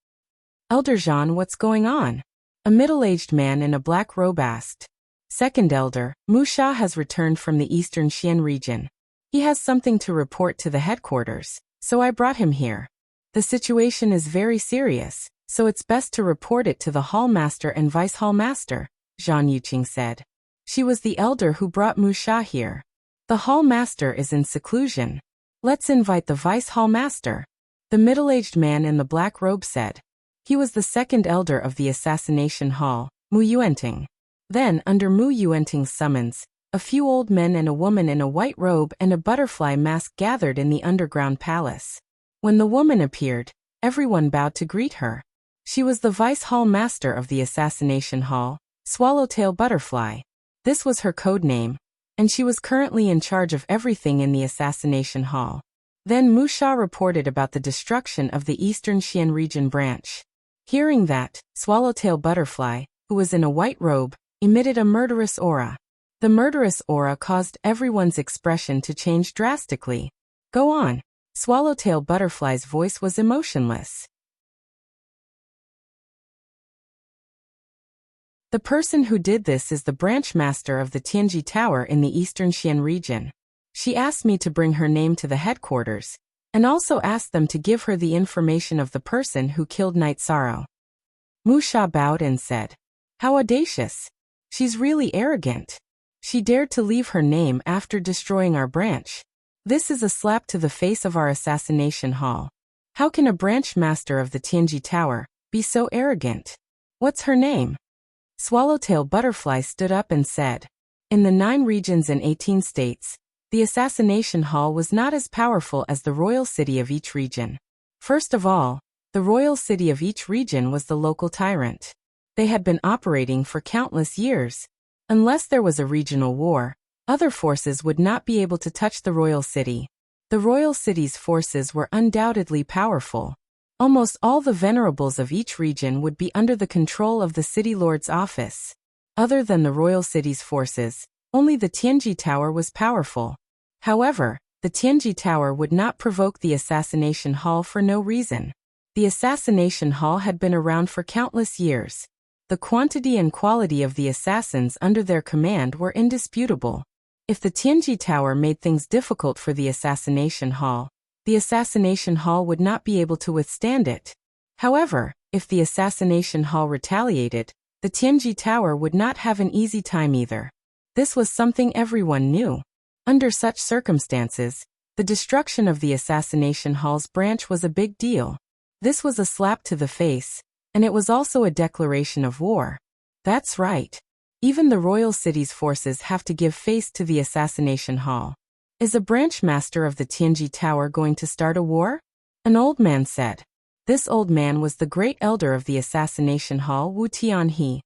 Elder Zhan, what's going on? A middle-aged man in a black robe asked. Second Elder, Mu Sha has returned from the eastern Xian region. He has something to report to the headquarters, so I brought him here. The situation is very serious, so it's best to report it to the hall master and vice hall master, Zhan Yuqing said. She was the elder who brought Mu Sha here. The hall master is in seclusion. Let's invite the vice hall master, the middle-aged man in the black robe said. He was the second elder of the assassination hall, Mu Yuanting. Then, under Mu Yuanting's summons, a few old men and a woman in a white robe and a butterfly mask gathered in the underground palace. When the woman appeared, everyone bowed to greet her. She was the vice hall master of the assassination hall, Swallowtail Butterfly. This was her code name, and she was currently in charge of everything in the assassination hall. Then Mu Sha reported about the destruction of the Eastern Xian region branch. Hearing that, Swallowtail Butterfly, who was in a white robe, emitted a murderous aura. The murderous aura caused everyone's expression to change drastically. Go on. Swallowtail Butterfly's voice was emotionless. The person who did this is the branch master of the Tianji Tower in the Eastern Xian region. She asked me to bring her name to the headquarters, and also asked them to give her the information of the person who killed Night Sorrow. Mu Sha bowed and said, How audacious! She's really arrogant. She dared to leave her name after destroying our branch. This is a slap to the face of our assassination hall. How can a branch master of the Tianji Tower be so arrogant? What's her name? Swallowtail Butterfly stood up and said, In the 9 regions and 18 states, the assassination hall was not as powerful as the royal city of each region. First of all, the royal city of each region was the local tyrant. They had been operating for countless years. Unless there was a regional war, other forces would not be able to touch the royal city. The royal city's forces were undoubtedly powerful. Almost all the venerables of each region would be under the control of the city lord's office. Other than the royal city's forces, only the Tianji Tower was powerful. However, the Tianji Tower would not provoke the assassination hall for no reason. The assassination hall had been around for countless years. The quantity and quality of the assassins under their command were indisputable. If the Tianji Tower made things difficult for the assassination hall, the assassination hall would not be able to withstand it. However, if the assassination hall retaliated, the Tianji Tower would not have an easy time either. This was something everyone knew. Under such circumstances, the destruction of the assassination hall's branch was a big deal. This was a slap to the face, and it was also a declaration of war. That's right. Even the royal city's forces have to give face to the assassination hall. Is a branch master of the Tianji Tower going to start a war? An old man said. This old man was the great elder of the assassination hall, Wu Tianhe.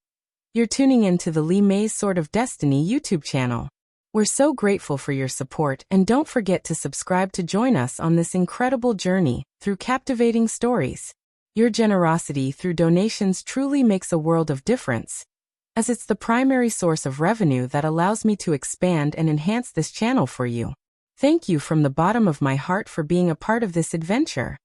You're tuning into the Lee May's Sword of Destiny YouTube channel. We're so grateful for your support, and don't forget to subscribe to join us on this incredible journey through captivating stories. Your generosity through donations truly makes a world of difference, as it's the primary source of revenue that allows me to expand and enhance this channel for you. Thank you from the bottom of my heart for being a part of this adventure.